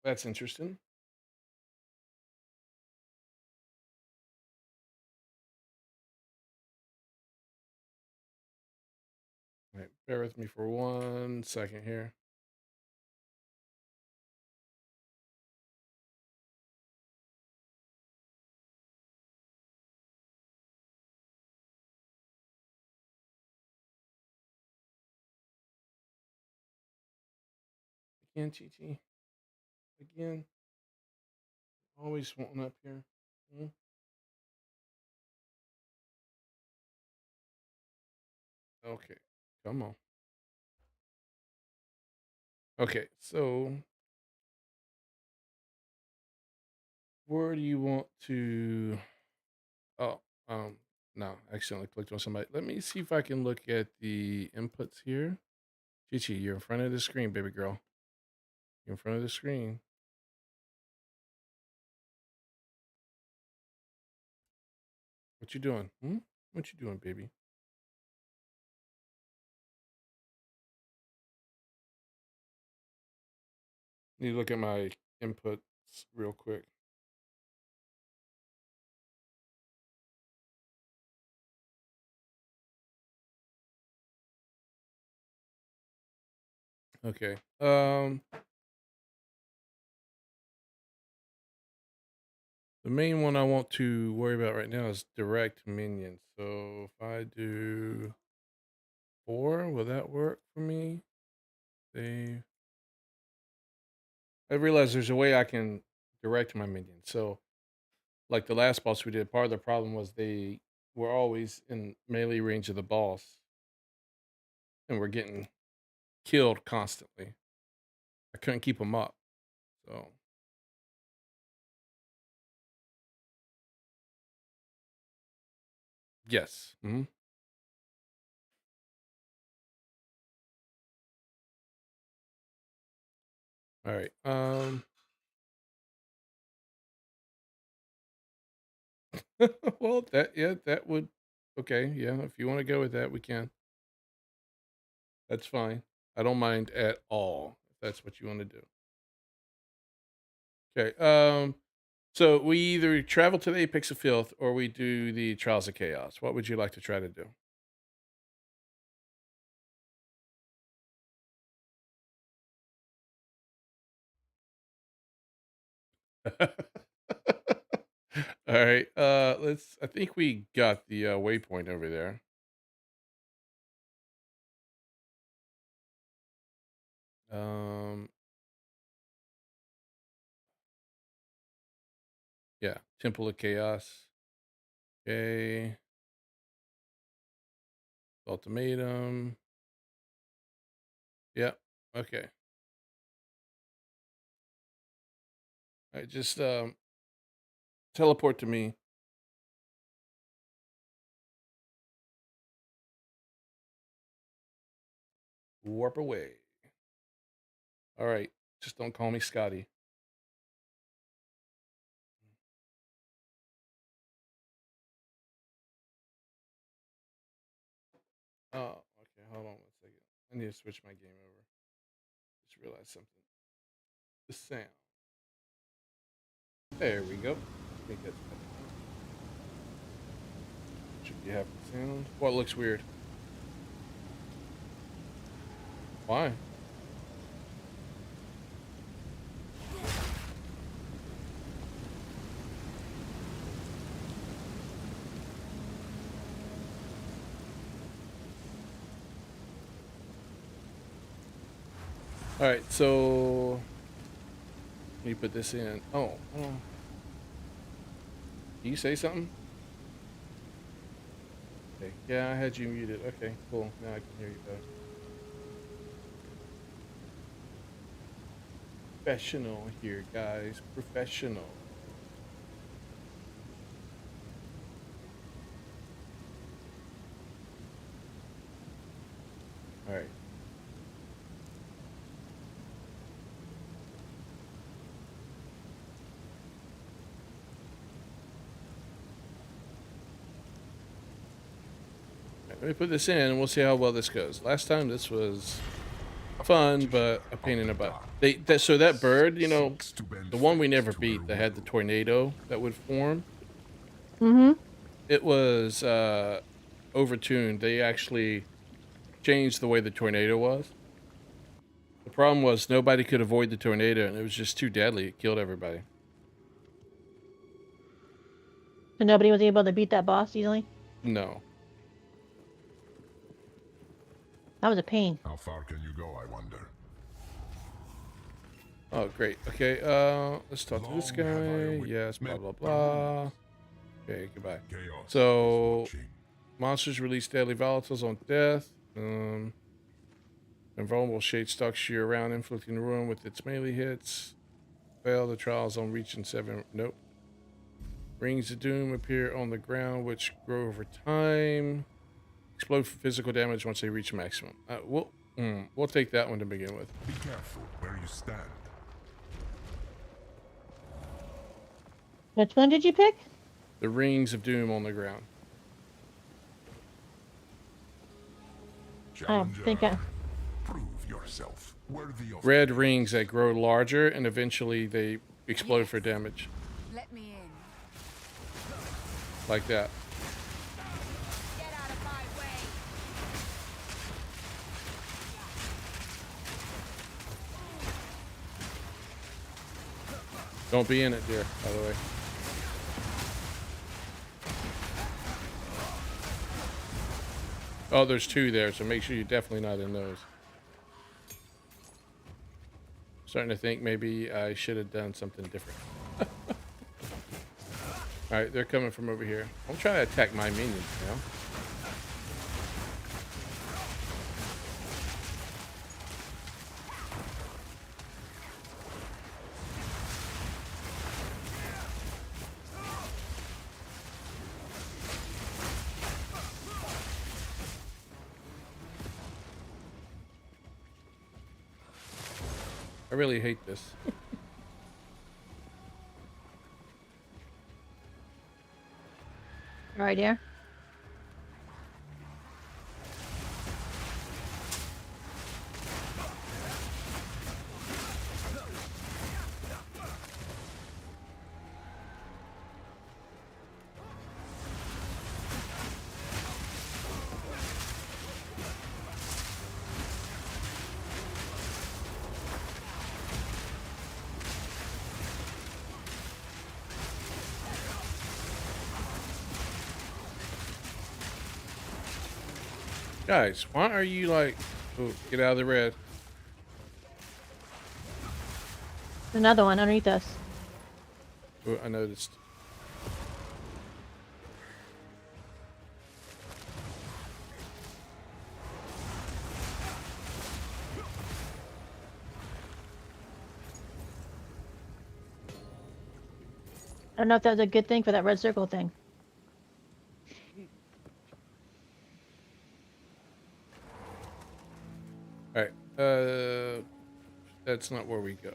That's interesting. All right, bear with me for 1 second here. Again, TT. Again. Always wanting up here. Hmm? Okay, come on. Okay, so where do you want to? Oh, no, I accidentally clicked on somebody. Let me see if I can look at the inputs here. Chichi, you're in front of the screen, baby girl. You're in front of the screen. What you doing? Hmm? What you doing, baby? Need to look at my inputs real quick. Okay. The main one I want to worry about right now is direct minions. So if I do 4, will that work for me? Save. I realize there's a way I can direct my minions. So, like the last boss we did, part of the problem was they were always in melee range of the boss and were getting killed constantly. I couldn't keep them up. So, yes. All right. Well, that would okay. Yeah, if you want to go with that, we can. That's fine. I don't mind at all if that's what you want to do. Okay. So we either travel to the Apex of Filth or we do the Trials of Chaos. What would you like to try to do? All right. Let's. I think we got the waypoint over there. Um. Yeah. Temple of Chaos. Okay. Ultimatum. Yep. Okay. All right. Just teleport to me. Warp away. All right. Just don't call me Scotty. Oh. Okay. Hold on 1 second. I need to switch my game over. Just realized something. The sound. There we go. I think that's better. Should be happy sound. What looks weird? Why? All right, so let me put this in. Oh, can you say something? Okay. Yeah, I had you muted. Okay, cool. Now I can hear you better. Professional here, guys. Professional. All right. Let me put this in and we'll see how well this goes. Last time this was a fun, but a pain in the butt. So that bird, you know, the one we never beat that had the tornado that would form, Mm-hmm. it was overtuned. They actually changed the way the tornado was. The problem was nobody could avoid the tornado, and it was just too deadly. It killed everybody. So nobody was able to beat that boss easily? No. That was a pain. How far can you go, I wonder? Oh, great. Okay, let's talk to this guy. Yes, blah, blah, blah. Okay, goodbye. Chaos So, is watching. monsters release deadly volatiles on death. Invulnerable shade stalks you around, inflicting ruin with its melee hits. Fail the trials on reaching 7. Nope. Rings of Doom appear on the ground, which grow over time. Explode for physical damage once they reach maximum. We'll take that one to begin with. Be careful where you stand. Which one did you pick? The Rings of Doom on the ground. Challenger, think I... prove yourself worthy of Red rings that grow larger and eventually they explode for damage. Let me in. Like that. Get out of my way. Don't be in it, dear, by the way. Oh, there's 2 there, so make sure you're definitely not in those. Starting to think maybe I should have done something different. Alright, they're coming from over here. I'm trying to attack my minions now. I really hate this. Right here. Guys, why are you like... Oh, get out of the red. Another one underneath us. Oh, I noticed. I don't know if that was a good thing for that red circle thing. Alright, that's not where we go. I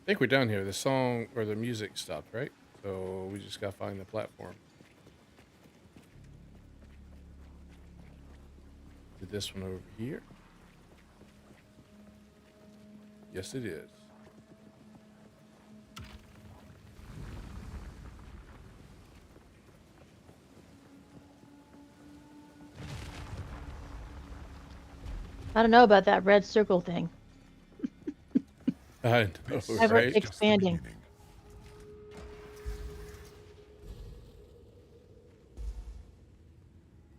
think we're done here. The song or the music stopped, right? So we just gotta find the platform. Did this one over here? Yes, it is. I don't know about that red circle thing. I know, Ever right? expanding.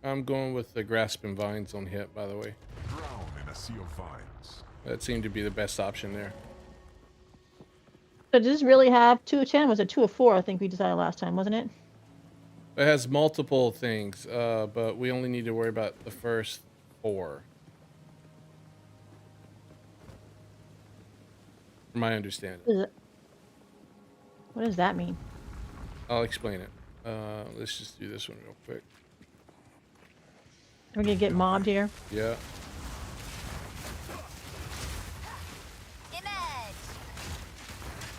I'm going with the grasping vines on hit, by the way. Drown in a sea of vines. That seemed to be the best option there. So does this really have 2 of 10? Was it 2 of 4? I think we decided last time, wasn't it? It has multiple things, but we only need to worry about the first 4. From my understanding. What does that mean? I'll explain it. Let's just do this one real quick. We're gonna get mobbed here. Yeah.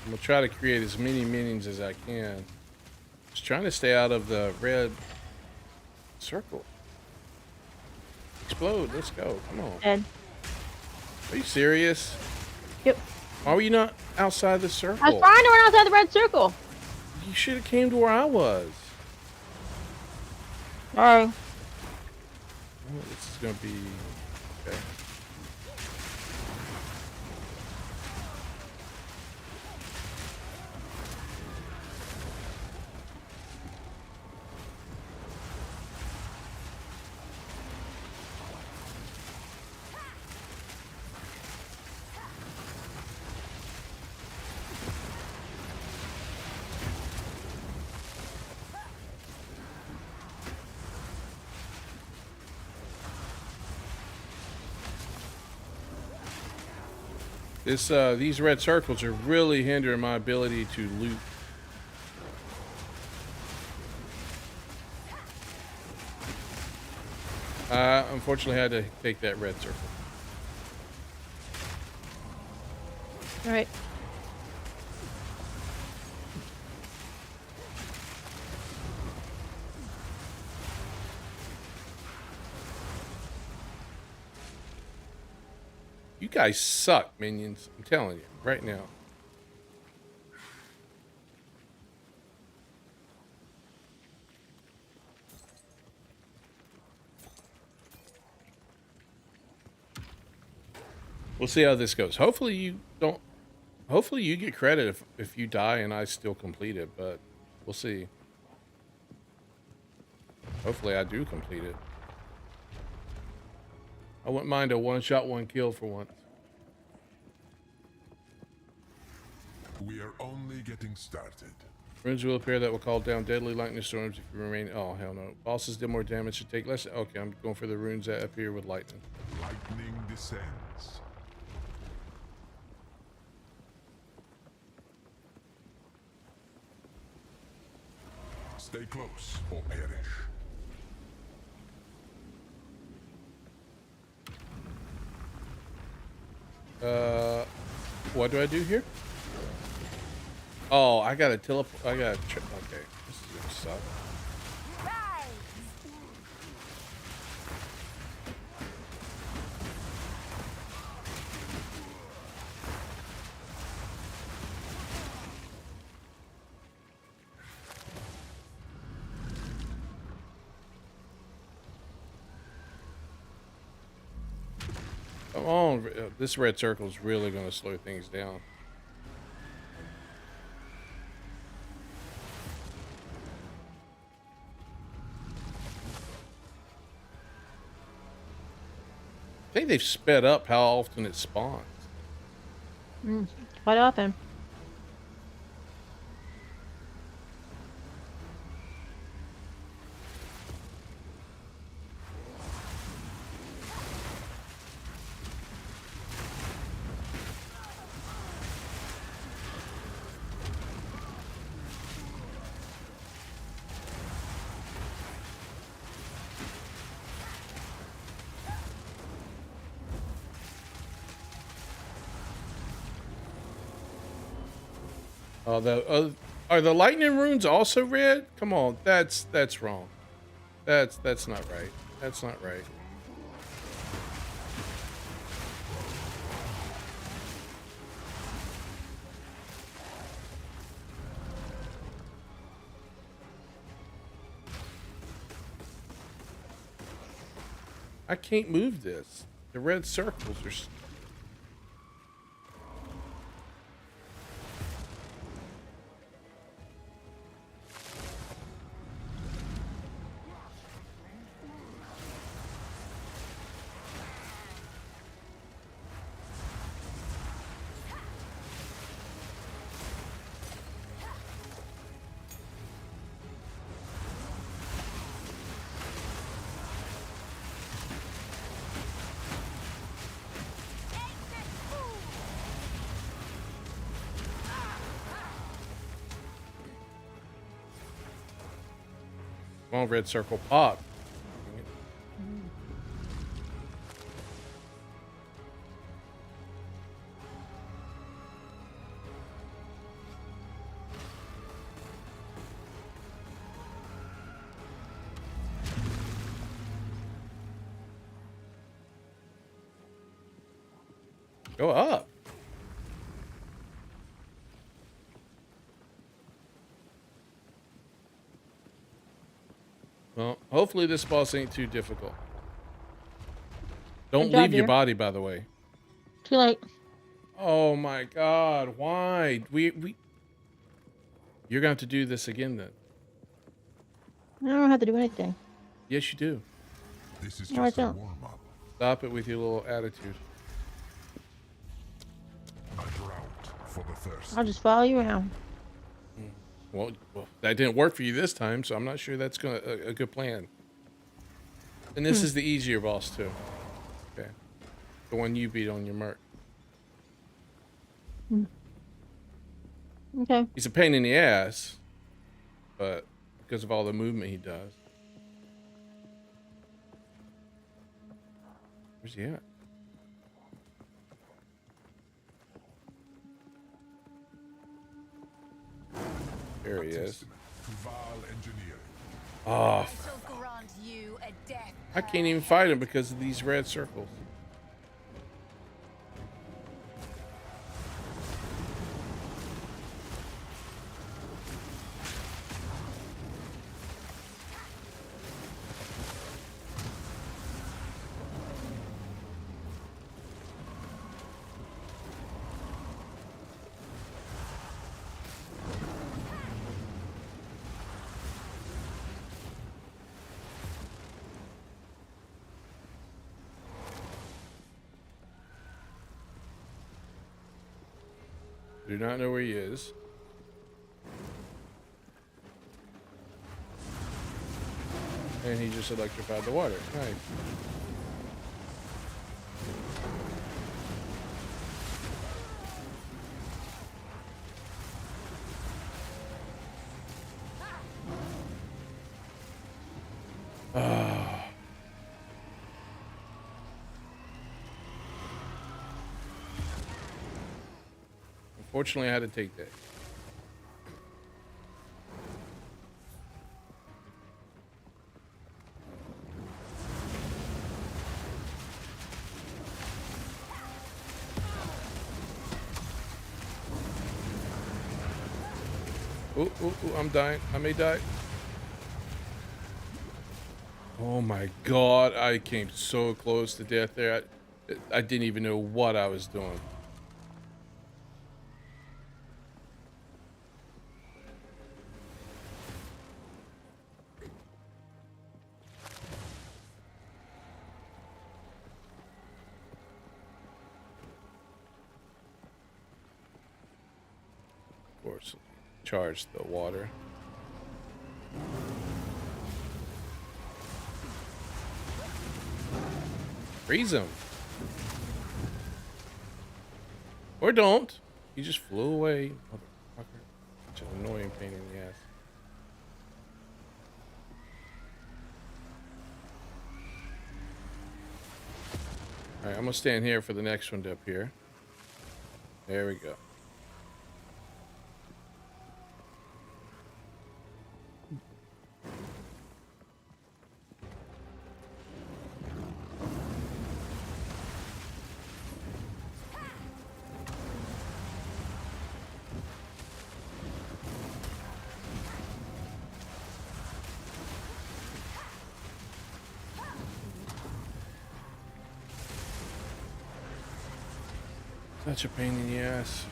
I'm gonna try to create as many minions as I can. Just trying to stay out of the red circle. Explode. Let's go. Come on. Dead. Are you serious? Yep. Why were you not outside the I was circle? trying to run outside the red circle. You should have came to where I was. Sorry. Oh, this is gonna be okay. These red circles are really hindering my ability to loot. Unfortunately, I had to take that red circle. All right. You guys suck, minions. I'm telling you right now. We'll see how this goes. Hopefully you don't. Hopefully you get credit if you die and I still complete it, but we'll see. Hopefully I do complete it. I wouldn't mind a one-shot, one-kill for once. We are only getting started. Runes will appear that will call down deadly lightning storms if you remain. Oh, hell no. Bosses did more damage to take less. Okay, I'm going for the runes that appear with lightning. Lightning descends. Stay close or perish. What do I do here? Oh, I gotta teleport. I gotta. Okay, this is gonna suck. Rise! Come on, this red circle is really gonna slow things down. I think they've sped up how often it spawns. Quite often. Are the lightning runes also red? Come on, that's wrong. That's not right. That's not right. I can't move this. The red circles are. Come on, red circle, pop. Go up. Well, hopefully this boss ain't too difficult. Don't Good job, leave your dear. body, by the way. Too late. Oh my god, why? You're gonna have to do this again then. I don't have to do anything. Yes, you do. This is No, I just a don't. warm-up. Stop it with your little attitude. A drought for the thirsty. I'll just follow you around. Well, that didn't work for you this time, so I'm not sure that's a good plan. And this is the easier boss too. Okay, the one you beat on your merc. Okay. He's a pain in the ass, but because of all the movement he does. Where's he at? There he is. Testament to Val engineering. Oh, I shall grant you a death. I can't even fight him because of these red circles. Do not know where he is. And he just electrified the water. Nice. Ah. Unfortunately, I had to take that. Ooh, ooh, ooh, I'm dying. I may die. Oh my god, I came so close to death there. I didn't even know what I was doing. Of course, charge the water. Freeze him. Or don't. He just flew away. Motherfucker. Such an annoying pain in the ass. Alright, I'm gonna stand here for the next one to appear. There we go. Such a pain in the ass.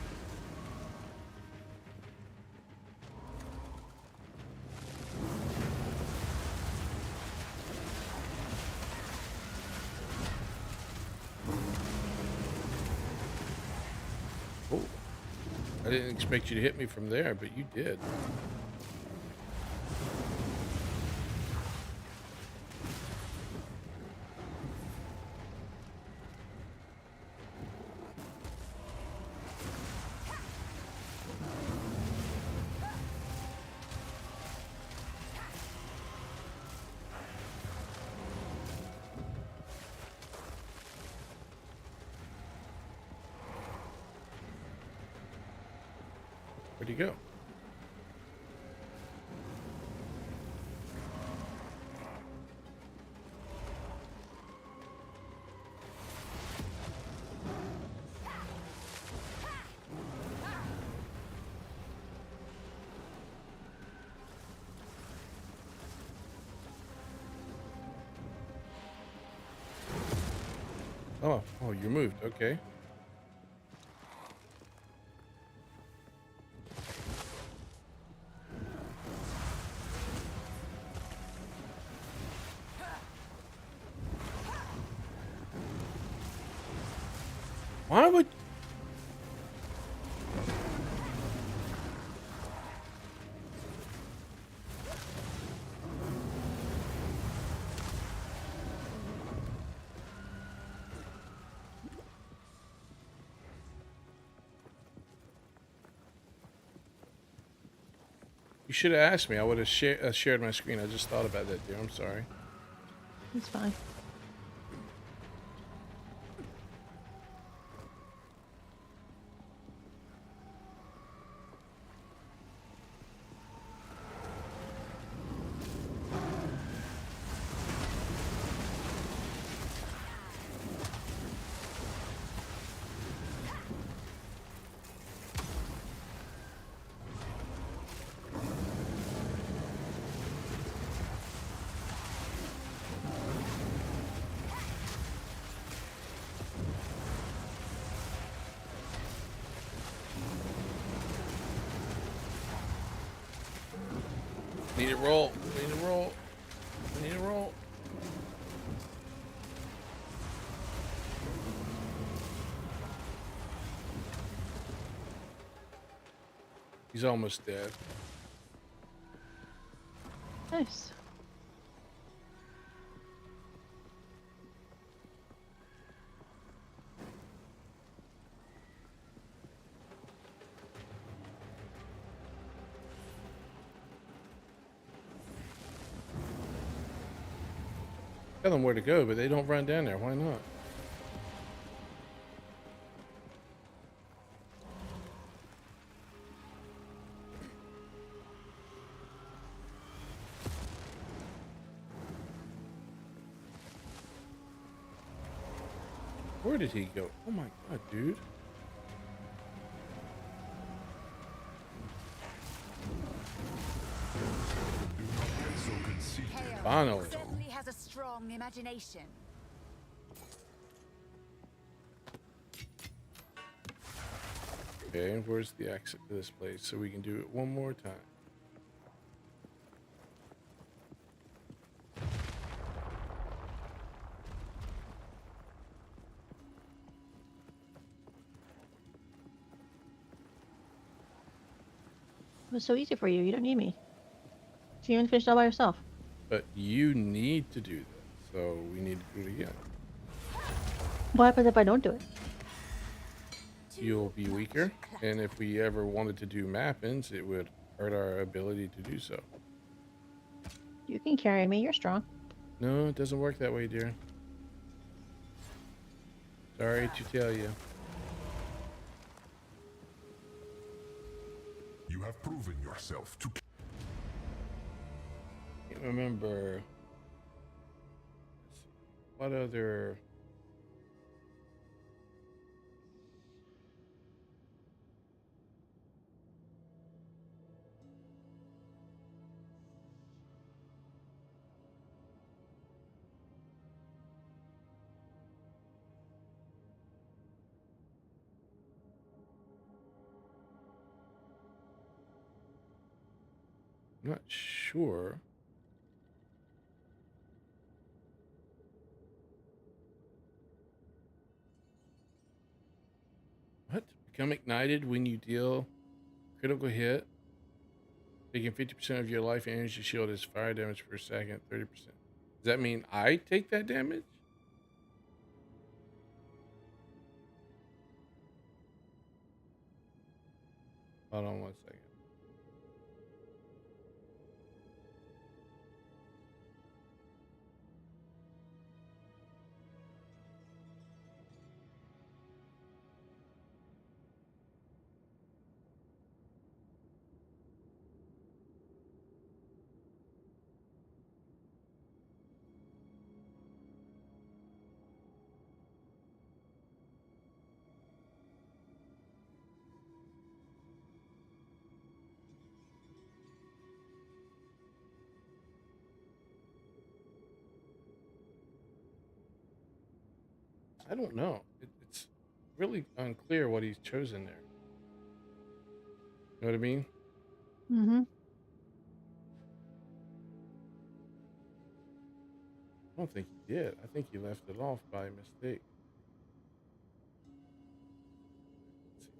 Oh, I didn't expect you to hit me from there, but you did. Where'd he go? Oh, oh, you moved. Okay. Why would... You should have asked me. I would have shared my screen. I just thought about that, dear. I'm sorry. It's fine. Need to roll. Need to roll. Need to roll. He's almost dead. Nice. Tell them where to go, but they don't run down there. Why not? Where did he go? Oh my god, dude. Do not get so conceited. Chaos Finally. certainly has a strong imagination. Okay, where's the exit to this place so we can do it one more time? It was so easy for you. You don't need me. So you even finished all by yourself. But you need to do that, so we need to do it again. What happens if I don't do it? You'll be weaker, and if we ever wanted to do mappings, it would hurt our ability to do so. You can carry me. You're strong. No, it doesn't work that way, dear. Sorry to tell you. You have proven yourself to. Can't remember what other... I'm not sure. What? Become ignited when you deal critical hit. Taking 50% of your life energy shield is fire damage per second, 30%. Does that mean I take that damage? Hold on one second. I don't know. It's really unclear what he's chosen there. You know what I mean? Mm-hmm. I don't think he did. I think he left it off by mistake. Let's see.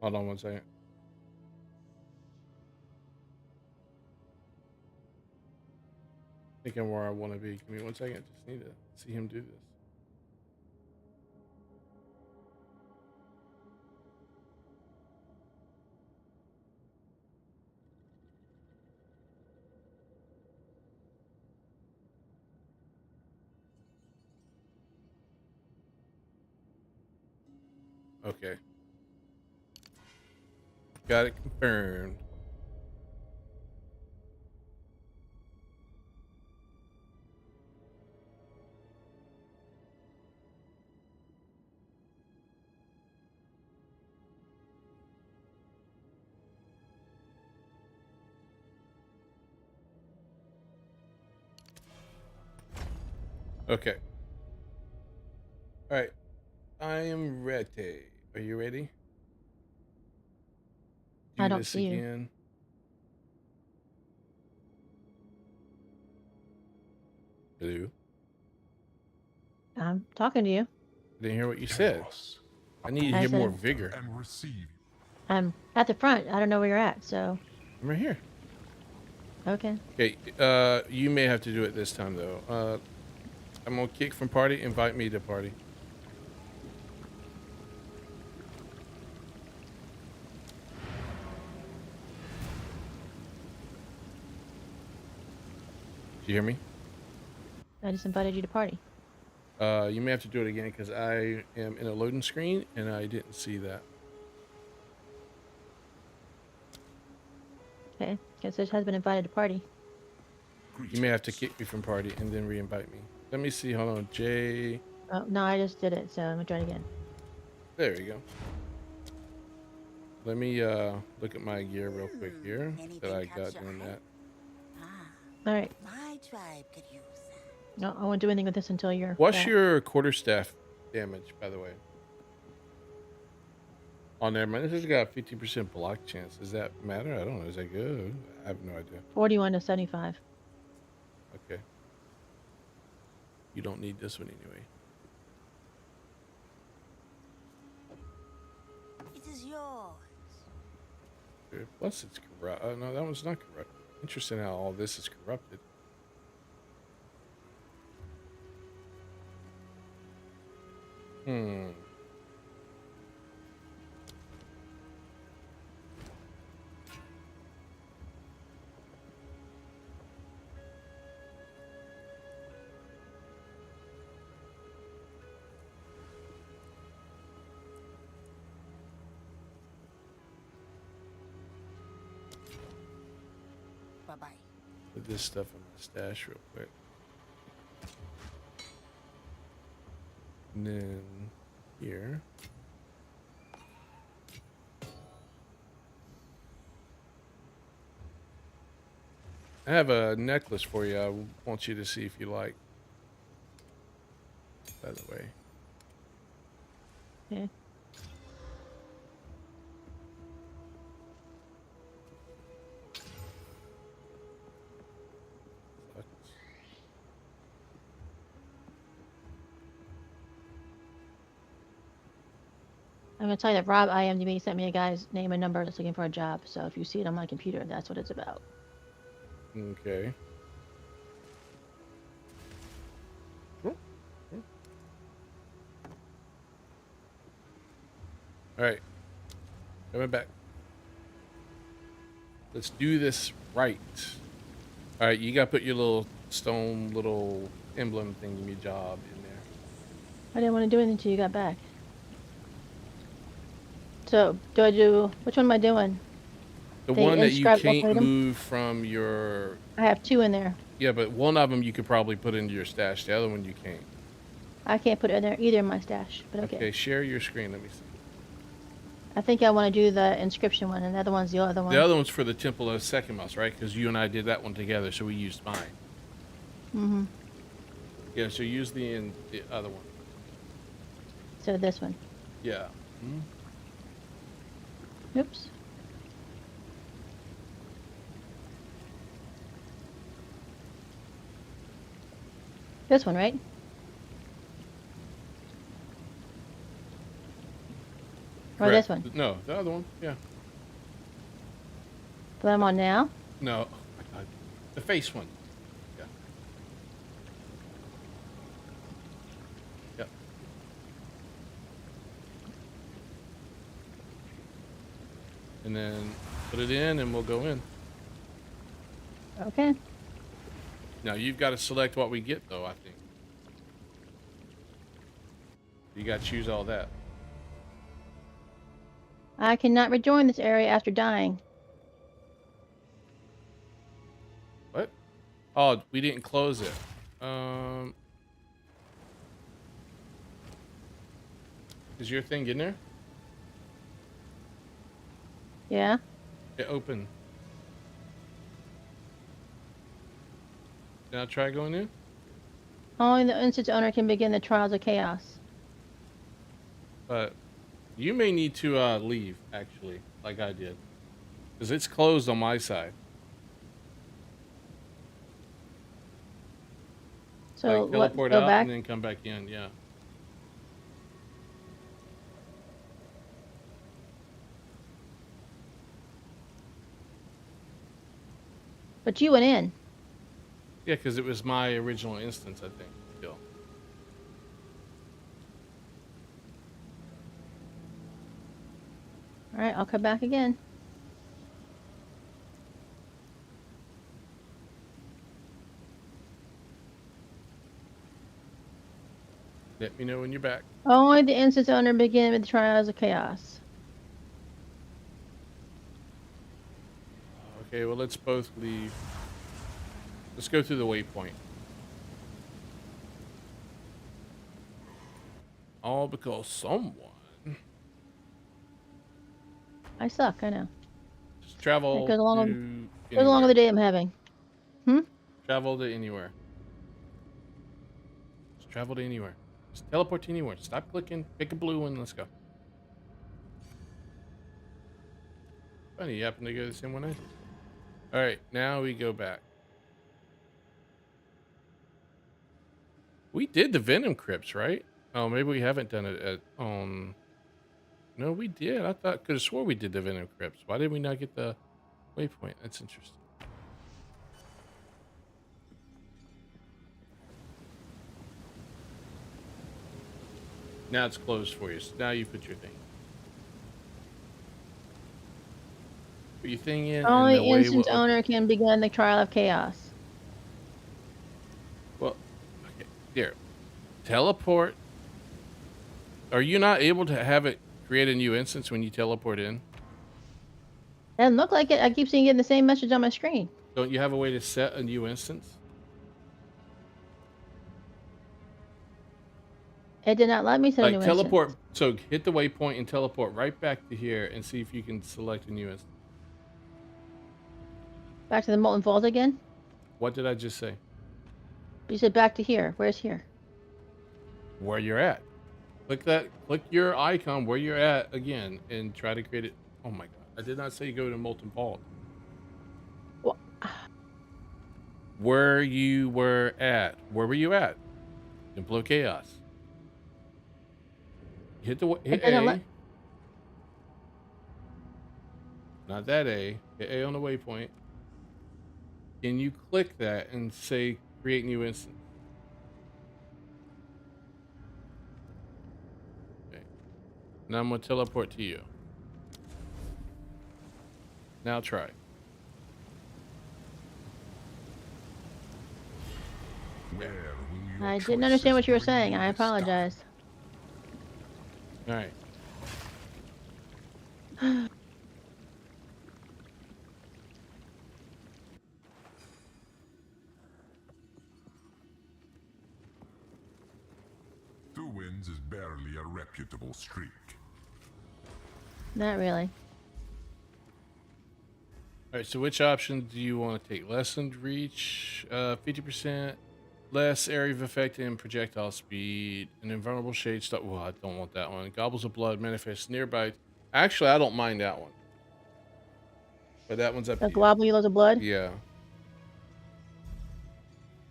Hold on one second. Thinking where I want to be. Give me one second. Just need to see him do this. Okay. Got it confirmed. Okay. All right. I am ready. Are you ready? I Do don't this see you. again. Hello. I'm talking to you. I didn't hear what you said. Chaos. I need to I hear more said- vigor. And receive. I'm at the front. I don't know where you're at, so I'm right here. okay. Okay. You may have to do it this time though. I'm gonna kick from party. Invite me to party. Do you hear me? I just invited you to party. You may have to do it again because I am in a loading screen and I didn't see that. Okay. Guess it has been invited to party. You may have to kick me from party and then re-invite me. Let me see. Hold on, Jay. Oh no, I just did it, so I'm gonna try it again. There we go. Let me look at my gear real quick here that I got doing that. All right. My tribe could use that. No, I won't do anything with this until you're What's back. your quarterstaff damage, by the way? On there, man. This has got 50% block chance. Does that matter? I don't know. Is that good? I have no idea. 41 to 75. Okay. You don't need this one anyway. It is yours. Good. Plus, it's corrupt. No, that one's not corrupt. Interesting how all this is corrupted. Hmm. Bye bye. Put this stuff in my stash real quick. And then here. I have a necklace for you. I want you to see if you like. By the way. Okay. I'm gonna tell you that Rob IMDb sent me a guy's name and number that's looking for a job. So if you see it on my computer, that's what it's about. Okay. All right, coming back. Let's do this right. All right, you got to put your little stone little emblem thingy job in there. I didn't want to do anything until you got back. So, do I do... Which one am I doing? The The one that you inscribed can't ultimatum? move from your... I have 2 in there. Yeah, but one of them you could probably put into your stash. The other one you can't. I can't put it in there either in my stash, but okay. Okay, share your screen. Let me see. I think I want to do the inscription one, and the other one's the other one. The other one's for the Temple of Sekimus, right? Because you and I did that one together, so we used mine. Mm-hmm. Yeah, so use the other one. So this one. Yeah. Hmm? Oops. This one, right? Or this one? No, the other one. Yeah. That I'm on now? No. Oh my God. The face one. Yeah. Yep. And then put it in and we'll go in. Okay. Now you've got to select what we get though, I think. You got to choose all that. I cannot rejoin this area after dying. What? Oh, we didn't close it. Is your thing in there? Yeah? It open. Now try going in. Only the instance owner can begin the trials of chaos. But you may need to leave, actually, like I did. Because it's closed on my side. So Like teleport go out back? and then come back in, yeah. But you went in. Yeah, because it was my original instance, I think, still. Alright, I'll come back again. Let me know when you're back. Only the instance owner begin with the trials of chaos. Okay, well, let's both leave. Let's go through the waypoint. All because someone I suck, I know. just travel It goes along to with, goes along with the day I'm having. Travel to anywhere. Just travel to anywhere. Just teleport to anywhere. Stop clicking. Pick a blue one. Let's go. Funny, you happen to go the same one I did. All right, now we go back. We did the Venom Crypts, right? Oh, maybe we haven't done it at No, we did. I thought could have swore we did the Venom Crypts. Why did we not get the waypoint? That's interesting. Now it's closed for you. So now you put your thing. Put your thing in. Only and the way instance will owner can begin the trial of chaos. Well, okay. Here. Teleport. Are you not able to have it create a new instance when you teleport in? Doesn't look like it. I keep seeing the same message on my screen. Don't you have a way to set a new instance? It did not let me set a Like new teleport. instance. So hit the waypoint and teleport right back to here and see if you can select a new instance. Back to the molten vault again? What did I just say? You said back to here. Where's here? Where you're at. Click that. Click your icon where you're at again and try to create it. Oh my god! I did not say go to molten vault. What? Where you were at. Where were you at? Temple of Chaos. Hit hit A. Not that A. Hit A on the waypoint. Can you click that and say create new instance? Now I'm gonna teleport to you. Now try. Where will your I didn't understand what you were choices bring saying. you I this time? apologize. All right. Two wins is barely a reputable streak. Not really. All right. So which option do you want to take? Lessened reach, 50% less area of effect and projectile speed, an invulnerable shade stuff. Well, I don't want that one. Gobbles of blood manifests nearby. Actually, I don't mind that one, but that one's up A to you. globules of blood. Yeah.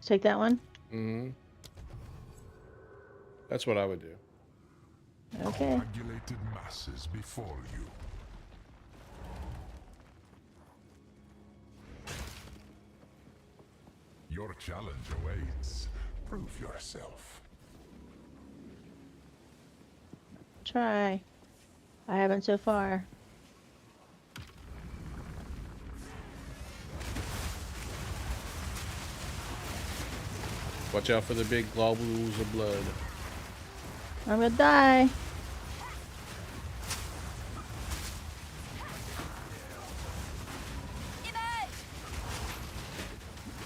Take that one. Mm-hmm. That's what I would do. Okay. Coagulated masses before you. Your challenge awaits. Prove yourself. Try. I haven't so far. Watch out for the big globules of blood. I'm gonna die.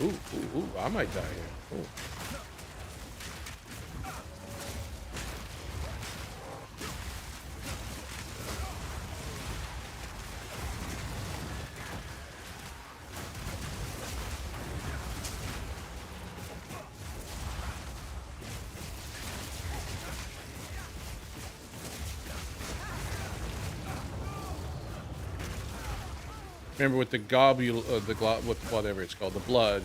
Ooh, ooh, ooh! I might die here. Ooh. Remember, with the globule, with whatever it's called, the blood.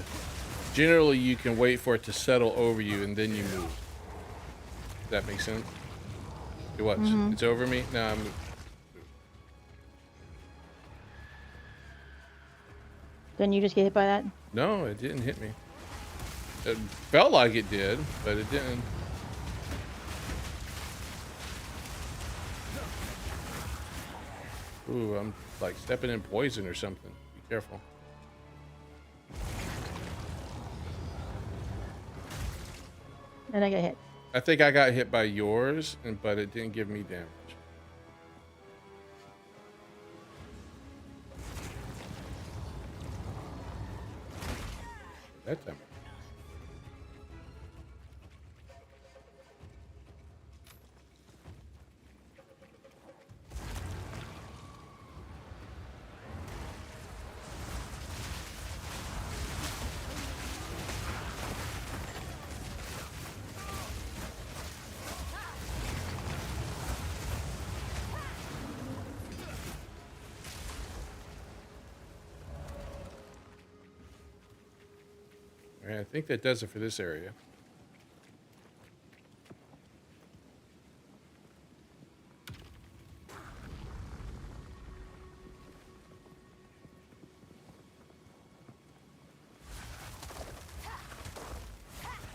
Generally, you can wait for it to settle over you and then you move. Does that make sense? You watch. It's over me. Now I'm. Then you just get hit by that. No, it didn't hit me. It felt like it did, but it didn't. Ooh, I'm like stepping in poison or something. Be careful. And I get hit. I think I got hit by yours, but it didn't give me damage. That time. All right, I think that does it for this area.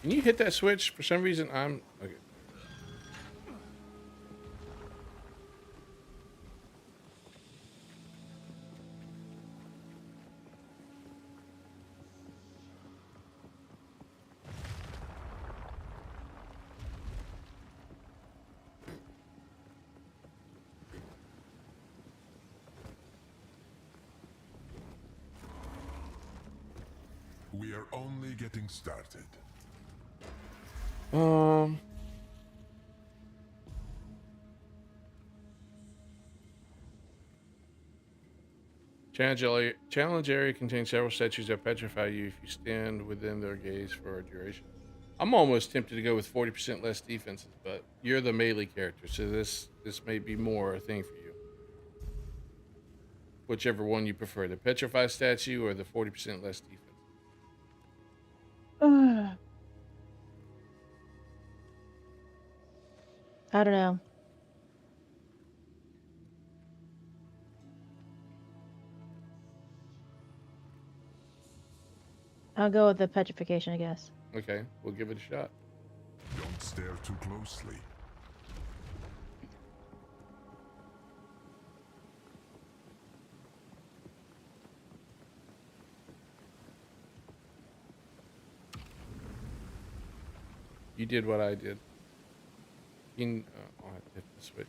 Can you hit that switch? For some reason, I'm okay. We are only getting started. Challenge area contains several statues that petrify you if you stand within their gaze for a duration. I'm almost tempted to go with 40% less defenses, but you're the melee character, so this may be more a thing for you. Whichever one you prefer, the petrify statue or the 40% less defense. I don't know. I'll go with the petrification, I guess. Okay, we'll give it a shot. Don't stare too closely. You did what I did. I'll have to hit the switch.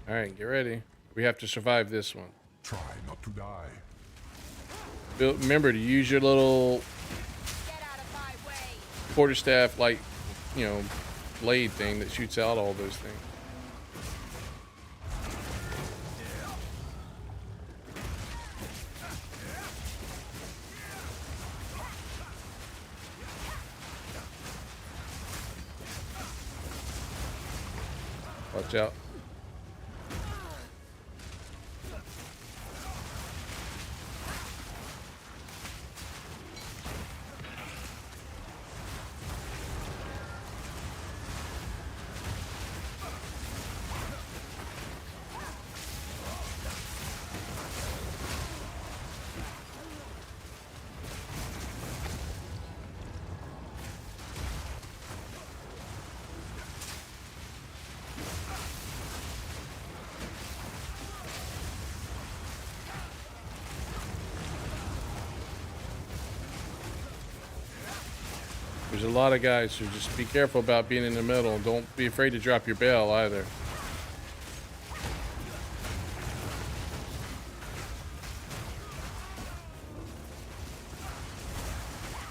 All right, get ready. We have to survive this one. Try not to die. Remember to use your little quarterstaff, like, you know, blade thing that shoots out all those things. Watch out. There's a lot of guys, so just be careful about being in the middle. Don't be afraid to drop your bell either.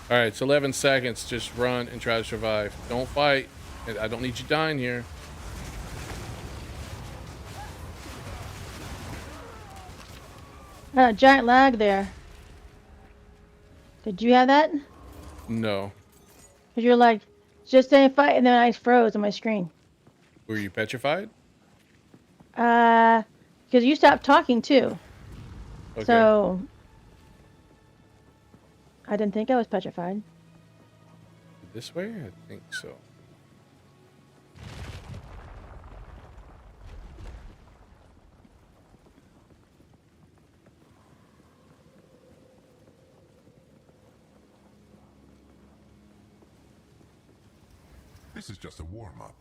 All right, it's 11 seconds. Just run and try to survive. Don't fight. I don't need you dying here. Giant lag there. Did you have that? No. Because you're like, just saying fight, and then I froze on my screen. Were you petrified? Because you stopped talking too. Okay. So I didn't think I was petrified. This way? I think so. This is just a warm-up.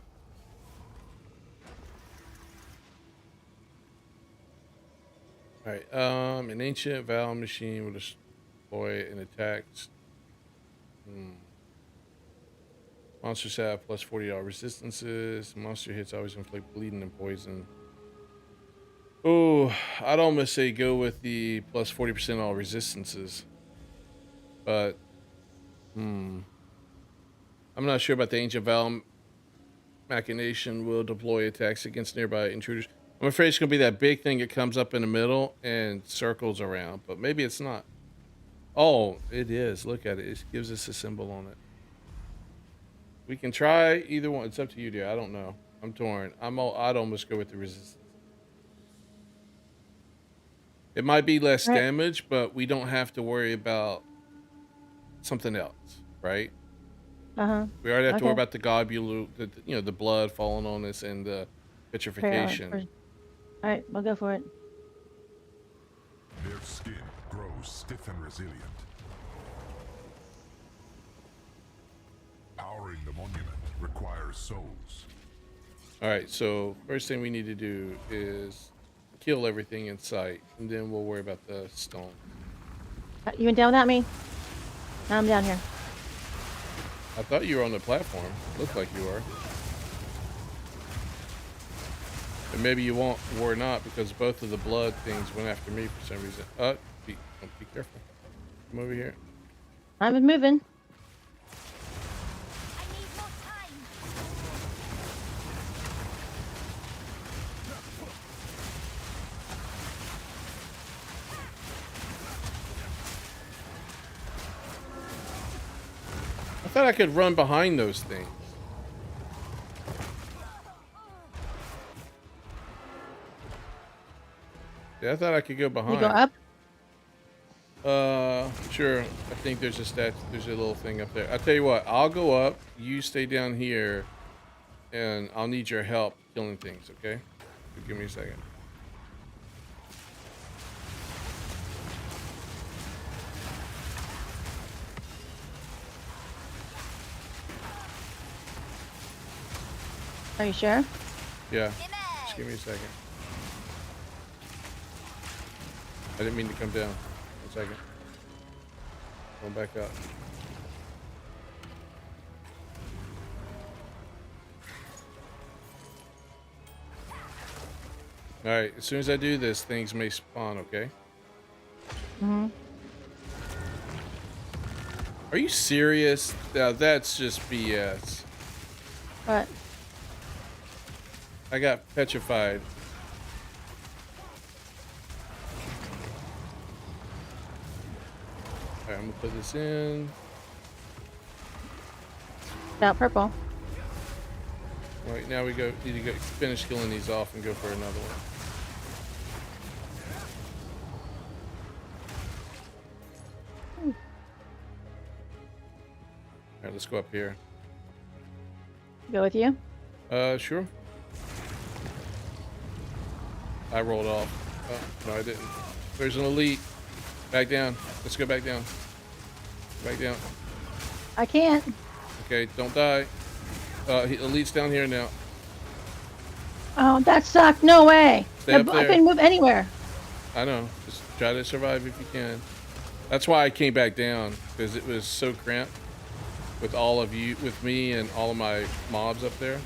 All right. An ancient valve machine will destroy an attack. Monsters have plus 40 resistances. Monster hits always inflict bleeding and poison. Oh, I'd almost say go with the plus 40% all resistances. But, I'm not sure about the ancient valve machination will deploy attacks against nearby intruders. I'm afraid it's going to be that big thing that comes up in the middle and circles around, but maybe it's not. Oh, it is. Look at it. It gives us a symbol on it. We can try either one. It's up to you, dear. I don't know. I'm torn. I'd almost go with the resistance. It might be less damage, but we don't have to worry about something else, right? We already have to worry about the globule, the blood falling on us and the petrification. All right, we'll go for it. Their skin grows stiff and resilient. Powering the monument requires souls. All right, so first thing we need to do is kill everything in sight, and then we'll worry about the stone. You went down without me? Now I'm down here. I thought you were on the platform. Looked like you were. And maybe you were not, because both of the blood things went after me for some reason. Be careful. Come over here. I was moving. I need more time. I thought I could run behind those things. Yeah, I thought I could go behind. You go up? Sure. I think there's a little thing up there. I'll tell you what, I'll go up, you stay down here, and I'll need your help killing things, okay? So give me a second. Are you sure? Yeah. Amen. Just give me a second. I didn't mean to come down. 1 second. Going back up. Alright, as soon as I do this, things may spawn, okay? Mm-hmm. Are you serious? Now, that's just BS. What? I got petrified. Alright, I'm gonna put this in. Got purple. Alright, now we need to go finish killing these off and go for another one. Alright, let's go up here. Go with you. Sure. I rolled off. Oh, no, I didn't. There's an elite. Back down. Let's go back down. Back down. I can't. Okay, don't die. Elite's down here now. Oh, that sucked. No way. Stay up I there. couldn't move anywhere. I know. Just try to survive if you can. That's why I came back down, because it was so cramped with all of you, with me and all of my mobs up there.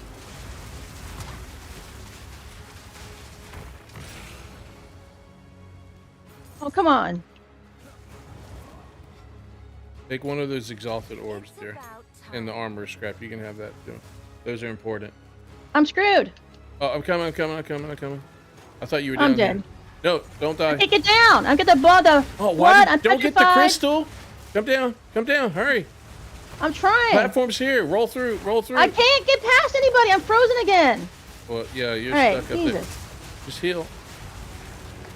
Oh, come on. Take one of those exalted orbs It's there. about And the time. armor scrap. You can have that too. Those are important. I'm screwed. Oh, I'm coming. I thought you were down I'm here. dead. No, don't die. Take it down. I'm gonna blood. Oh, Blood. I'm don't get the petrified. crystal. Come down, hurry. I'm trying. Platform's here. Roll through. I can't get past anybody. I'm frozen again. Well, yeah, you're All right, stuck up Jesus. there. Just heal.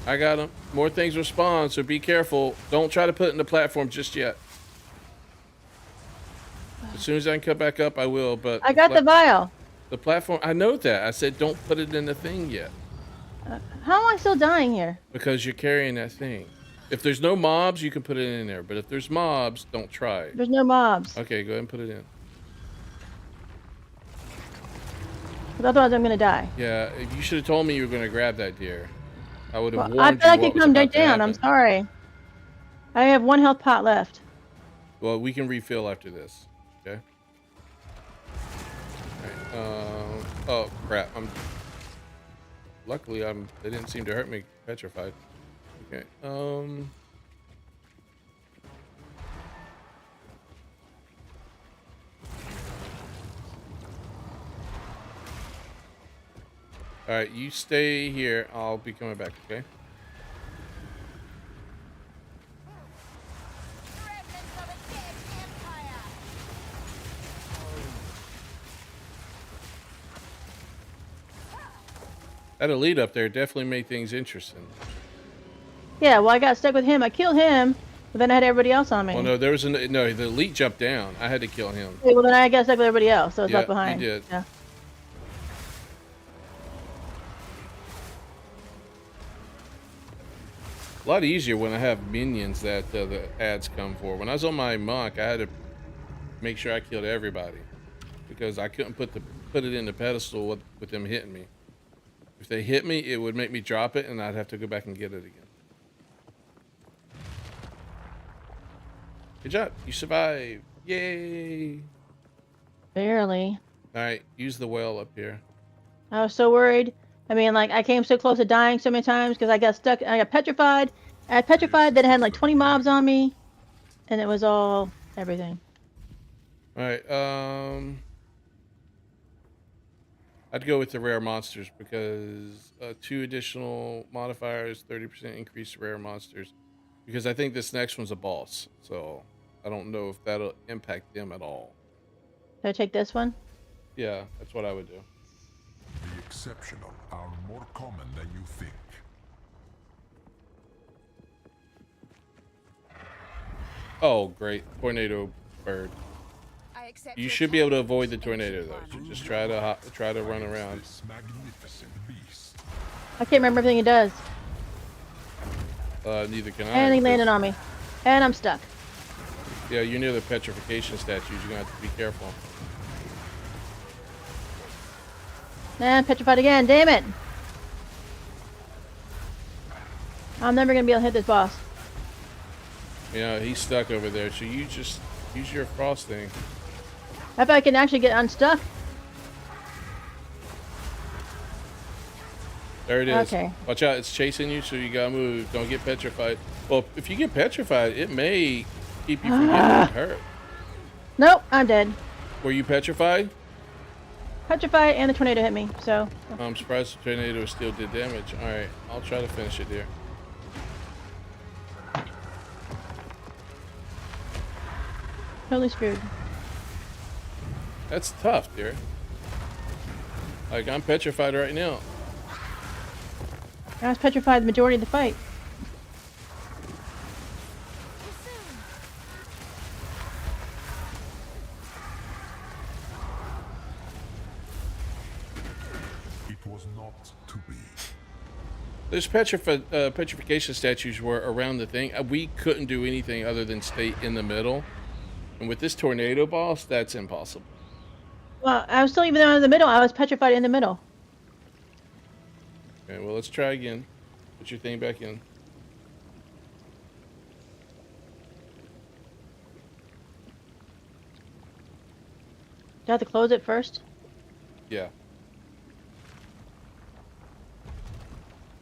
I got him. More things will spawn, so be careful. Don't try to put it in the platform just yet. As soon as I can come back up, I will, but... I got the vial. The platform, I know that. I said don't put it in the thing yet. How am I still dying here? Because you're carrying that thing. If there's no mobs, you can put it in there. But if there's mobs, don't try. There's no mobs. Okay, go ahead and put it in. 'Cause otherwise I'm gonna die. Yeah, you should have told me you were going to grab that deer. I would have Well, I warned feel you like what it was come about right to down. I'm happen. sorry. I have 1 health pot left. Well, we can refill after this. Okay. Alright, oh crap! Luckily, they didn't seem to hurt me. Petrified. Okay. All right, you stay here. I'll be coming back. Okay. Remnants of a dead empire. That elite up there definitely made things interesting. Yeah, well, I got stuck with him. I killed him, but then I had everybody else on me. Well, no, there was no. The elite jumped down. I had to kill him. Okay, well, then I got stuck with everybody else, so it's Yeah, left behind. you did. Yeah. A lot easier when I have minions that the ads come for. When I was on my monk, I had to make sure I killed everybody because I couldn't put it in the pedestal with them hitting me. If they hit me, it would make me drop it, and I'd have to go back and get it again. Good job, you survived! Yay! Barely. All right, use the well up here. I was so worried. I mean, like, I came so close to dying so many times because I got stuck. I got petrified. I had petrified, then I had like 20 mobs on me. And it was all everything. All right, I'd go with the rare monsters because 2 additional modifiers, 30% increase rare monsters. Because I think this next one's a boss, so I don't know if that'll impact them at all. Should I take this one? Yeah, that's what I would do. The exceptional are more common than you think. Oh, great. Tornado bird. I accept You your should be able to challenge, avoid the tornado, ancient though. one. So just try to run around. This magnificent beast. I can't remember everything he does. Neither can I. And he landed because- on me. And I'm stuck. Yeah, you're near the petrification statues. You're going to have to be careful. And petrified again. Damn it. I'm never gonna be able to hit this boss. Yeah, he's stuck over there. So you just use your frost thing. I bet I can actually get unstuck. There it is. Okay. Watch out, it's chasing you, so you gotta move. Don't get petrified. Well, if you get petrified, it may keep you from getting hurt. Nope, I'm dead. Were you petrified? Petrified and the tornado hit me, so. I'm surprised the tornado still did damage. Alright, I'll try to finish it, dear. Totally screwed. That's tough, dear. Like, I'm petrified right now. I was petrified the majority of the fight. It was not to be. There's petrification statues were around the thing. We couldn't do anything other than stay in the middle. And with this tornado boss, that's impossible. Well, I was still, even though I was in the middle, I was petrified in the middle. Okay, well, let's try again. Put your thing back in. Do I have to close it first? Yeah.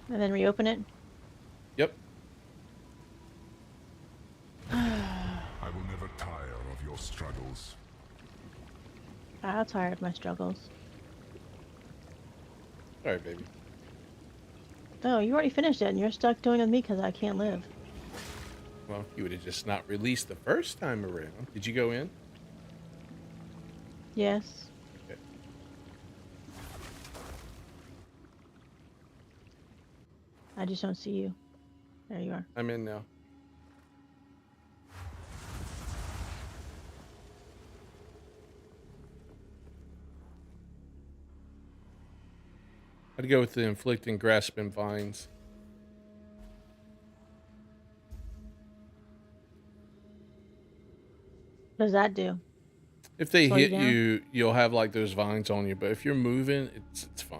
And then reopen it? Yep. I will never tire of your struggles. I'm tired of my struggles. Alright, baby. Oh, you already finished it, and you're stuck doing it with me because I can't live. Well, you would have just not released the first time around. Did you go in? Yes. Okay. I just don't see you. There you are. I'm in now. I'd go with the inflicting grasping vines. What does that do? If they Slow you hit down? you, you'll have like those vines on you. But if you're moving, it's fine.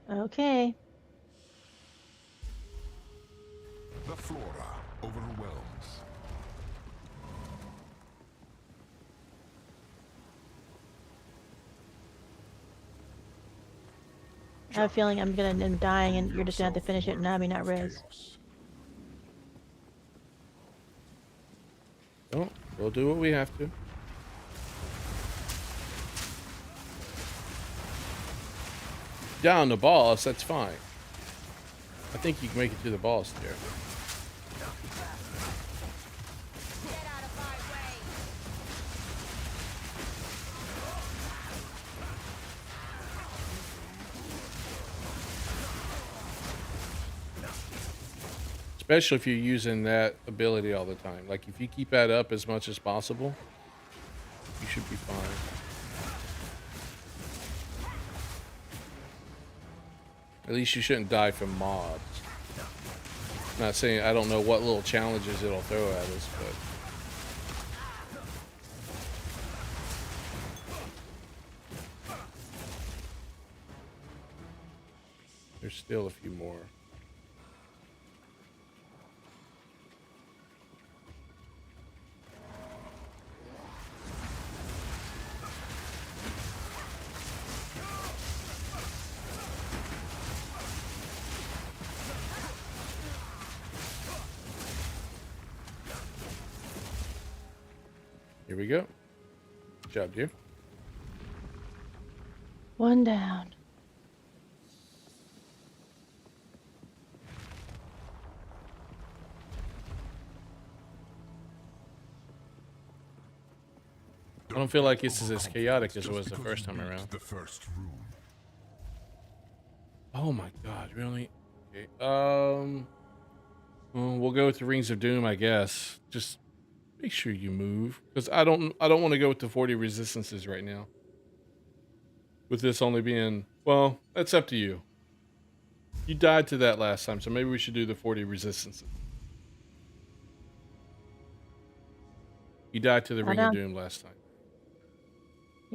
Okay. The flora overwhelms. I have a feeling I'm gonna end up dying, and you're just gonna have to Yourself finish it and have me not worthy of res. chaos. Oh, we'll do what we have to. Down the boss, that's fine. I think you can make it to the boss there. Get out of my way. Especially if you're using that ability all the time. Like, if you keep that up as much as possible, you should be fine. At least you shouldn't die from mobs. Not saying I don't know what little challenges it'll throw at us, but there's still a few more. Here we go. Good job, dear. One down. I don't feel like this is as chaotic as it was the Just first because time you beat around. The first room. Oh my god, really? Okay. Well, we'll go with the Rings of Doom, I guess. Just make sure you move, because I don't want to go with the 40 resistances right now. With this only being, well, that's up to you. You died to that last time, so maybe we should do the 40 resistances. You died to the I Ring of know. Doom last time.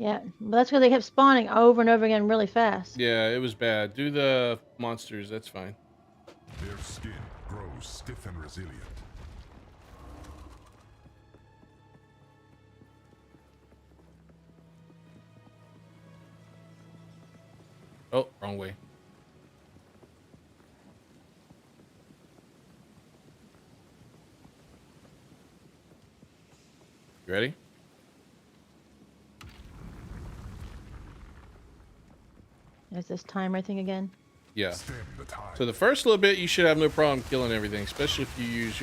Yeah, but that's because they kept spawning over and over again really fast. Yeah, it was bad. Do the monsters. That's fine. Their skin grows stiff and resilient. Oh, wrong way. You ready? There's this timer thing again. Yeah. Stem the tide. So the first little bit, you should have no problem killing everything, especially if you use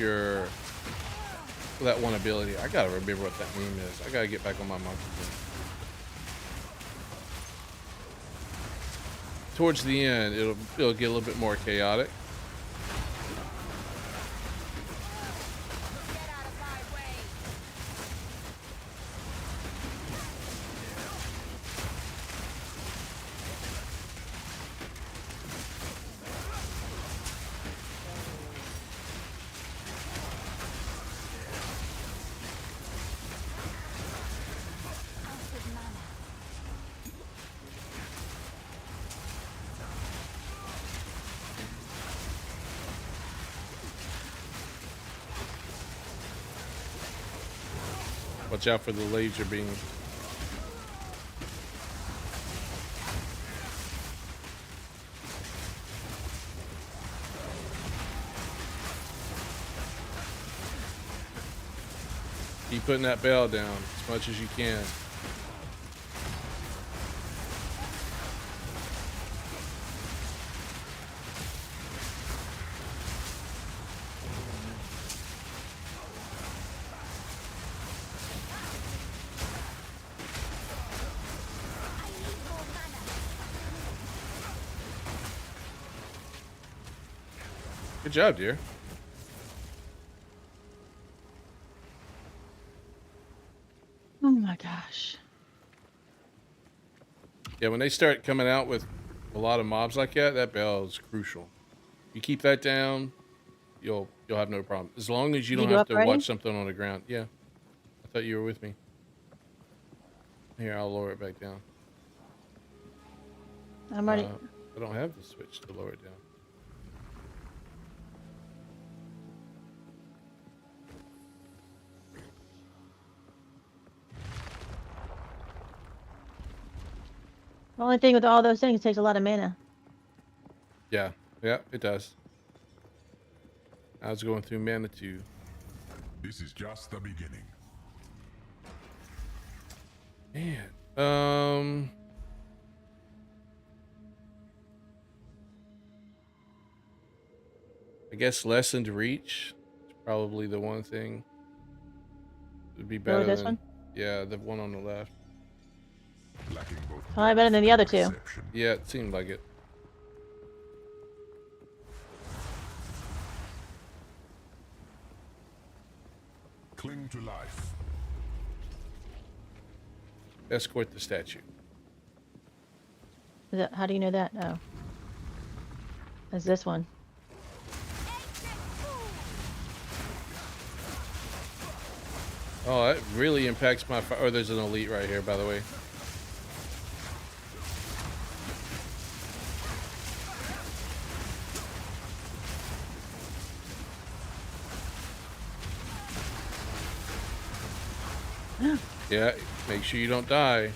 that one ability. I gotta remember what that meme is. I gotta get back on my monkey thing. Towards the end, it'll get a little bit more chaotic. Get out of my way. Watch out for the laser beam. Keep putting that bell down as much as you can. Good job, dear. Oh my gosh. Yeah, when they start coming out with a lot of mobs like that, that bell is crucial. You keep that down, you'll have no problem. As long as you Did don't you go have up to already? watch something on the ground. Yeah. I thought you were with me. Here, I'll lower it back down. I'm already. I don't have the switch to lower it down. The only thing with all those things, it takes a lot of mana. Yeah, yeah, it does. I was going through mana too. This is just the beginning. Man, I guess lessened reach is probably the one thing. Would be Go better with this than, one. yeah, the one on the left. Lacking both Probably better than the other two. perception. Yeah, it seemed like it. Cling to life. Escort the statue. Is that, how do you know that? Oh. That's this one. Oh, that really impacts my. Oh, there's an elite right here, by the way. Yeah, make sure you don't die.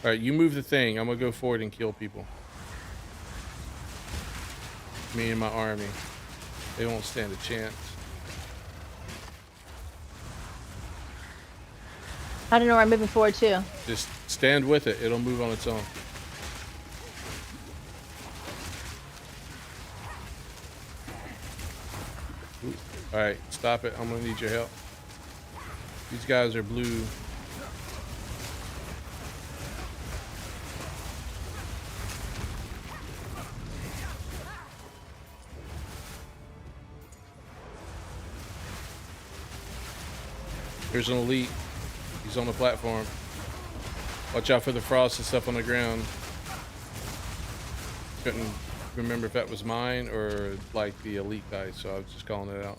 All right, you move the thing. I'm gonna go forward and kill people. Me and my army. They won't stand a chance. I don't know where I'm moving forward to. Just stand with it. It'll move on its own. Ooh. All right, stop it. I'm gonna need your help. These guys are blue. Here's an elite. He's on the platform. Watch out for the frost and stuff on the ground. Couldn't remember if that was mine or like the elite guy, so I was just calling it out.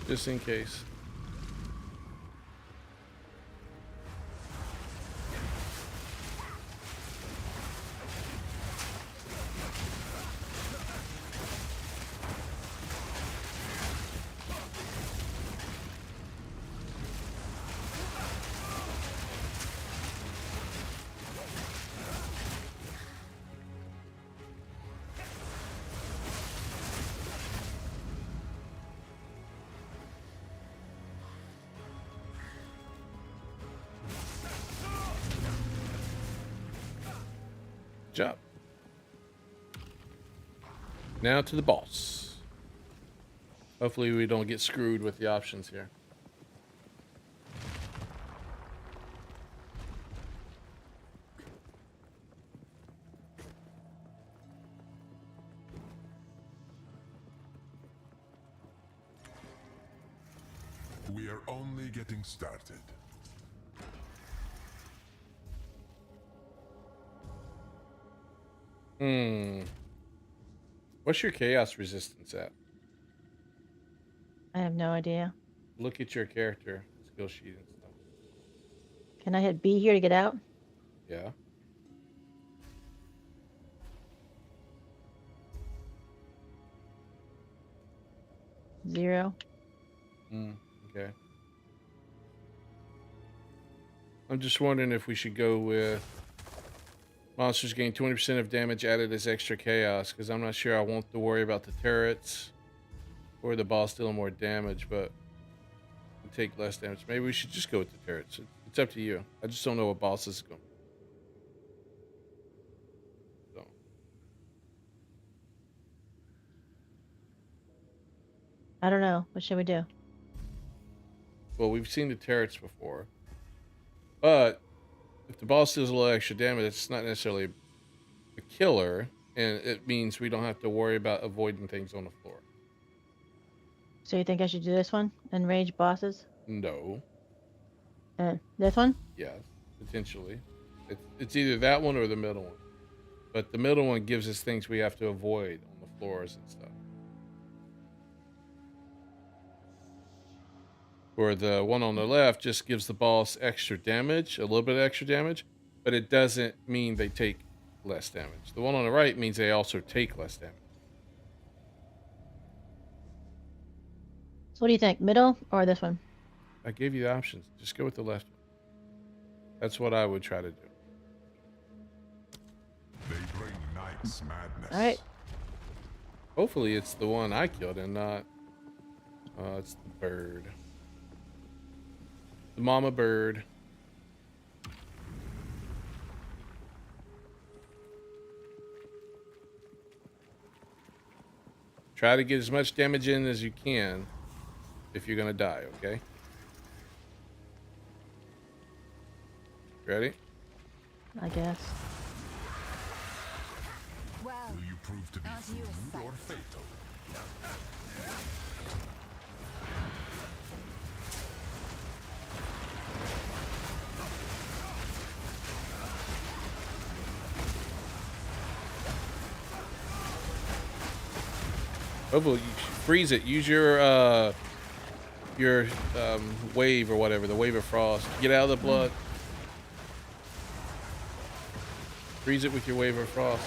Just in case. Job. Now to the boss. Hopefully we don't get screwed with the options here. We are only getting started. What's your chaos resistance at? I have no idea. Look at your character skill sheet and stuff. Can I hit B here to get out? Yeah. Zero. Okay. I'm just wondering if we should go with monsters gain 20% of damage added as extra chaos, because I'm not sure I want to worry about the turrets or the boss dealing more damage, but take less damage. Maybe we should just go with the turrets. It's up to you. I just don't know what boss is going. So. I don't know. What should we do? Well, we've seen the turrets before, but if the boss deals a little extra damage, it's not necessarily a killer, and it means we don't have to worry about avoiding things on the floor. So you think I should do this one? Enrage bosses? No. This one? Yes, potentially. It's either that one or the middle one. But the middle one gives us things we have to avoid on the floors and stuff. Where the one on the left just gives the boss extra damage, a little bit of extra damage, but it doesn't mean they take less damage. The one on the right means they also take less damage. So what do you think? Middle or this one? I gave you the options. Just go with the left one. That's what I would try to do. They bring night's madness. All right. Hopefully it's the one I killed and not... it's the bird. The mama bird. Try to get as much damage in as you can if you're gonna die, okay? Ready? I guess. Well, Will you prove to be aren't you a food sight? or fatal? Hopefully you freeze it. Use your wave or whatever, the wave of frost. Get out of the blood. Freeze it with your wave of frost.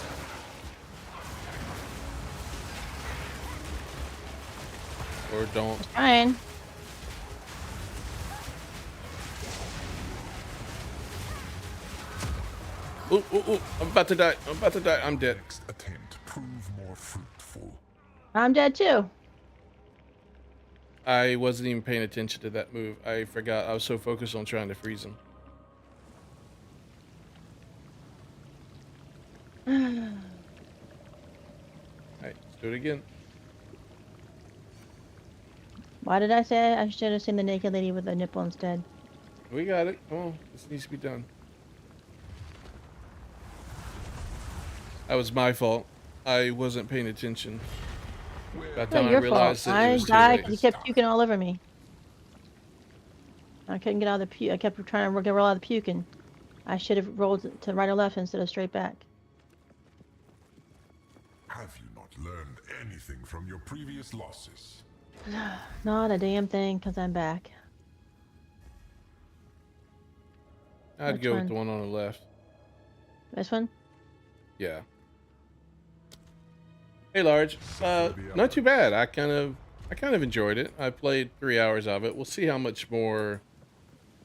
Or don't. Trying. Ooh, ooh, ooh. I'm about to die. I'm about to die. I'm dead. Next attempt prove more fruitful. I'm dead too. I wasn't even paying attention to that move. I forgot. I was so focused on trying to freeze him. Alright, let's do it again. Why did I say I should have seen the naked lady with a nipple instead? We got it. Come on. This needs to be done. That was my fault. I wasn't paying attention. By the No, time I your realized fault. that it I was too died late. because you kept puking all over me. I couldn't get out of the puke. I kept trying to roll out of the puke, and I should have rolled to right or left instead of straight back. Have you not learned anything from your previous losses? Not a damn thing, because I'm back. I'd Which go with one? the one on the left. This one? Yeah. Hey, Large. Not too bad. I kind of enjoyed it. I played 3 hours of it. We'll see how much more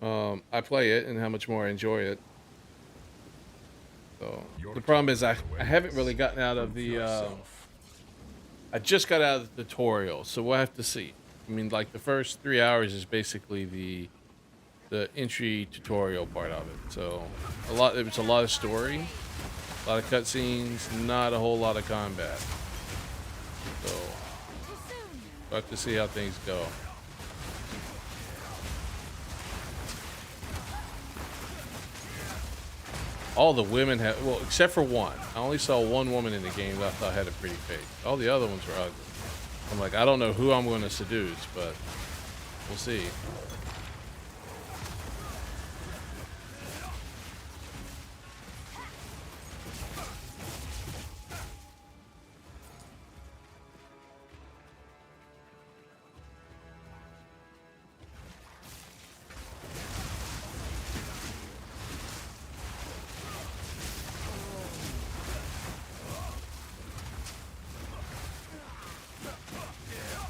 I play it and how much more I enjoy it. So the problem is I haven't really gotten out of the. I just got out of the tutorial, so we'll have to see. I mean, like the first 3 hours is basically the entry tutorial part of it. So it was a lot of story, a lot of cutscenes, not a whole lot of combat. So we'll have to see how things go. All the women have, well, except for one. I only saw one woman in the game that I thought had a pretty face. All the other ones were ugly. I'm like, I don't know who I'm going to seduce, but we'll see.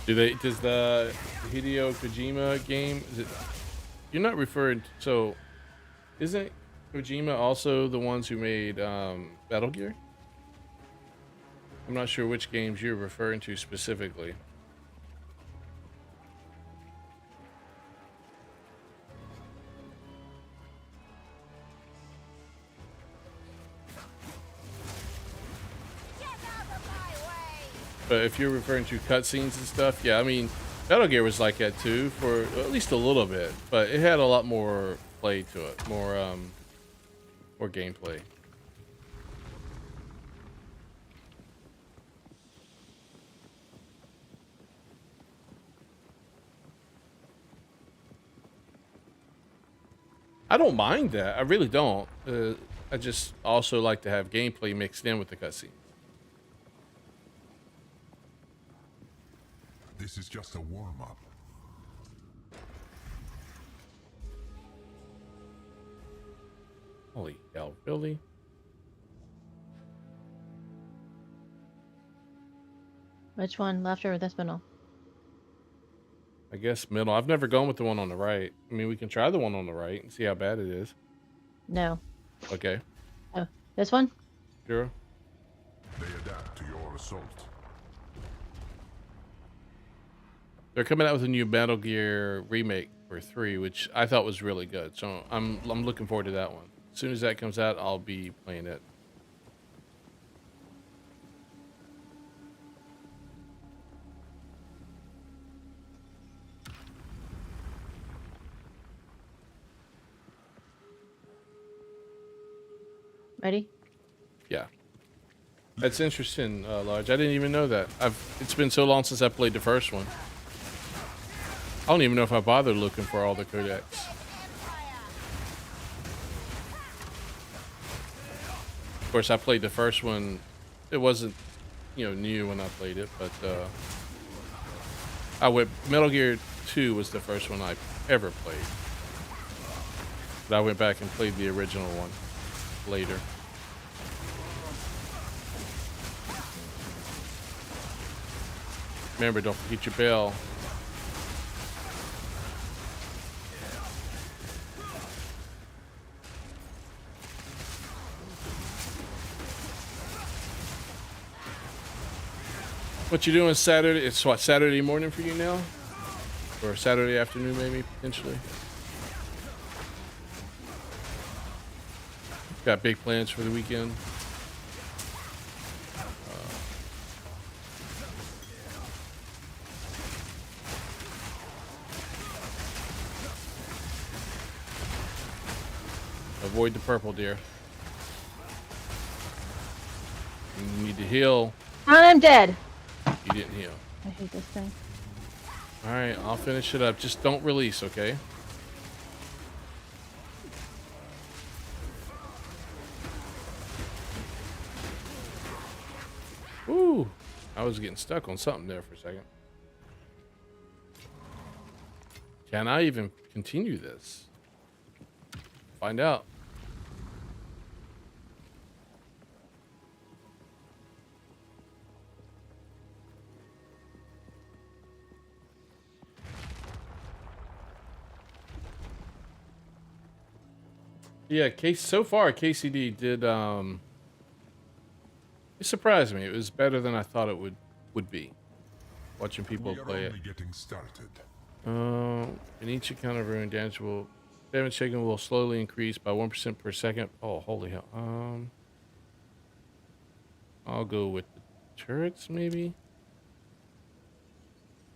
Does the Hideo Kojima game, you're not referring, so isn't Kojima also the ones who made Metal Gear? I'm not sure which games you're referring to specifically. But if you're referring to cutscenes and stuff, yeah, I mean, Metal Gear was like that too, for at least a little bit, but it had a lot more play to it, more gameplay. I don't mind that. I really don't. I just also like to have gameplay mixed in with the cutscene. This is just a warm-up. Holy hell, really? Which one? Left or this middle? I guess middle. I've never gone with the one on the right. I mean, we can try the one on the right and see how bad it is. No. Okay. Oh, this one? Sure. They adapt to your assault. They're coming out with a new Metal Gear remake for 3, which I thought was really good. So I'm looking forward to that one. As soon as that comes out, I'll be playing it. Ready? Yeah. That's interesting, Large. I didn't even know that. It's been so long since I played the first one. I don't even know if I bothered looking for all the codecs. Of course, I played the first one. It wasn't, new when I played it, but Metal Gear 2 was the first one I ever played. But I went back and played the original one later. Remember, don't forget your bell. What you doing Saturday? It's what, Saturday morning for you now? Or Saturday afternoon maybe, potentially? Got big plans for the weekend? Avoid the purple, dear. You need to heal. I'm dead. You didn't heal. I hate this thing. Alright, I'll finish it up. Just don't release, okay? I was getting stuck on something there for a second. Can I even continue this? Find out. Yeah, so far KCD did it surprised me. It was better than I thought it would be. Watching people We are play it. only getting started. In each account of ruin, damage taken will slowly increase by 1% per second. Oh, holy hell. I'll go with the turrets, maybe.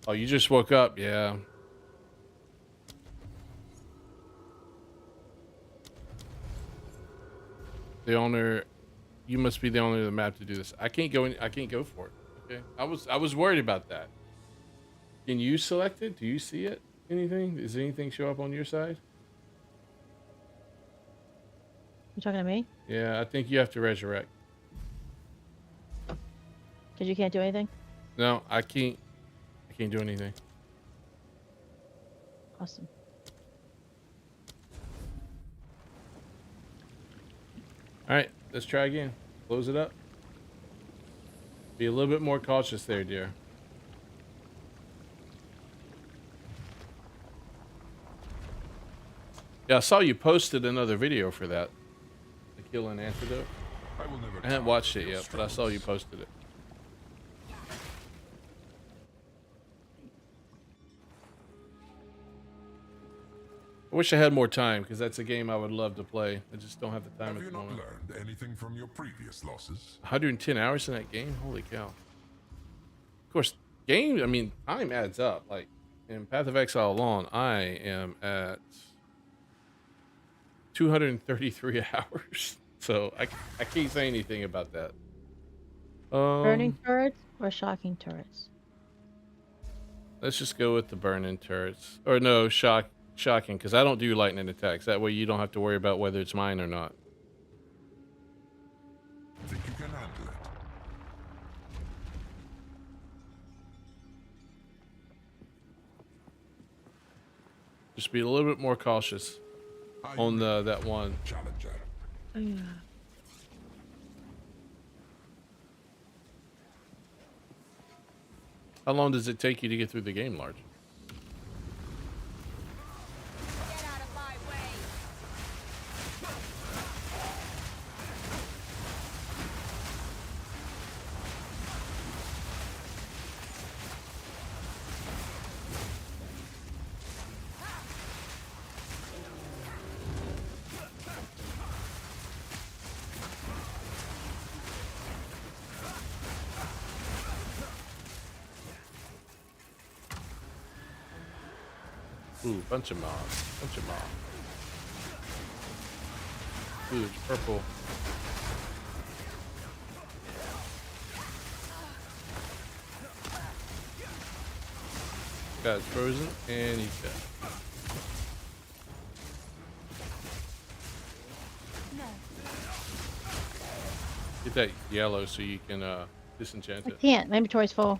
Oh, you just woke up, yeah. The owner, you must be the owner of the map to do this. I can't go in. I can't go for it. Okay, I was worried about that. Can you select it? Do you see it? Anything? Does anything show up on your side? You talking to me? Yeah, I think you have to resurrect. Because you can't do anything? No, I can't. I can't do anything. Awesome. All right, let's try again. Close it up. Be a little bit more cautious there, dear. Yeah, I saw you posted another video for that. The kill and antidote. I will never I haven't tire watched of it your yet, but I saw you struggles. posted it. I wish I had more time, because that's a game I would love to play. I just don't have the time Have at you the not moment. learned anything from your previous losses? 110 hours in that game? Holy cow. Of course, I mean, time adds up. Like, in Path of Exile alone, I am at 233 hours. So, I can't say anything about that. Burning turrets or shocking turrets? Let's just go with the burning turrets. Or no, shocking, because I don't do lightning attacks. That way you don't have to worry about whether it's mine or not. Think you can handle it? Just be a little bit more cautious on that one. Challenger. Oh, yeah. How long does it take you to get through the game, Large? Get out of my way. Ooh, bunch of mobs. Bunch of mobs. Ooh, it's purple. Guy's frozen, and he's dead. Get that yellow so you can disenchant I it. can't. My inventory's full.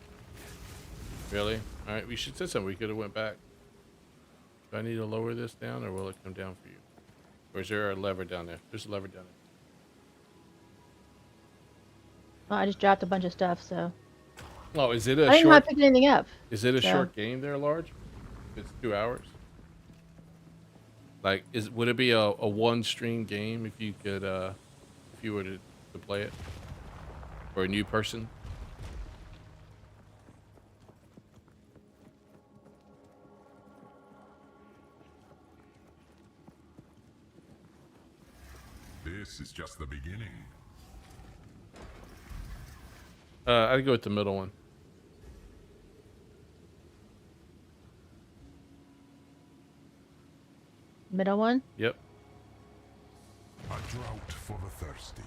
Really? Alright, we should say something. We could have went back. Do I need to lower this down, or will it come down for you? Or is there a lever down there? There's a lever down there. Well, I just dropped a bunch of stuff, so. Oh, is it a I didn't know how to short? pick anything up. Is it a so. short game there, Large? It's 2 hours. Like, would it be a one stream game if you could if you were to play it for a new person? This is just the beginning. I'd go with the middle one. Middle one? Yep. A drought for the thirsty.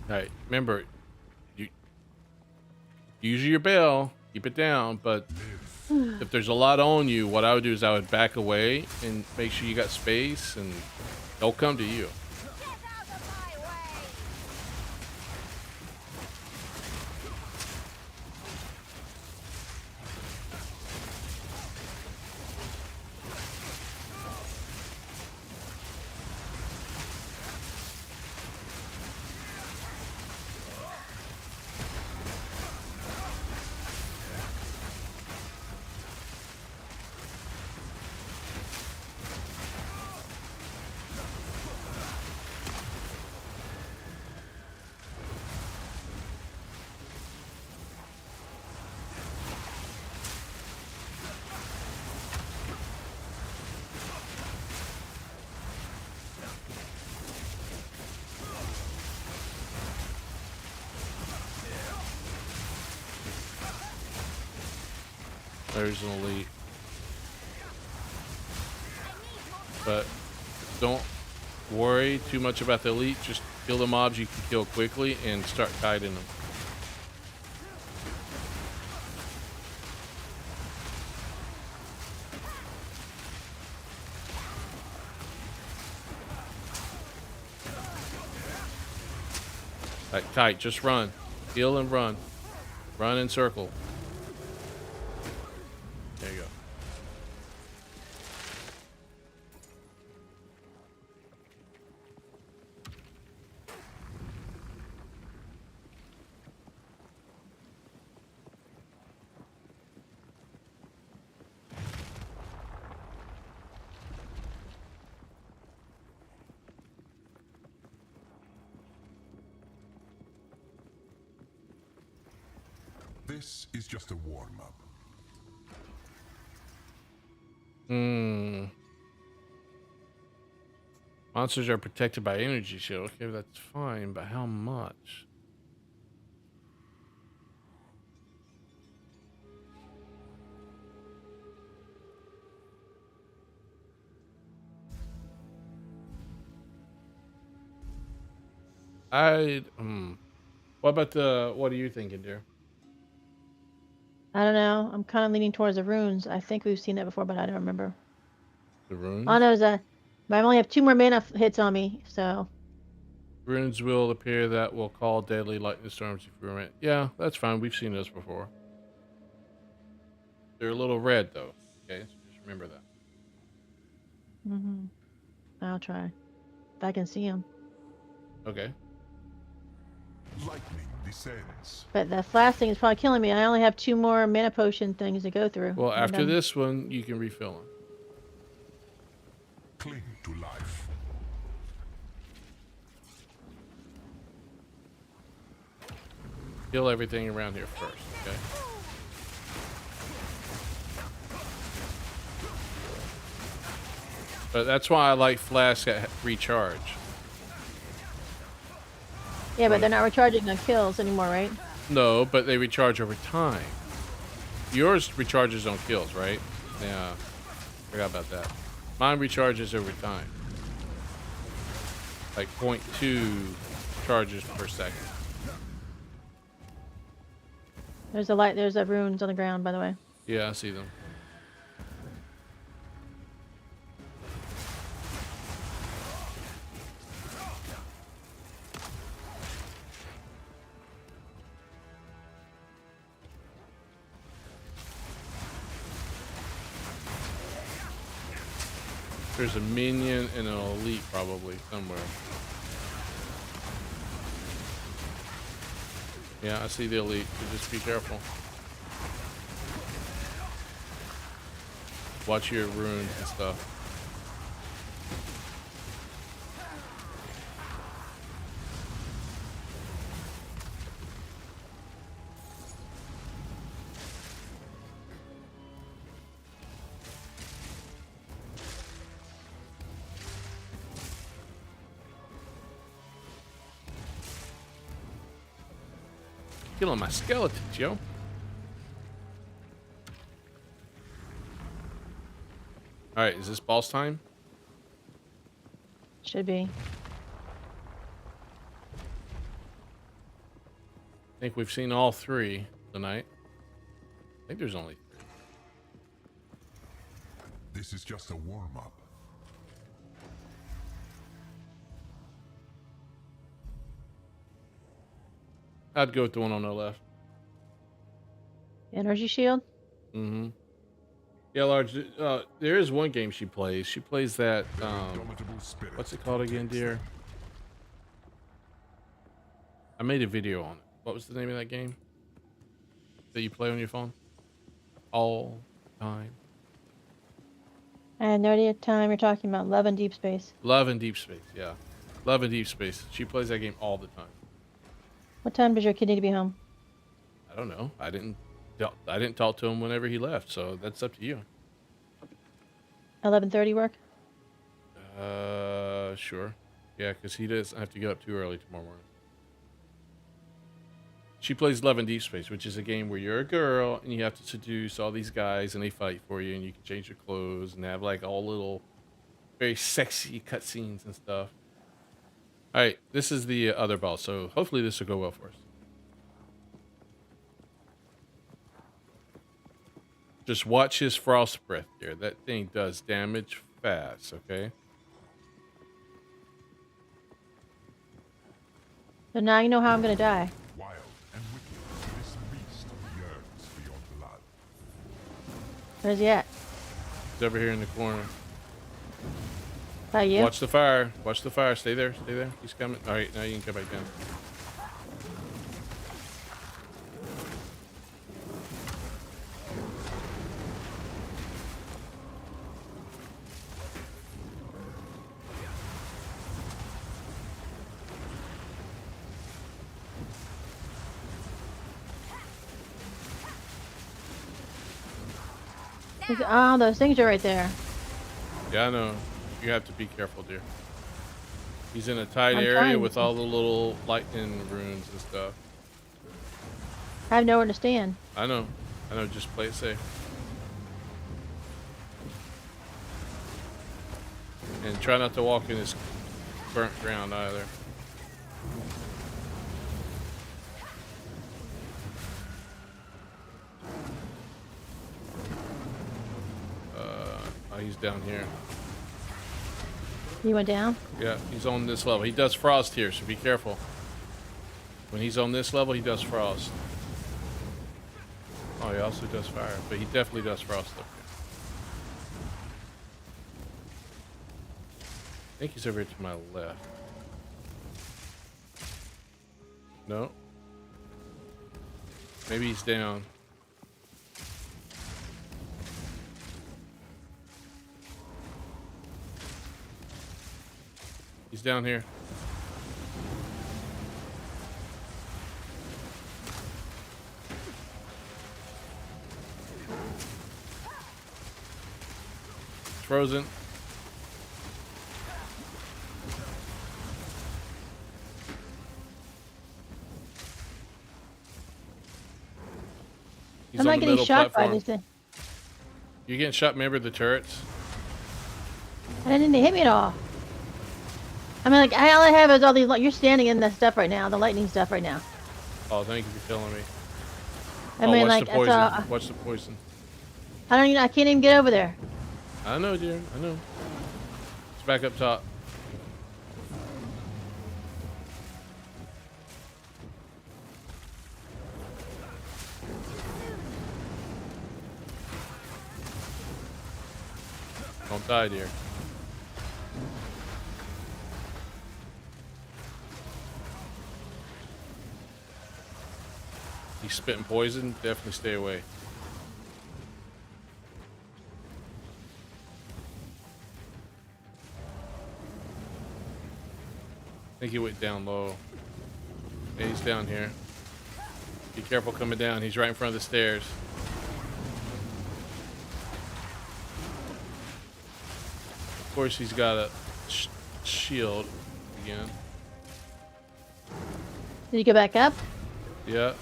All right. Remember, you use your bell. keep it down. But if there's a lot on you, what I would do is I would back away and make sure you got space, and they'll come to you. Get out of my way! There's an elite. But don't worry too much about the elite. Just kill the mobs you can kill quickly and start kiting them. Like kite, just run. Heal and run. Run in circle. There you go. This is just a warm-up. Monsters are protected by energy shield. Okay, that's fine, but how much? What about what are you thinking, dear? I don't know. I'm kind of leaning towards the runes. I think we've seen that before, but I don't remember. The runes? All I know is that I only have 2 more mana hits on me, so. Runes will appear that will call deadly lightning storms if you remember. Yeah, that's fine. We've seen those before. They're a little red though. Okay, so just remember that. I'll try. If I can see them. Okay. Lightning descends. But the flash thing is probably killing me. I only have 2 more mana potion things to go through. Well, and after then- this one, you can refill them. Cling to life. Kill everything around here first, okay? But that's why I like flasks that recharge. Yeah, but they're not recharging on kills anymore, right? No, but they recharge over time. Yours recharges on kills, right? Yeah, forgot about that. Mine recharges over time. Like 0.2 charges per second. There's a light. There's runes on the ground, by the way. Yeah, I see them. There's a minion and an elite probably somewhere. Yeah, I see the elite, so just be careful. Watch your runes and stuff. Killing my skeletons, yo. Alright, is this boss time? Should be. I think we've seen all 3 tonight. think there's only 3. This is just a warm-up. I'd go with the one on the left. Energy shield. Mm-hmm. Yeah, Large. There is one game she plays. She plays that. The indomitable spirit What's it called again, dear? I made a video on it. What was the name of that game that you play on your phone? All time. I had no idea what time you're talking about. Love and Deep Space. Love and Deep Space. Yeah, Love and Deep Space. She plays that game all the time. What time does your kid need to be home? I don't know. I didn't talk to him whenever he left, so that's up to you. 11:30 work. Sure. Yeah, because he doesn't have to get up too early tomorrow morning. She plays Love and Deep Space, which is a game where you're a girl and you have to seduce all these guys and they fight for you and you can change your clothes and have like all little very sexy cutscenes and stuff. All right, this is the other boss, so hopefully this will go well for us. Just watch his frost breath here. That thing does damage fast, okay? So now you know how I'm gonna die. Wild and wicked, this beast yearns for your blood. Where's he at? He's over here in the corner. By you? Watch the fire. Watch the fire. Stay there. Stay there. He's coming. All right, now you can come back down. Oh, those things are right there. Yeah, I know. You have to be careful, dear. He's in a tight I'm area trying with to. all the little lightning runes and stuff. I have nowhere to stand. I know. I know. Just play it safe. And try not to walk in this burnt ground either. Oh, he's down here. You went down? Yeah, he's on this level. He does frost here, so be careful. When he's on this level, he does frost. Oh, he also does fire, but he definitely does frost up here. I think he's over here to my left. No. Maybe he's down. He's down here. It's frozen. He's I'm on not the getting middle shot by platform. this thing. You're getting shot. Remember the turrets? And it didn't hit me at all. I mean, like, all I have is all these. You're standing in the stuff right now, the lightning stuff right now. Oh, thank you for telling me. I Oh, mean, watch like, the it's poison. all, Watch the poison. I don't even. I can't even get over there. I know, dear. I know. It's back up top. Don't die, dear. He's spitting poison. Definitely stay away. I think he went down low. Yeah, he's down here. Be careful coming down. He's right in front of the stairs. Of course, he's got a shield again. Did you go back up? Yeah.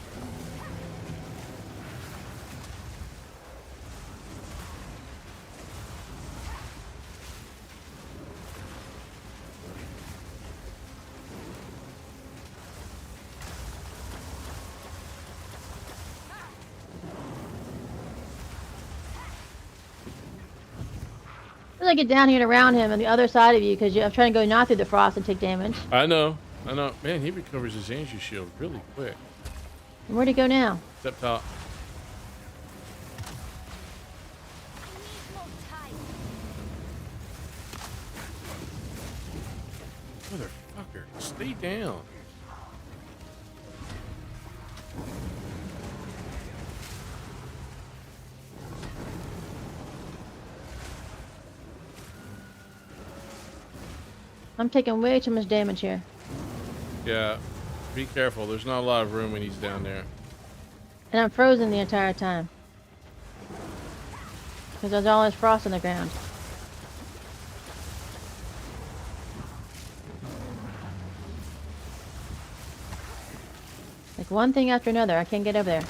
As I get down here and around him on the other side of you, because I'm trying to go not through the frost and take damage. I know. Man, he recovers his energy shield really quick. And where'd he go now? It's up top. Need more time. Motherfucker, stay down. I'm taking way too much damage here. Yeah, be careful. There's not a lot of room when he's down there. And I'm frozen the entire time. Because there's all this frost on the ground. Like one thing after another, I can't get over there.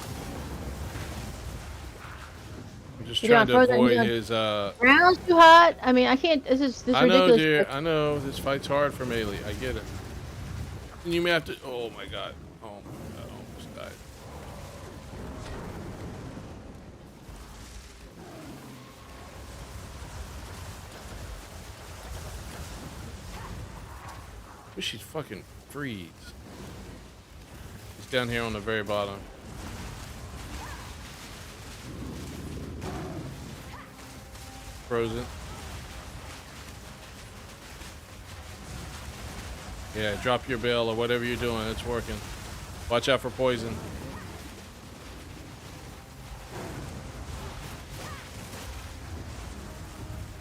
I'm just You're trying to doing frozen, avoid you're his. Ground's too hot. I mean, I can't. This is I know, ridiculous. dear. I know this fight's hard for melee. I get it. And you may have to. Oh my god. Oh my god. I almost died. Wish he'd fucking freeze. He's down here on the very bottom. Frozen. Yeah, drop your bell or whatever you're doing. It's working. Watch out for poison.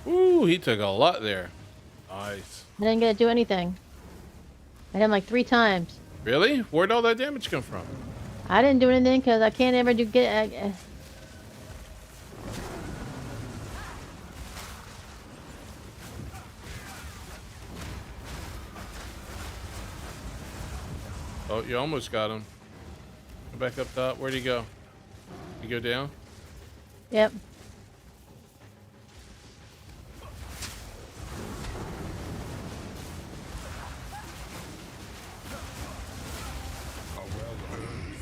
Ooh, he took a lot there. Nice. I didn't get to do anything. I hit him like 3 times. Really? Where'd all that damage come from? I didn't do anything because I can't ever get. Oh, you almost got him. Go back up top. Where'd he go? You go down? Yep.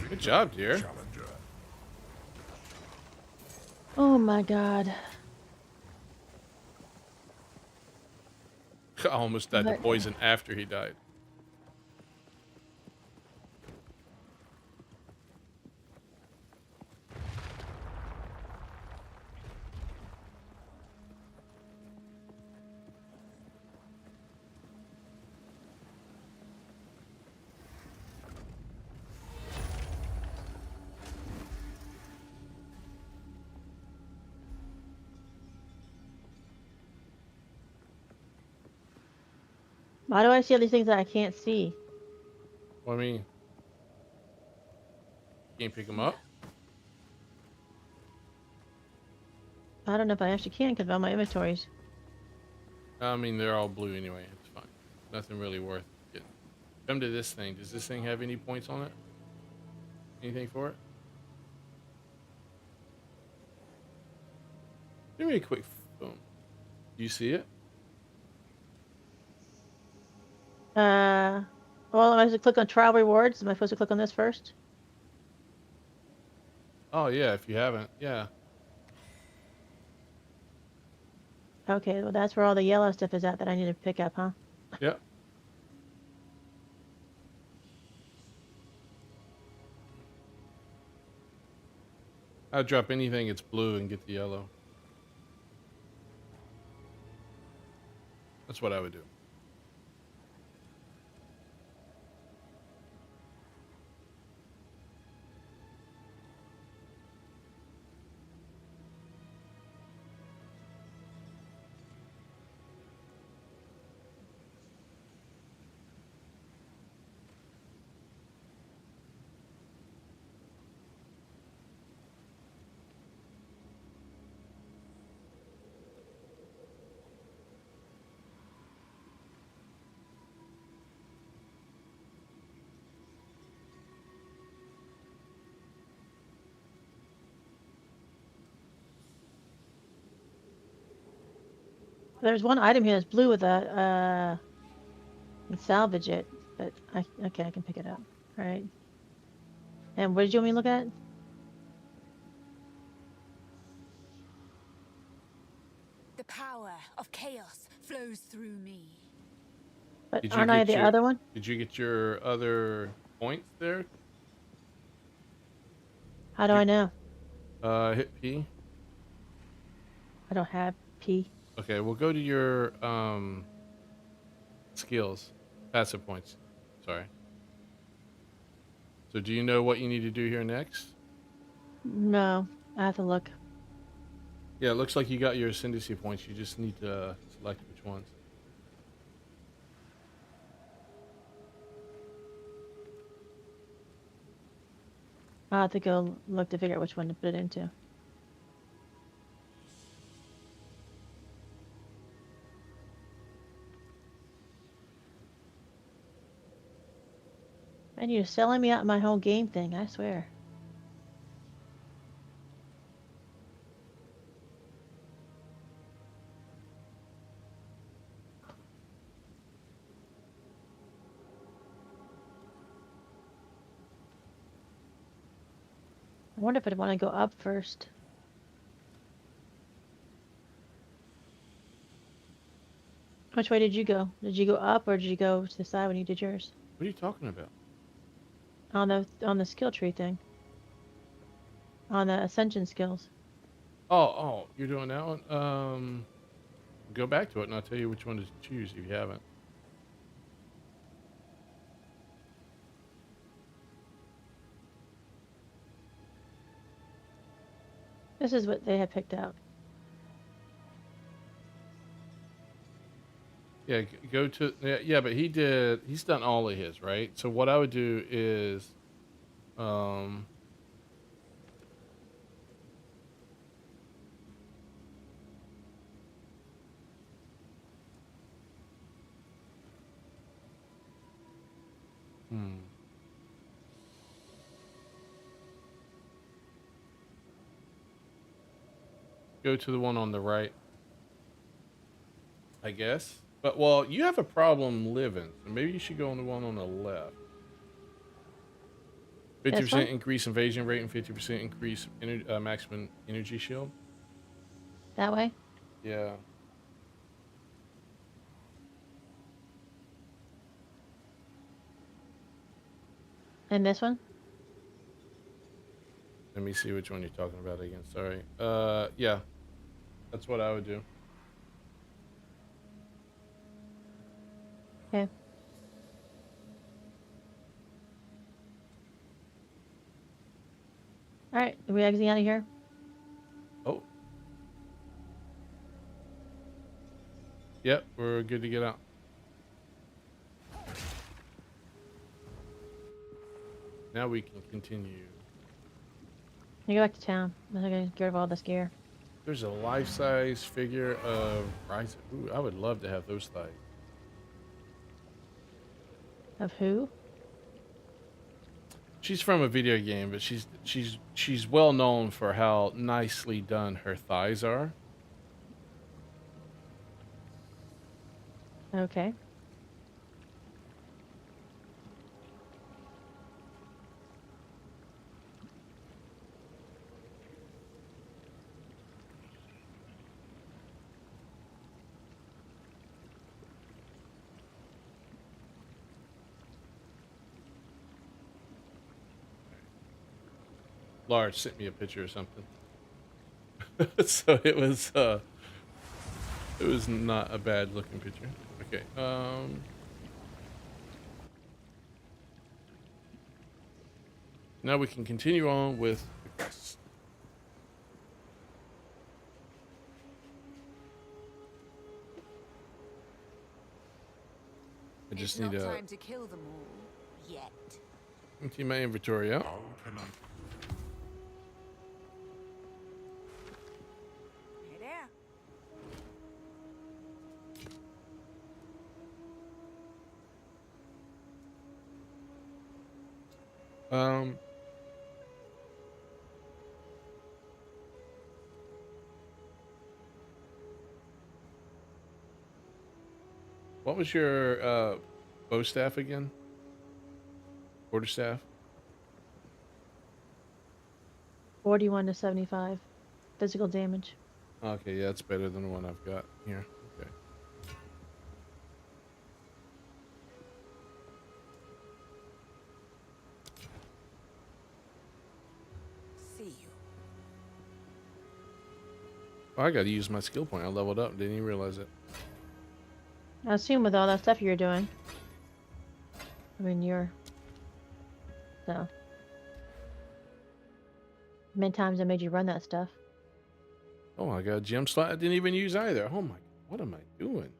Good job, dear. Challenger. Oh my god. I almost died to But- poison after he died. Why do I see all these things that I can't see? What do you mean? Can't pick him up? I don't know if I actually can because of all my inventories. I mean, they're all blue anyway. It's fine. Nothing really worth getting. Come to this thing. Does this thing have any points on it? Anything for it? Give me a quick boom. Do you see it? Well, am I supposed to click on trial rewards? Am I supposed to click on this first? Oh, yeah, if you haven't. Yeah. Okay, well that's where all the yellow stuff is at that I need to pick up, huh? Yep. I'd drop anything it's blue and get the yellow. That's what I would do. There's one item here that's blue with a can salvage it, but okay, I can pick it up. All right. And what did you want me to look at? The power of chaos flows through me. But Did you aren't I get the your other one? Did you get your other points there? How do You I know? hit P. I don't have P. Okay, we'll go to your skills, passive points. Sorry. So do you know what you need to do here next? No, I have to look. Yeah, it looks like you got your ascendancy points. You just need to select which ones. I'll have to go look to figure out which one to put it into. Man, you're selling me out my whole game thing, I swear. I wonder if I'd want to go up first. Which way did you go? Did you go up or did you go to the side when you did yours? What are you talking about? On the skill tree thing. On the ascension skills. Oh, you're doing that one? Go back to it and I'll tell you which one to choose if you haven't. This is what they had picked out. Yeah, go to yeah, but he's done all of his, right? So what I would do is um hmm. Go to the one on the right, I guess. But well, you have a problem living, so maybe you should go on the one on the left. This one? 50% increase invasion rate and 50% increase maximum energy shield. That way? Yeah. And this one? Let me see which one you're talking about again. Sorry. Yeah. That's what I would do. Okay. Alright, are we exiting out of here? Oh. Yep, we're good to get out. Now we can continue. You go back to town. I'm gonna get rid of all this gear. There's a life-size figure of Ryza. Ooh, I would love to have those thighs. Of who? She's from a video game, but she's well known for how nicely done her thighs are. Okay. Large sent me a picture or something. So it was not a bad looking picture. Okay. Now we can continue on with the quest. I just need It's not to time to kill them all yet. empty my inventory out. How can I? Hey there. Um, what was your bow staff again? Quarterstaff? 41 to 75. Physical damage. Okay, yeah, it's better than the one I've got here. Okay. See you. Oh, I got to use my skill point. I leveled up. Didn't even realize it. I assume with all that stuff you're doing. I mean, you're. So. Many times I made you run that stuff. Oh, I got a gem slot I didn't even use either. Oh my, what am I doing?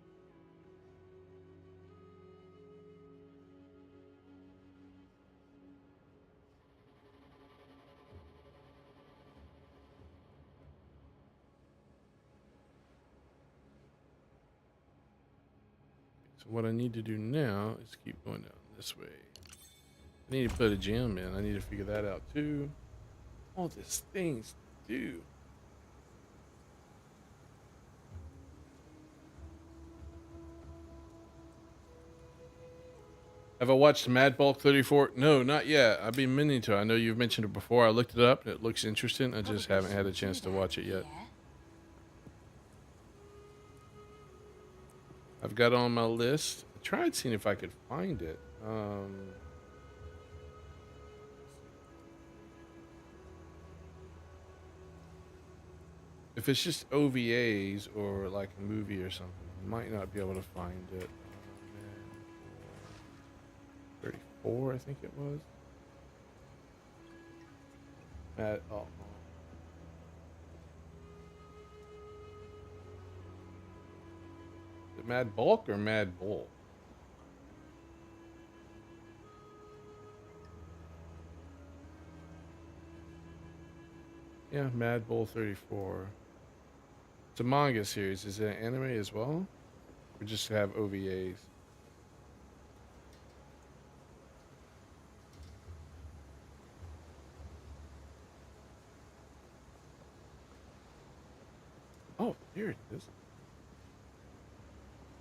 So what I need to do now is keep going down this way. I need to put a gem in. I need to figure that out too. All these things to do. Have I watched Mad Bulk 34? No, not yet. I've been meaning to. I know you've mentioned it before. I looked it up. It looks interesting. I just haven't had a chance to watch it yet. I've got it on my list. I tried seeing if I could find it. If it's just OVAs or like a movie or something, I might not be able to find it. Man. 34, I think it was. Oh. Is it Mad Bulk or Mad Bull? Yeah, Mad Bull 34. It's a manga series. Is it an anime as well? Or just have OVAs? Oh, here it is.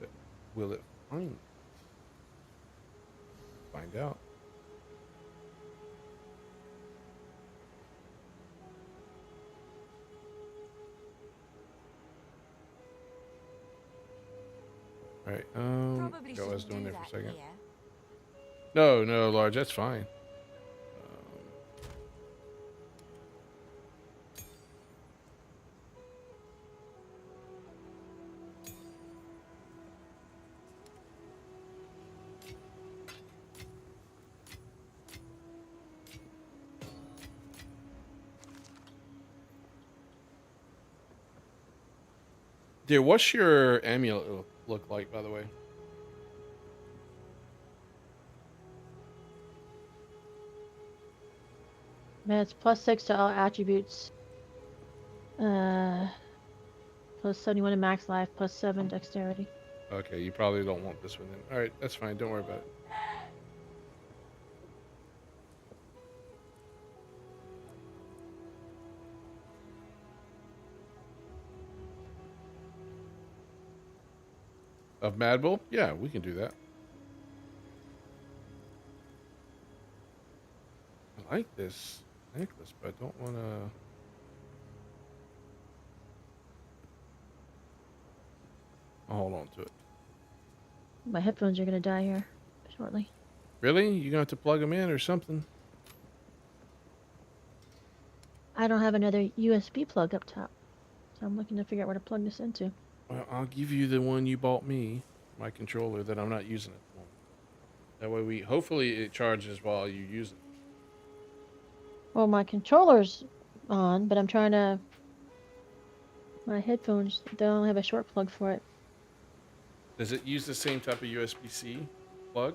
But will it find out? All right. Probably Forgot what I was shouldn't doing do there for a that second. here. No, no, Large. That's fine. Dear, what's your amulet look like, by the way? Man, it's +6 to all attributes. +71 in max life, +7 dexterity. Okay, you probably don't want this one then. All right, that's fine. Don't worry about it. Of Mad Bull? Yeah, we can do that. I like this necklace, but I don't want to... I'll hold on to it. My headphones are gonna die here shortly. Really? You're going to have to plug them in or something? I don't have another USB plug up top, so I'm looking to figure out where to plug this into. Well, I'll give you the one you bought me, my controller, that I'm not using at the moment. That way hopefully it charges while you use it. Well, my controller's on, but I'm trying to... My headphones don't have a short plug for it. Does it use the same type of USB-C plug?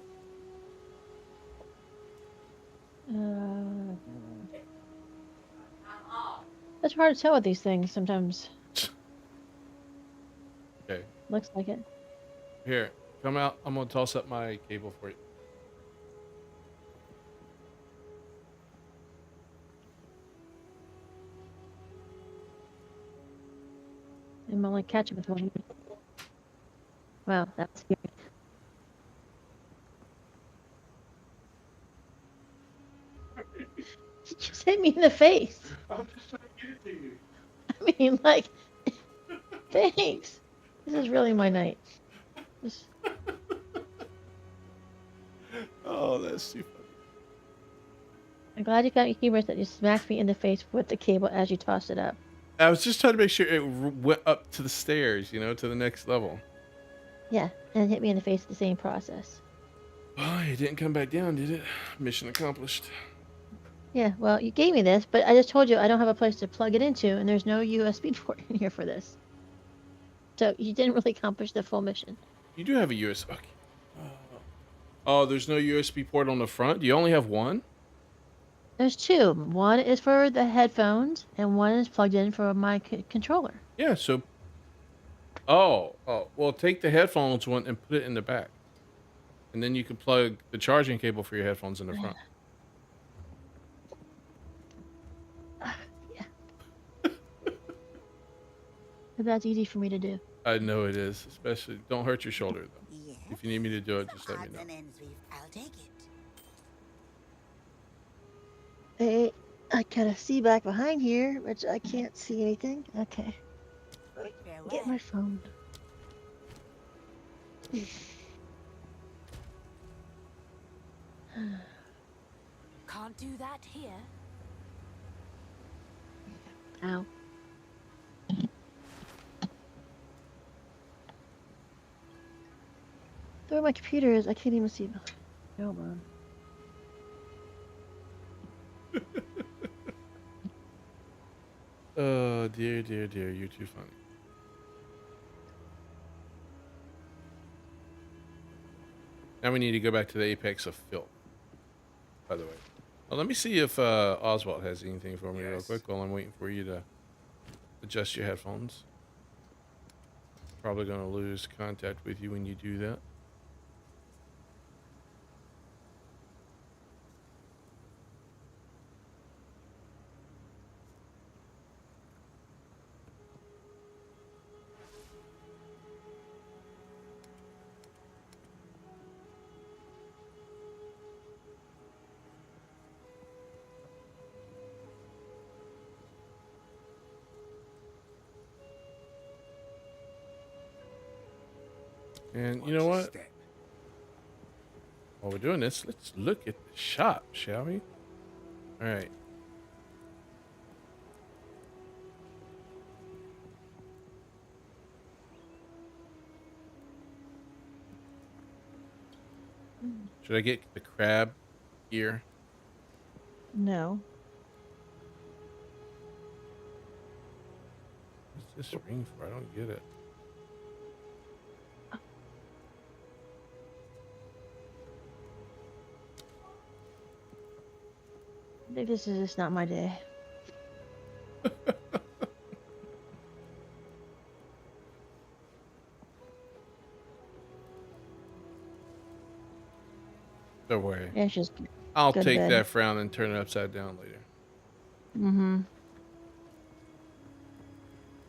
It's hard to tell with these things sometimes. Okay. Looks like it. Here, come out. I'm going to toss up my cable for you. I'm only catching with one. Wow, that's scary. You just hit me in the face. I'm just trying to get it to you. I mean, like, Thanks. This is really my night. This- Oh, that's too funny. I'm glad you got your humor that you smacked me in the face with the cable as you tossed it up. I was just trying to make sure it went up to the stairs, to the next level. Yeah, and hit me in the face with the same process. Oh, it didn't come back down, did it? Mission accomplished. Yeah, well, you gave me this, but I just told you I don't have a place to plug it into, and there's no USB port in here for this. So you didn't really accomplish the full mission. You do have a USB. Okay. Oh, there's no USB port on the front? Do you only have one? There's two. One is for the headphones, and one is plugged in for my controller. Yeah, so... Oh, well, take the headphones one and put it in the back. And then you can plug the charging cable for your headphones in the front. Yeah. That's easy for me to do. I know it is. Especially, don't hurt your shoulder, though. Yes. If you need me to do it, just let me Odds know. and ends I'll take it. Hey, I kind of see back behind here, which I can't see anything. Okay. Get my phone. Can't do that here. Ow. Where my computer is, I can't even see them. Hold on. Oh, dear, dear, dear. You're too funny. Now we need to go back to the apex of filth, by the way. Well, let me see if Oswald has anything for me real quick while I'm waiting for you to adjust your headphones. Probably going to lose contact with you when you do that. And you know what? While we're doing this, let's look at the shop, shall we? All right. Should I get the crab gear? No. What's this ring for? I don't get it. I think this is just not my day. Don't worry. Yeah, it's just I'll go to take bed. that frown and turn it upside down later. Mm-hmm.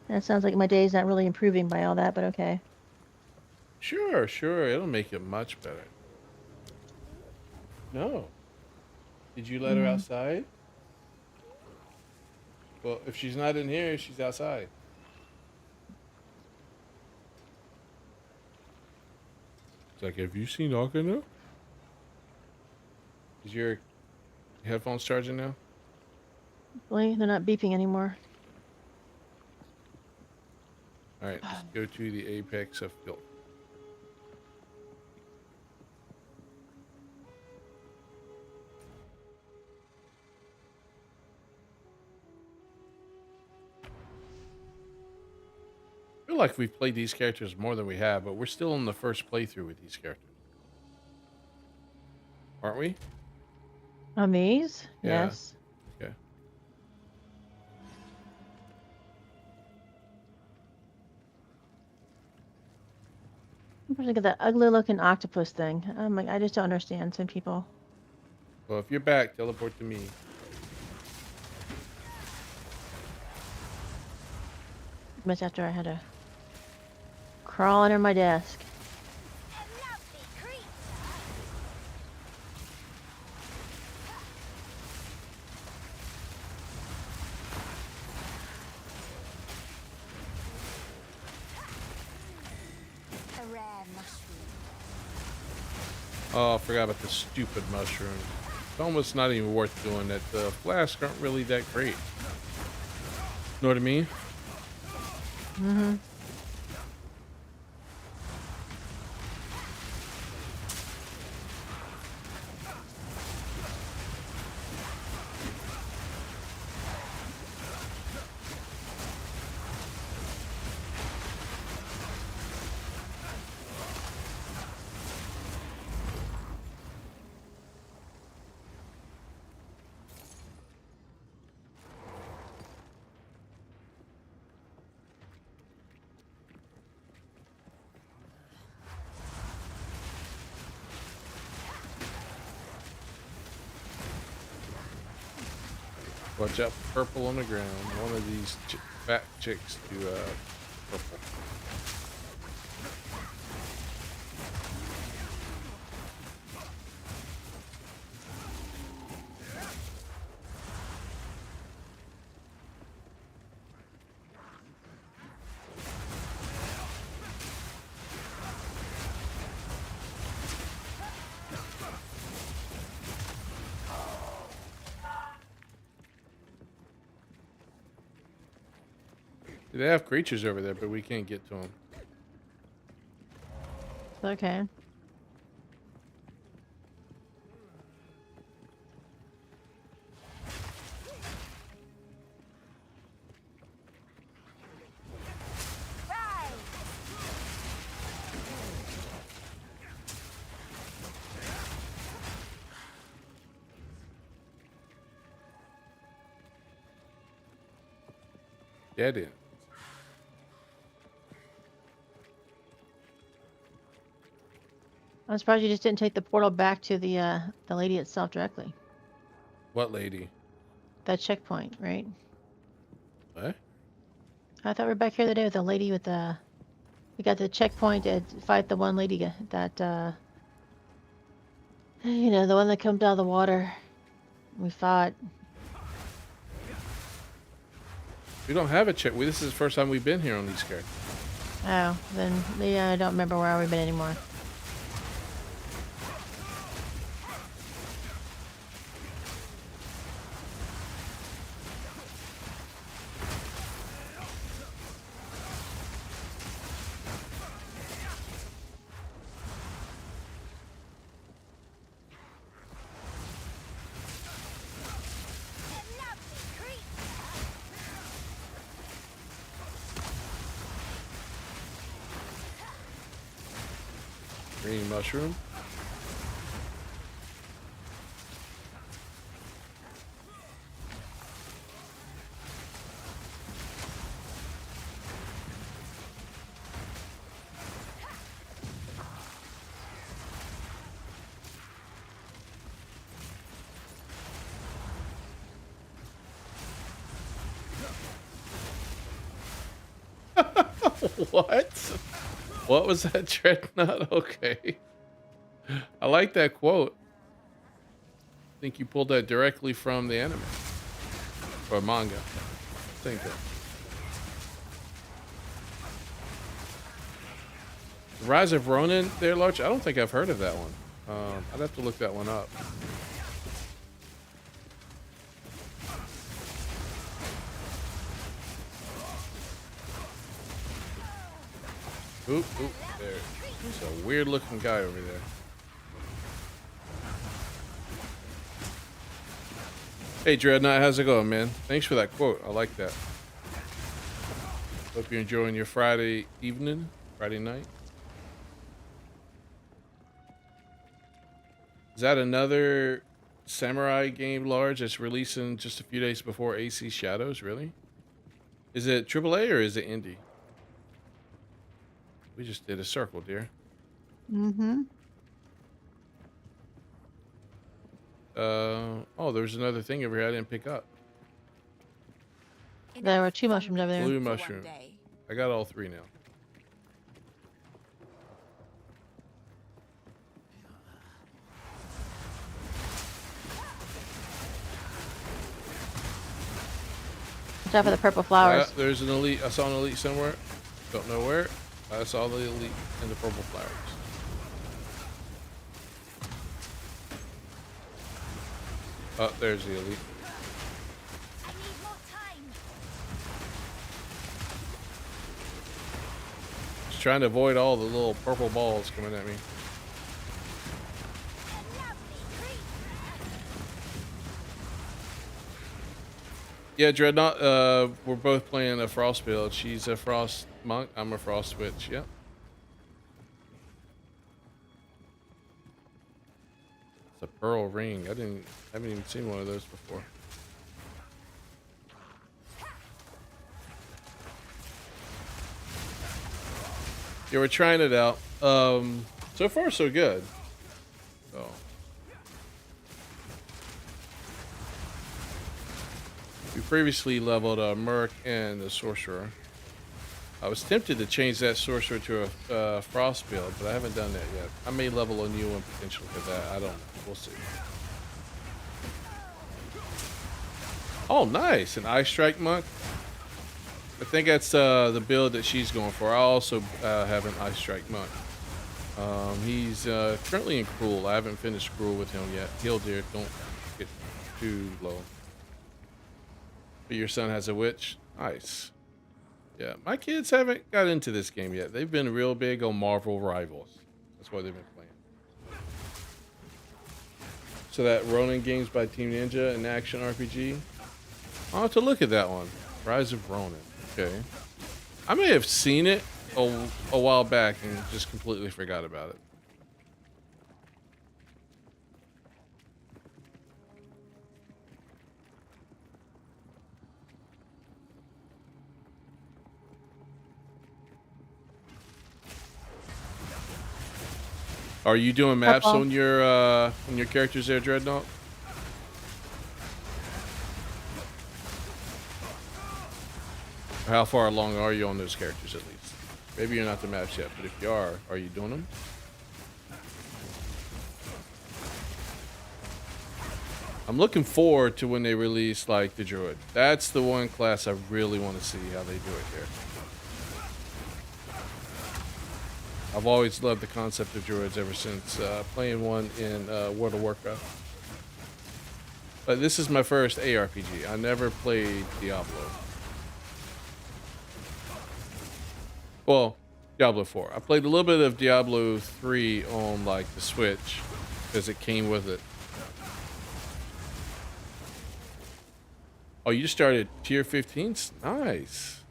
That sounds like my day's not really improving by all that, but okay. Sure, sure. It'll make it much better. No. Did you let her outside? Well, if she's not in here, she's outside. It's like, have you seen Akana? Is your headphones charging now? Really? They're not beeping anymore. All right, let's go to the apex of filth. I feel like we've played these characters more than we have, but we're still in the first playthrough with these characters. Aren't we? On these? Yeah. Yes. Okay. Look at that ugly looking octopus thing. I'm like, I just don't understand some people. Well, if you're back, teleport to me. Much after I had to crawl under my desk. mushroom. Oh, I forgot about the stupid mushroom. It's almost not even worth doing that. The flasks aren't really that great. Know what I mean? Mm-hmm. Watch out for purple on the ground. One of these fat chicks do purple. They have creatures over there, but we can't get to them. Okay. Dead end. I'm surprised you just didn't take the portal back to the lady itself directly. What lady? That checkpoint, right? What? I thought we were back here the day with the lady with the. We got the checkpoint to fight the one lady that you know, the one that comes out of the water. We fought. We don't have a check. This is the first time we've been here on these characters. Oh, then yeah, I don't remember where we've been anymore. Green mushroom. What? What was that dreadnought? Okay. I like that quote. I think you pulled that directly from the anime or manga. I think that. Rise of Ronin there, Larch? I don't think I've heard of that one. I'd have to look that one up. Oop, oop, there. There's a weird looking guy over there. Hey, Dreadnought, how's it going, man? Thanks for that quote. I like that. Hope you're enjoying your Friday evening, Friday night. Is that another samurai game, Large, that's releasing just a few days before AC Shadows? Really? Is it AAA or is it indie? We just did a circle, dear. Mm-hmm. Oh, there's another thing over here I didn't pick up. There were two mushrooms over there. Blue mushroom. I got all three now. Watch out for the purple flowers. There's an elite. I saw an elite somewhere. Don't know where. That's all the elite and the purple flowers. Oh, there's the elite. I need more time. Just trying to avoid all the little purple balls coming at me. A lovely creature. Yeah, Dreadnought, we're both playing a Frost build. She's a Frost Monk, I'm a Frost Witch, yep. It's a pearl ring. Haven't even seen one of those before. Yeah, we're trying it out. So far so good. So we previously leveled a Merc and a Sorcerer. I was tempted to change that Sorcerer to a Frost build, but I haven't done that yet. I may level a new one potentially for that. I don't know. We'll see. Oh, nice. An Ice Strike Monk. I think that's the build that she's going for. I also have an Ice Strike Monk. He's currently in Cruel. I haven't finished Cruel with him yet. Heal, dear. Don't get too low. But your son has a witch. Nice. Yeah, my kids haven't got into this game yet. They've been real big on Marvel Rivals. That's why they've been playing. So that Ronin games by Team Ninja, an action RPG. I'll have to look at that one. Rise of Ronin. Okay. I may have seen it a while back and just completely forgot about it. Are you doing maps on your characters there, Dreadnought? How far along are you on those characters, at least? Maybe you're not the maps yet, but if you are you doing them? I'm looking forward to when they release, like, the Druid. That's the one class I really want to see how they do it here. I've always loved the concept of Druids ever since playing one in World of Warcraft. But this is my first ARPG. I never played Diablo. Well, Diablo 4. I played a little bit of Diablo 3 on, like, the Switch, because it came with it. Oh, you started tier 15s? Nice.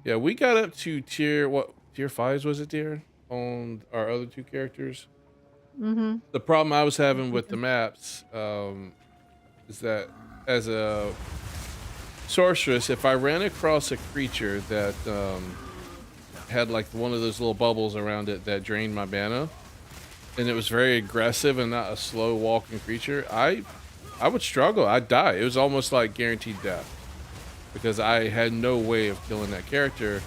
Yeah, we got up to tier 5s was it, dear? On our other two characters. Mm-hmm. The problem I was having with the maps is that as a sorceress, if I ran across a creature that had like one of those little bubbles around it that drained my mana, and it was very aggressive and not a slow walking creature, I would struggle. I'd die. It was almost like guaranteed death because I had no way of killing that character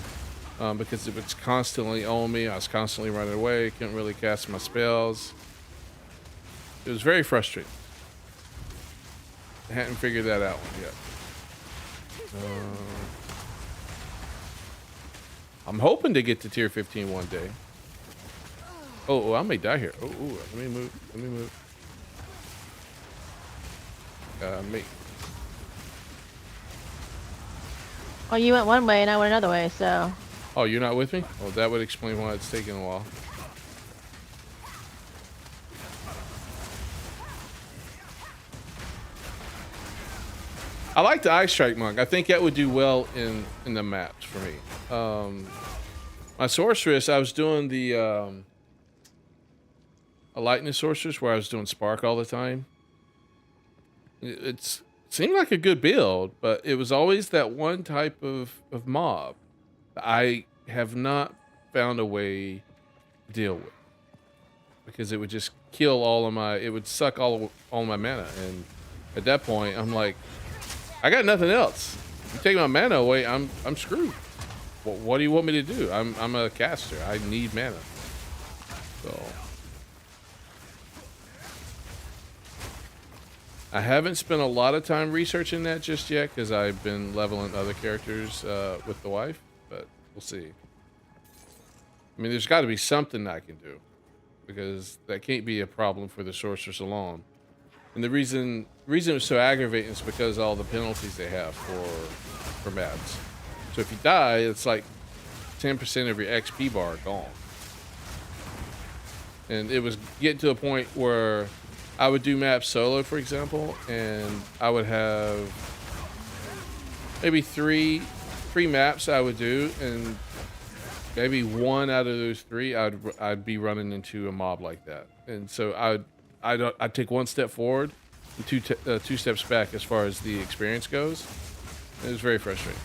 because it was constantly on me. I was constantly running away. Couldn't really cast my spells. It was very frustrating. I hadn't figured that out yet. I'm hoping to get to tier 15 one day. Oh, I may die here. Oh, let me move. Let me move. Me. Well, you went one way and I went another way, so. Oh, you're not with me? Oh, that would explain why it's taking a while. I like the Ice Strike Monk. I think that would do well in the maps for me. My Sorceress, I was doing the a Lightning Sorceress where I was doing Spark all the time. It seemed like a good build, but it was always that one type of mob I have not found a way to deal with, because it would just kill all of my, it would suck all my mana, and at that point I'm like, I got nothing else. You take my mana away, I'm screwed. What do you want me to do? I'm a caster. I need mana. So I haven't spent a lot of time researching that just yet because I've been leveling other characters with the wife, but we'll see. I mean, there's got to be something I can do because that can't be a problem for the sorceress alone. And the reason it's so aggravating is because of all the penalties they have for maps. So if you die, it's like 10% of your XP bar gone. And it was getting to a point where I would do maps solo, for example, and I would have maybe three maps I would do, and maybe one out of those three I'd be running into a mob like that. And so I'd take one step forward and two steps back as far as the experience goes. It was very frustrating.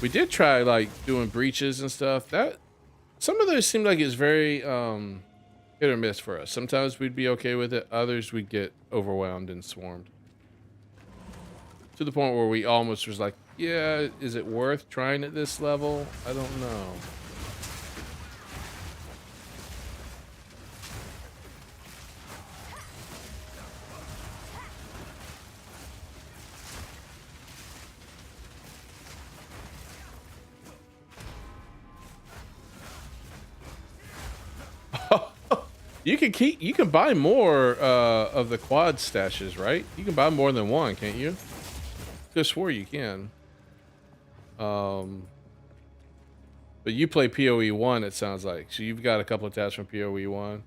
We did try like doing breaches and stuff. That some of those seemed like it's very hit or miss for us. Sometimes we'd be okay with it. Others we'd get overwhelmed and swarmed. To the point where we almost was like, yeah, is it worth trying at this level? I don't know. You can buy more of the quad stashes, right? You can buy more than one, can't you? Could have swore you can. But you play POE1, it sounds like. So you've got a couple of tabs from POE1.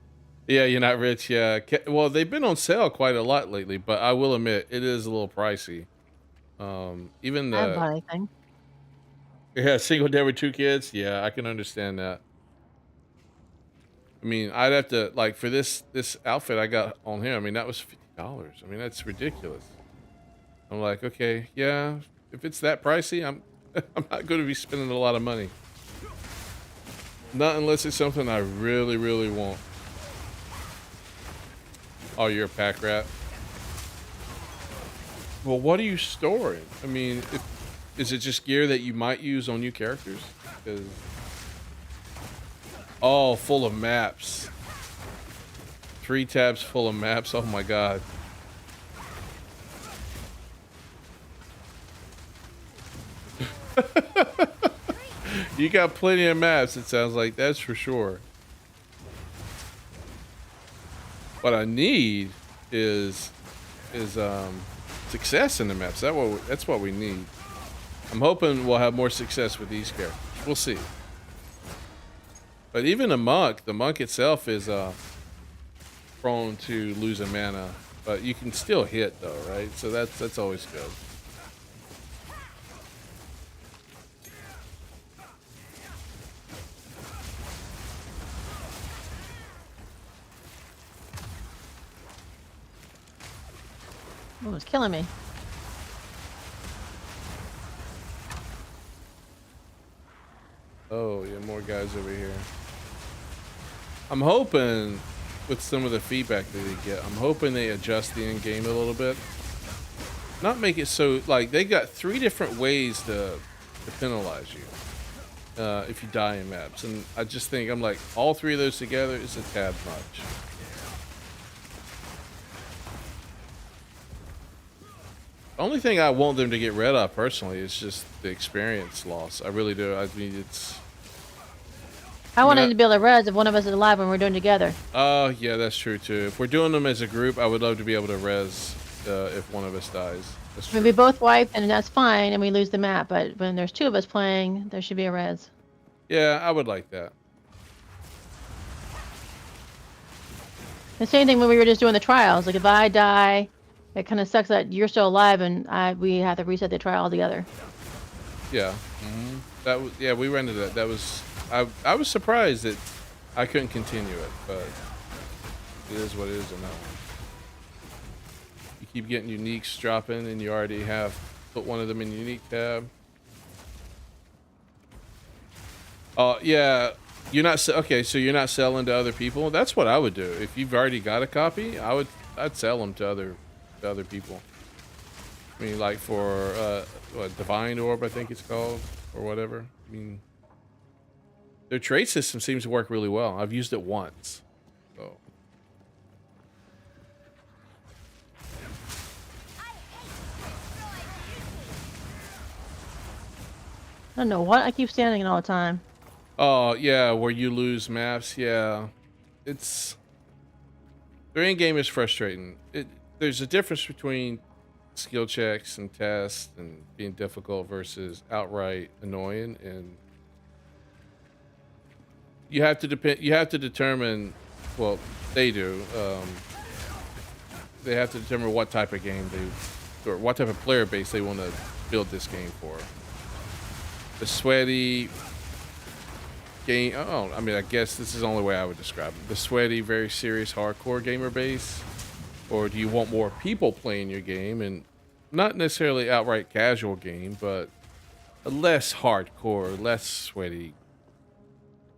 Yeah, you're not rich. Yeah. Well, they've been on sale quite a lot lately, but I will admit it is a little pricey. Even I haven't bought the anything. yeah, single dad with 2 kids. Yeah, I can understand that. I mean, I'd have to like for this outfit I got on here. I mean, that was $50. I mean, that's ridiculous. I'm like, okay, yeah, if it's that pricey, I'm I'm not going to be spending a lot of money. Not unless it's something I really, really want. Oh, you're a pack rat. Well, what are you storing? I mean, is it just gear that you might use on new characters? Because oh, full of maps. 3 tabs full of maps. Oh my god. You got plenty of maps, it sounds like, that's for sure. What I need is success in the maps. That's what we need. I'm hoping we'll have more success with these characters. We'll see. But even the monk itself is prone to losing mana, but you can still hit though, right? So that's always good. Oh, it's killing me. Oh, yeah, more guys over here. I'm hoping with some of the feedback that they get, I'm hoping they adjust the end game a little bit. Not make it so, like, they got 3 different ways to penalize you if you die in maps. And I just think, I'm like, all 3 of those together is a tad much. The only thing I want them to get rid of personally is just the experience loss. I really do. I mean, it's. I wanted to be able to res if one of us is alive when we're doing together. Oh, yeah, that's true too. If we're doing them as a group, I would love to be able to res if one of us dies. That's true. I mean, we both wipe, and that's fine, and we lose the map. But when there's 2 of us playing, there should be a res. Yeah, I would like that. The same thing when we were just doing the trials. Like if I die, it kind of sucks that you're still alive, and we have to reset the trial altogether. Yeah. That was we ran into that. That was I was surprised that I couldn't continue it, but it is what it is on that one. You keep getting uniques dropping, and you already have put one of them in unique tab. Oh yeah, you're not okay. So you're not selling to other people. That's what I would do if you've already got a copy. I'd sell them to other people. I mean, like for what, Divine Orb, I think it's called, or whatever. I mean, their trade system seems to work really well. I've used it once, so. don't know what. I keep standing all the time. Oh yeah, where you lose maps. Yeah, it's their end game is frustrating. There's a difference between skill checks and tests and being difficult versus outright annoying, and you have to depend. You have to determine. Well, they do. They have to determine what type of game or what type of player base they want to build this game for. The sweaty game. Oh, I mean, I guess this is the only way I would describe it. The sweaty, very serious, hardcore gamer base, or do you want more people playing your game and not necessarily outright casual game, but a less hardcore, less sweaty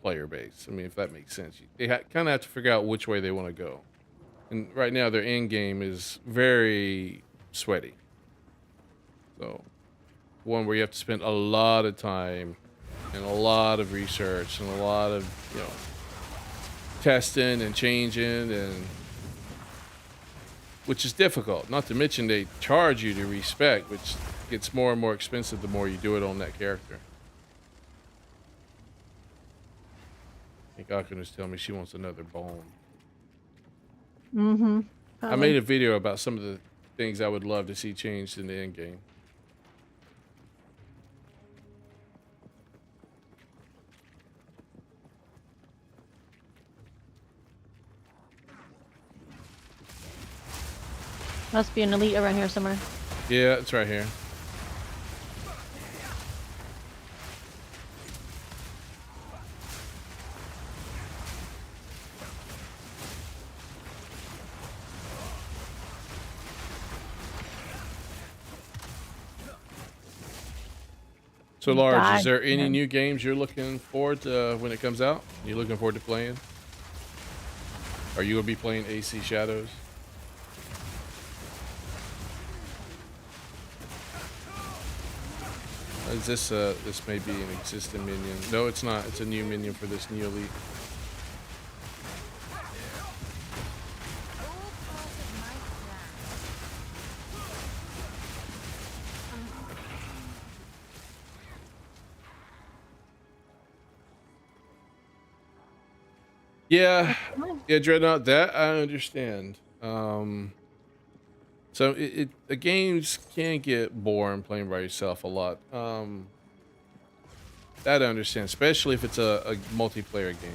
player base? I mean, if that makes sense, they kind of have to figure out which way they want to go. And right now, their end game is very sweaty. So, one where you have to spend a lot of time and a lot of research and a lot of, testing and changing, and which is difficult. Not to mention they charge you to respec, which gets more and more expensive the more you do it on that character. I think Akuna's telling me she wants another bone. Mm-hmm. I made a video about some of the things I would love to see changed in the end game. Must be an elite around here somewhere. Yeah, it's right here. So, Large, Die. is there any Yeah. new games you're looking forward to when it comes out? You looking forward to playing? Are you gonna be playing AC Shadows? Is this this may be an existing minion? No, it's not. It's a new minion for this new elite. All part of my plan. Yeah, yeah, Dreadnought. That I understand. So the games can get boring playing by yourself a lot. That I understand, especially if it's a multiplayer game.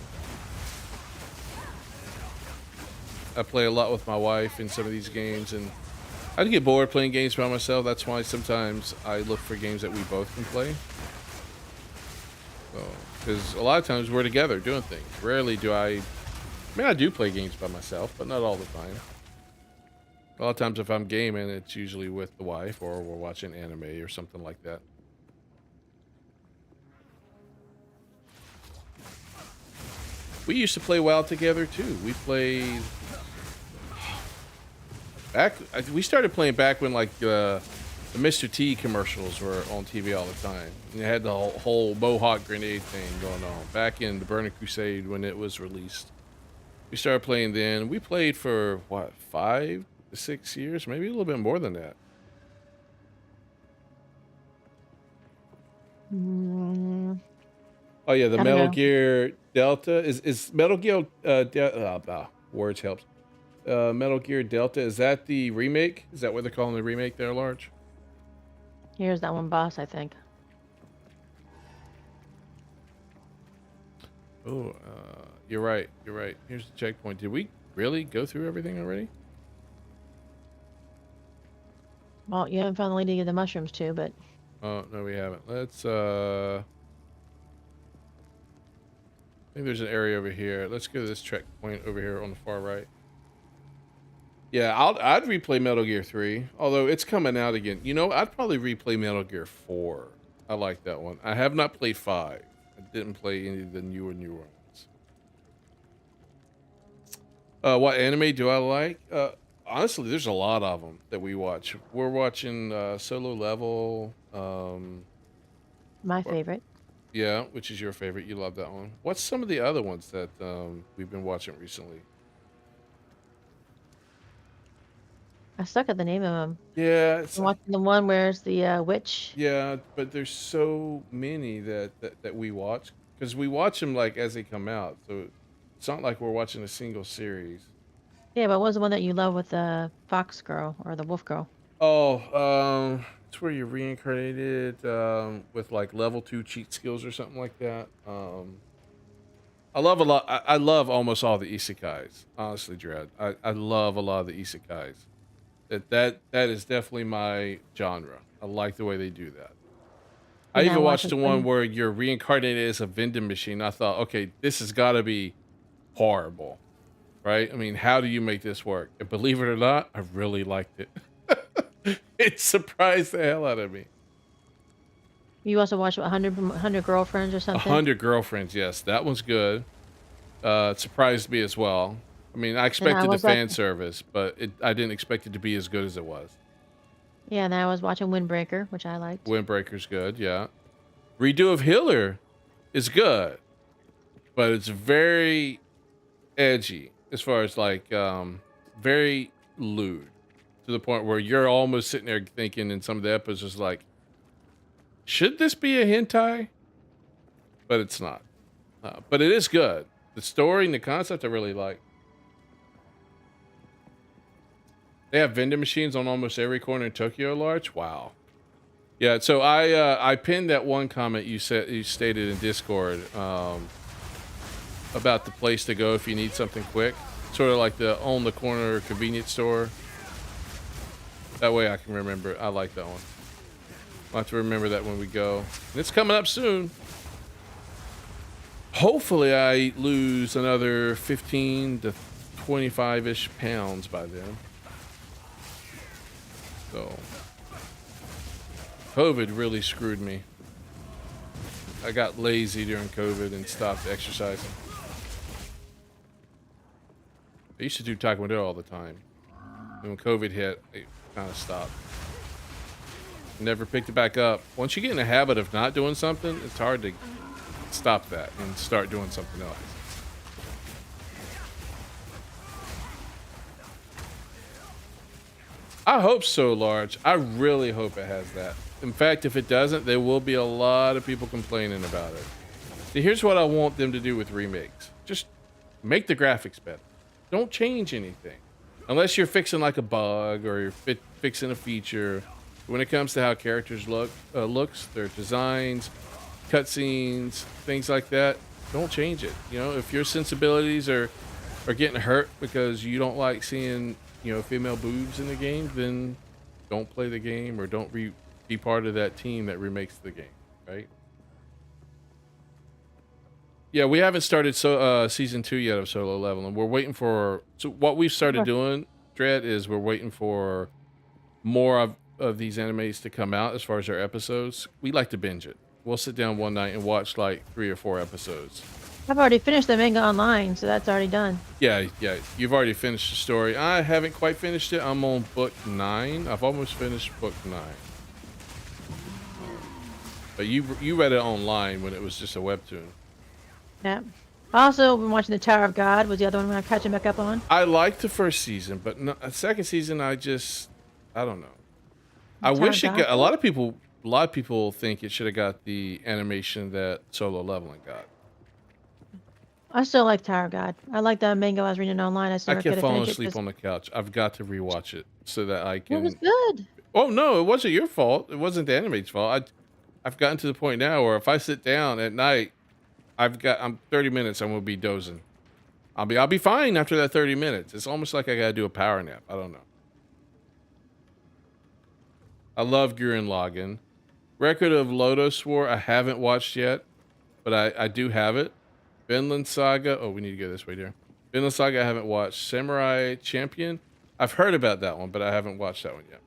I play a lot with my wife in some of these games, and I get bored playing games by myself. That's why sometimes I look for games that we both can play. So, because a lot of times we're together doing things. Rarely do I mean, I do play games by myself, but not all the time. A lot of times if I'm gaming, it's usually with the wife or we're watching anime or something like that. We used to play WoW together too. We played we started playing back when like the Mr. T commercials were on TV all the time. And they had the whole Mohawk grenade thing going on back in the Burning Crusade when it was released. We started playing then. We played for what, 5 to 6 years, maybe a little bit more than that. Oh yeah, the I don't Metal know. Gear Delta is Metal Gear words helps. Metal Gear Delta, is that the remake? Is that what they're calling the remake there, Large? Here's that one boss, I think. Oh, you're right. You're right. Here's the checkpoint. Did we really go through everything already? Well, you haven't found the lady of the mushrooms too, but Oh, no, we haven't. Let's, I think there's an area over here. Let's go to this checkpoint over here on the far right. Yeah, I'd replay Metal Gear 3, although it's coming out again. You know, I'd probably replay Metal Gear 4. I like that one. I have not played 5. I didn't play any of the newer ones. What anime do I like? Honestly, there's a lot of them that we watch. We're watching Solo Level. my favorite. Yeah, which is your favorite. You love that one. What's some of the other ones that we've been watching recently? I suck at the name of them. Yeah, it's I'm watching the one where it's the witch. yeah, but there's so many that we watch because we watch them like as they come out. So it's not like we're watching a single series. Yeah, but what was the one that you love with the fox girl or the wolf girl? Oh, it's where you're reincarnated with like level 2 cheat skills or something like that. I love a lot. I love almost all the isekais. Honestly, Dread. I love a lot of the isekais. That is definitely my genre. I like the way they do that. I And I even watch watched a the one friend. where you're reincarnated as a vending machine. I thought, okay, this has got to be horrible, right? I mean, how do you make this work? And believe it or not, I really liked it. It surprised the hell out of me. You also watch 100 Girlfriends or A something? 100 girlfriends, yes, that one's good. It surprised me as well. I mean, I And I expected the was like, fan service, but I didn't expect it to be as good as it was. yeah, and I was watching Windbreaker, which I liked. Windbreaker's good, yeah. Redo of Healer is good, but it's very edgy as far as like very lewd to the point where you're almost sitting there thinking in some of the episodes like, should this be a hentai? But it's not. But it is good. The story and the concept I really like. They have vending machines on almost every corner in Tokyo Large. Wow. Yeah, so I pinned that one comment you stated in Discord about the place to go if you need something quick, sort of like the on the corner convenience store. That way I can remember. I like that one. I'll have to remember that when we go. And it's coming up soon. Hopefully I lose another 15 to 25-ish pounds by then. So COVID really screwed me. I got lazy during COVID and stopped exercising. I used to do Taekwondo all the time. And when COVID hit, I kind of stopped. Never picked it back up. Once you get in the habit of not doing something, it's hard to stop that and start doing something else. I hope so, Large. I really hope it has that. In fact, if it doesn't, there will be a lot of people complaining about it. See, here's what I want them to do with remakes. Just make the graphics better. Don't change anything. Unless you're fixing like a bug or you're fixing a feature. When it comes to how characters looks, their designs, cutscenes, things like that, don't change it. You know, if your sensibilities are getting hurt because you don't like seeing, you know, female boobs in the game, then don't play the game or don't be part of that team that remakes the game, right? Yeah, we haven't started season 2 yet of Solo Leveling. We're waiting for what we've started doing, Dread, is we're waiting for more of these animes to come out as far as their episodes. We like to binge it. We'll sit down one night and watch like 3 or 4 episodes. I've already finished the manga online, so that's already done. Yeah, you've already finished the story. I haven't quite finished it. I'm on book 9. I've almost finished book 9. But you read it online when it was just a webtoon. Yeah. I also been watching The Tower of God. Was the other one I'm catching back up on? I liked the first season, but no, second season I don't know. I Tower wish of it God? got, a lot of people think it should have got the animation that Solo Leveling got. I still like Tower of God. I like the manga I was reading online. I just I never kept could falling finish it. asleep on the couch. I've got to rewatch it so that I It was can. good. Oh no, it wasn't your fault. It wasn't the animate's fault. I've gotten to the point now where if I sit down at night, I'm 30 minutes. I'm gonna be dozing. I'll be fine after that 30 minutes. It's almost like I gotta do a power nap. I don't know. I love Gurren Lagann. Record of Lotus War I haven't watched yet, but I do have it. Vinland Saga. Oh, we need to go this way, dear. Vinland Saga I haven't watched. Samurai Champion. I've heard about that one, but I haven't watched that one yet.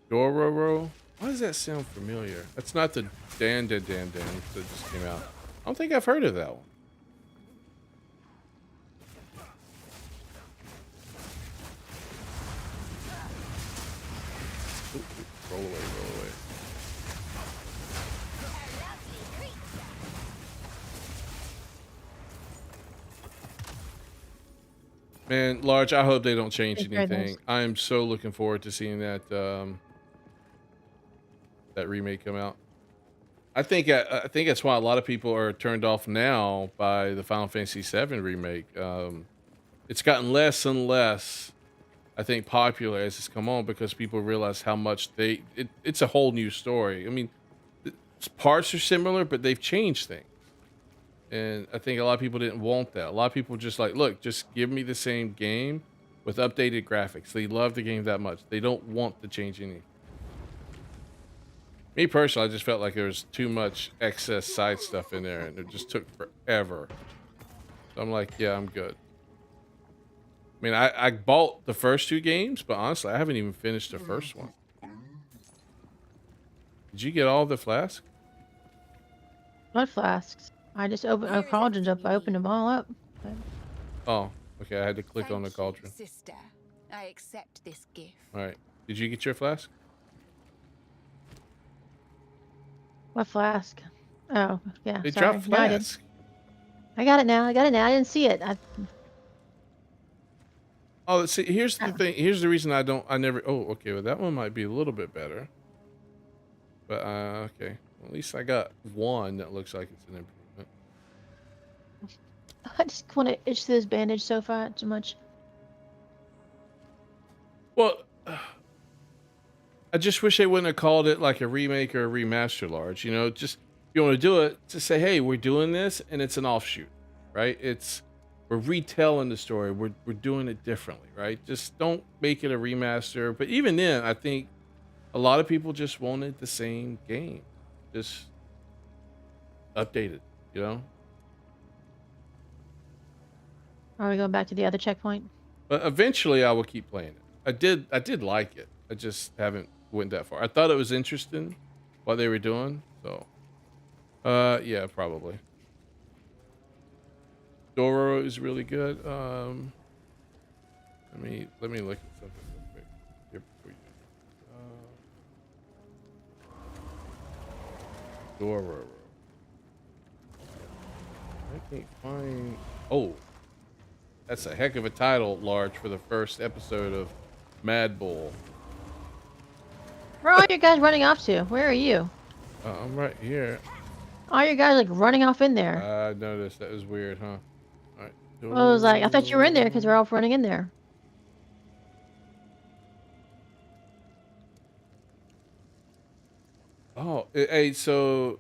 Dororo. Why does that sound familiar? That's not the Dan that just came out. I don't think I've heard of that one. Roll away, roll away. Man, Large, I hope they don't change It's very nice. anything. I am so looking forward to seeing that that remake come out. I think that's why a lot of people are turned off now by the Final Fantasy VII remake. It's gotten less and less, I think, popular as it's come on because people realize how much it's a whole new story. I mean, parts are similar, but they've changed things. And I think a lot of people didn't want that. A lot of people just like, look, just give me the same game with updated graphics. They love the game that much. They don't want to change anything. Me personally, I just felt like there was too much excess side stuff in there and it just took forever. So I'm like, yeah, I'm good. I mean, I bought the first 2 games, but honestly, I haven't even finished the first one. Did you get all the flask? Blood flasks. I just opened Here is cauldrons up. everything I you opened need. them all up. Oh, okay. I had to click on the Thank you, cauldron. sister. I accept this gift. All right. Did you get your flask? What flask? Oh, yeah. They Sorry. dropped No, I did. flask. I got it now. I got it now. I didn't see it. Oh, see, here's the Oh. thing. Here's the reason I never. Oh, okay. Well, that one might be a little bit better. But okay. Well, at least I got one that looks like it's an improvement. I just want to itch this bandage so far too much. Well, I just wish they wouldn't have called it like a remake or a remaster, Large. You know, just if you want to do it, to say, hey, we're doing this, and it's an offshoot, right? We're retelling the story. We're doing it differently, right? Just don't make it a remaster. But even then, I think a lot of people just wanted the same game, just updated. You know. Are we going back to the other checkpoint? But eventually, I will keep playing it. I did like it. I just haven't went that far. I thought it was interesting what they were doing. So, yeah, probably. Doro is really good. Let me look at something real quick here before you. Doro. I can't find. Oh, that's a heck of a title, Large, for the first episode of Mad Bull. Where are you guys running off to? Where are you? I'm right here. All you guys like running off in there. I noticed that was weird, huh? All right. I was like, I thought you were in there because we're all running in there. Oh, hey, so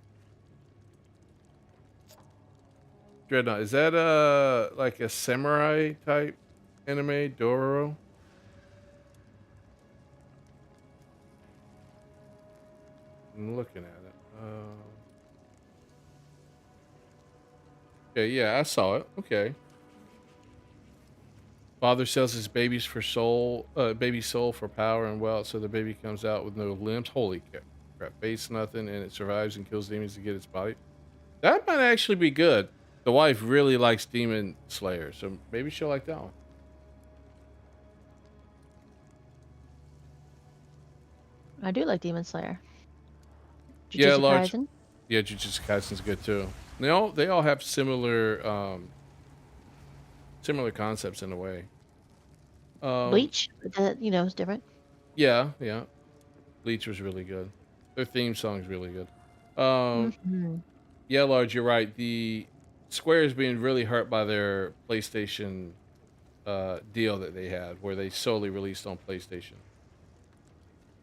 Dreadnought, is that like a samurai type anime, Dororo? I'm looking at it. Okay, yeah, I saw it. Okay. Father sells his baby's soul for power and wealth, so the baby comes out with no limbs. Holy crap, face nothing, and it survives and kills demons to get its body. That might actually be good. The wife really likes Demon Slayer, so maybe she'll like that one. I do like Demon Slayer. Yeah, Jujutsu Large. Kaisen. Yeah, Jujutsu Kaisen's good too. They all have similar concepts in a way. Bleach, but that, is different. Yeah. Bleach was really good. Their theme song's really good. Um, Mhm. yeah, Large, you're right. The Square is being really hurt by their PlayStation deal that they had, where they solely released on PlayStation.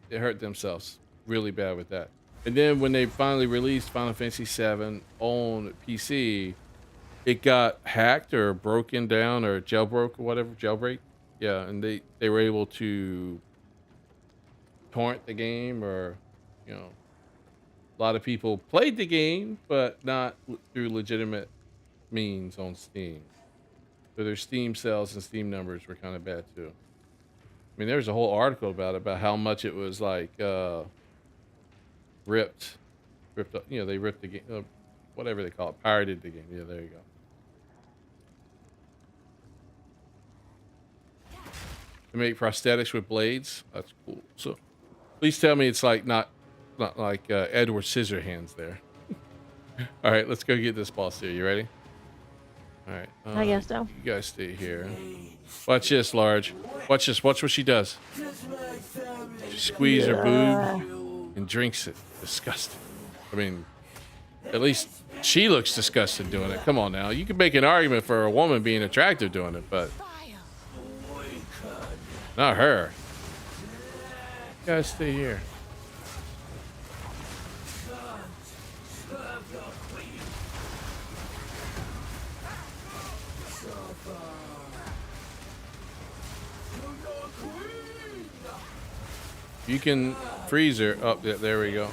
They hurt themselves really bad with that. And then when they finally released Final Fantasy VII on PC, it got hacked or broken down or jailbroke or whatever, jailbreak. Yeah, and they were able to torrent the game, or a lot of people played the game, but not through legitimate means on Steam. So their Steam sales and Steam numbers were kind of bad too. I mean, there's a whole article about how much it was like ripped up. They ripped the game, whatever they call it, pirated the game. Yeah, there you go. To make prosthetics with blades. That's cool. So, please tell me it's like not like Edward Scissorhands there. All right, let's go get this boss here. You ready? All right. I guess so. You guys stay here. Watch this, Large. Watch this. Watch what she does. She squeezes her boob and drinks it. Disgusting. I mean, at least she looks disgusted doing it. Come on now. You can make an argument for a woman being attractive doing it, but not her. You guys stay here. You can freeze her. Oh, yeah, there we go.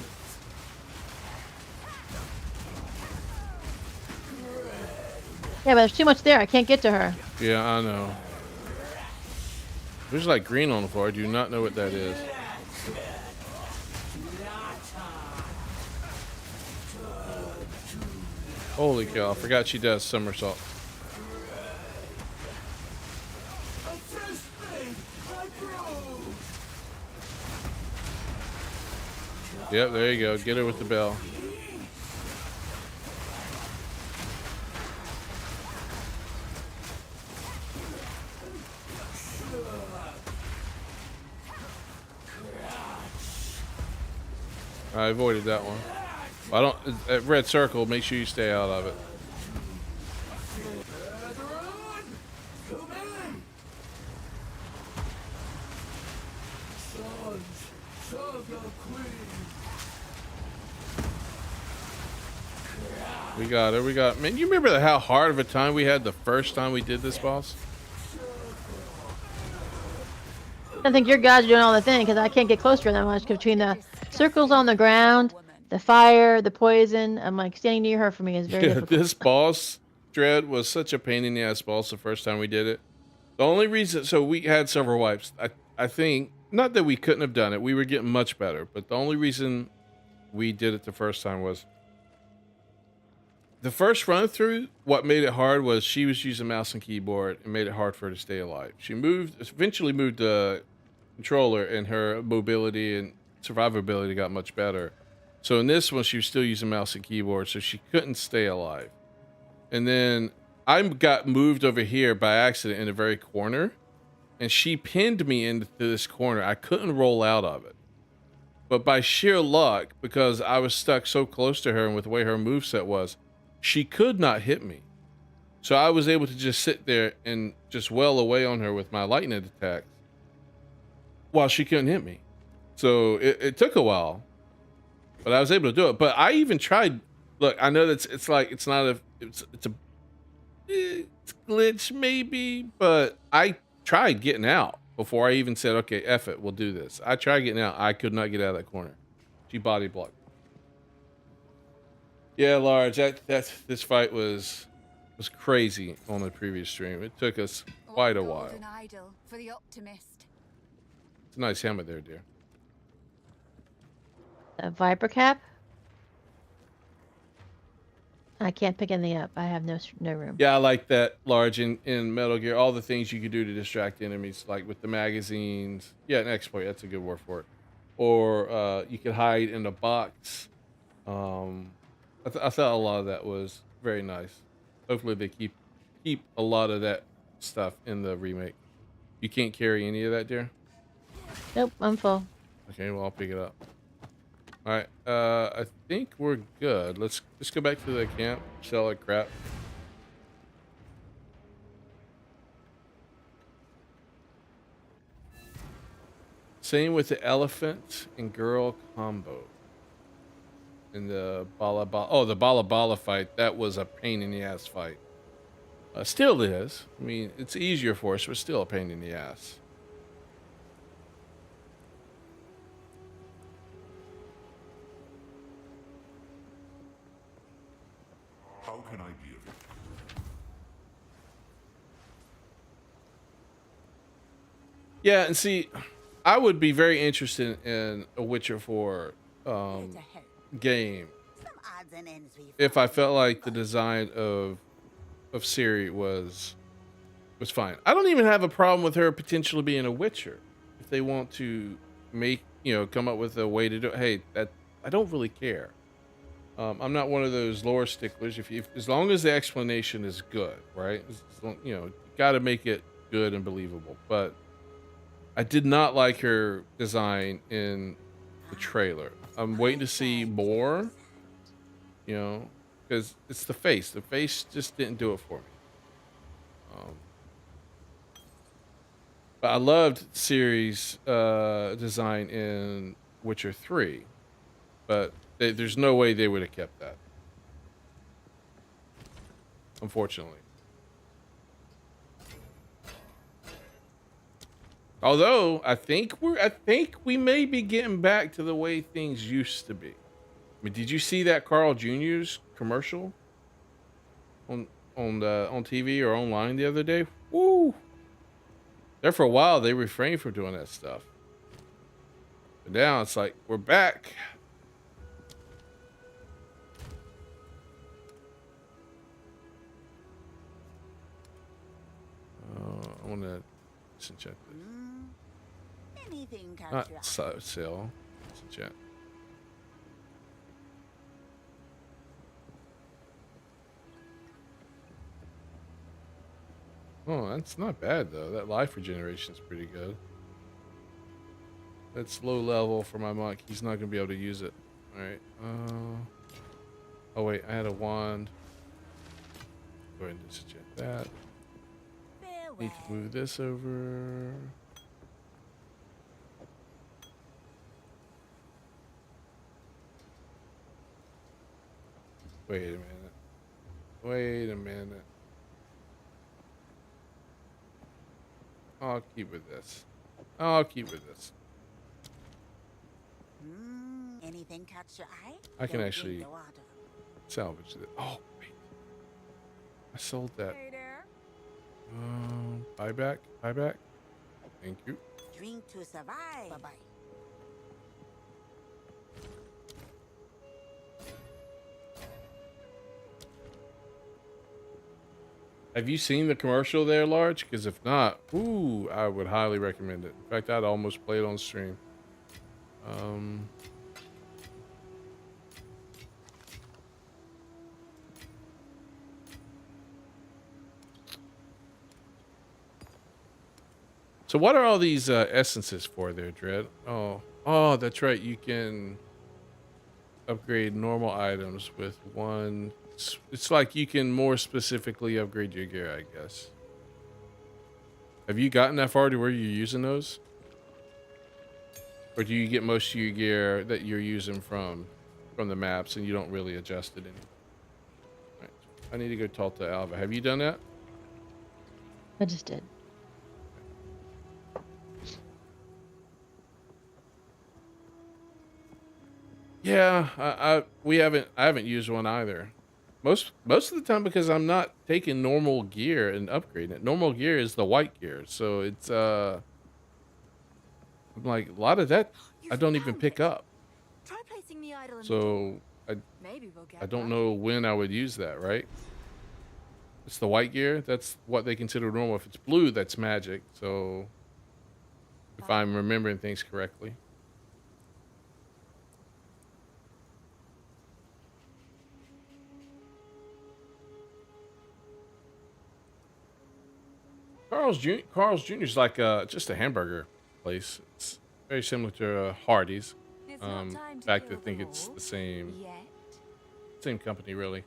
Yeah, but there's too much there. I can't get to her. Yeah, I know. There's like green on the floor. I do not know what that is. Holy cow, I forgot she does somersault. Yep, there you go. Get her with the bell. I avoided that one. I don't. At red circle, make sure you stay out of it. We got her. We got. Man, you remember how hard of a time we had the first time we did this, boss? I think your guys are doing all the thing because I can't get close to her that much between the circles on the ground, the fire, the poison. I'm like standing near her for me is very difficult. This boss dread was such a pain in the ass boss the first time we did it. The only reason, so we had several wipes. I think not that we couldn't have done it. We were getting much better, but the only reason we did it the first time was the first run through. What made it hard was she was using mouse and keyboard and made it hard for her to stay alive. She eventually moved the controller, and her mobility and survivability got much better. So in this one, she was still using mouse and keyboard, so she couldn't stay alive. And then I got moved over here by accident in the very corner, and she pinned me into this corner. I couldn't roll out of it. But by sheer luck, because I was stuck so close to her and with the way her moveset was, she could not hit me. So I was able to just sit there and just wail away on her with my lightning attacks while she couldn't hit me. So it took a while, but I was able to do it. But I even tried. Look, I know that it's a glitch maybe, but I tried getting out before I even said, okay, F it, we'll do this. I tried getting out. I could not get out of that corner. She body blocked. Yeah, Large, this fight was crazy on the previous stream. It took us quite a while. Golden idol for the optimist. It's a nice helmet there, dear. A viper cap. I can't pick anything up. I have no room. Yeah, I like that, Large, in Metal Gear. All the things you could do to distract enemies, like with the magazines. Yeah, an exploit. That's a good word for it. Or you could hide in a box. I thought a lot of that was very nice. Hopefully they keep a lot of that stuff in the remake. You can't carry any of that, dear? Nope, I'm full. Okay, well, I'll pick it up. All right, I think we're good. Let's go back to the camp, sell like crap. Same with the elephant and girl combo. In the the Bala fight, that was a pain in the ass fight. Still is. I mean, it's easier for us, but still a pain in the ass. How can I be of it? Yeah, and see, I would be very interested in a Witcher 4 game if I felt like the design of Ciri was fine. I don't even have a problem with her potentially being a Witcher if they want to make, come up with a way to do it. Hey, that I don't really care. I'm not one of those lore sticklers. If as long as the explanation is good, right? You know, you got to make it good and believable. But I did not like her design in the trailer. I'm waiting to see more, you know, because it's the face. The face just didn't do it for me. Um, but I loved Ciri's design in Witcher 3, but there's no way they would have kept that, unfortunately. Although I think we may be getting back to the way things used to be. I mean, did you see that Carl Jr.'s commercial on on TV or online the other day? Woo! There for a while they refrained from doing that stuff, but now it's like we're back. I want to check this. Anything catch Not your eye? sale. Chat. Oh, that's not bad though. That life regeneration is pretty good. That's low level for my monk. He's not gonna be able to use it. All right. Oh wait, I had a wand. Go ahead and disenchant that. Need to move this over. Wait a minute. Wait a minute. I'll keep with this. I'll keep with this. Anything catch your eye? I can Don't actually drink the water. salvage it. Oh, wait. I sold that. Hey there. Buyback. Buyback. Thank you. Drink to survive. Bye bye. Have you seen the commercial there, Large? Because if not, ooh, I would highly recommend it. In fact, I'd almost play it on stream. So what are all these essences for there, Dread? Oh, that's right. You can upgrade normal items with one. It's like you can more specifically upgrade your gear, I guess. Have you gotten that far to where you're using those? Or do you get most of your gear that you're using from the maps and you don't really adjust it any? Right. I need to go talk to Alva. Have you done that? I just did. Yeah, I haven't used one either. Most of the time because I'm not taking normal gear and upgrading it. Normal gear is the white gear, so it's I'm like a lot of that I don't even pick up. Try placing the idol in the So Maybe we'll get I don't lucky. know when I would use that, right? It's the white gear. That's what they consider normal. If it's blue, that's magic. So if I'm remembering things correctly. Carl's Jr. is like just a hamburger place. It's very similar to Hardee's. It's not In time to fact, I kill think them it's all the same yet. company, really.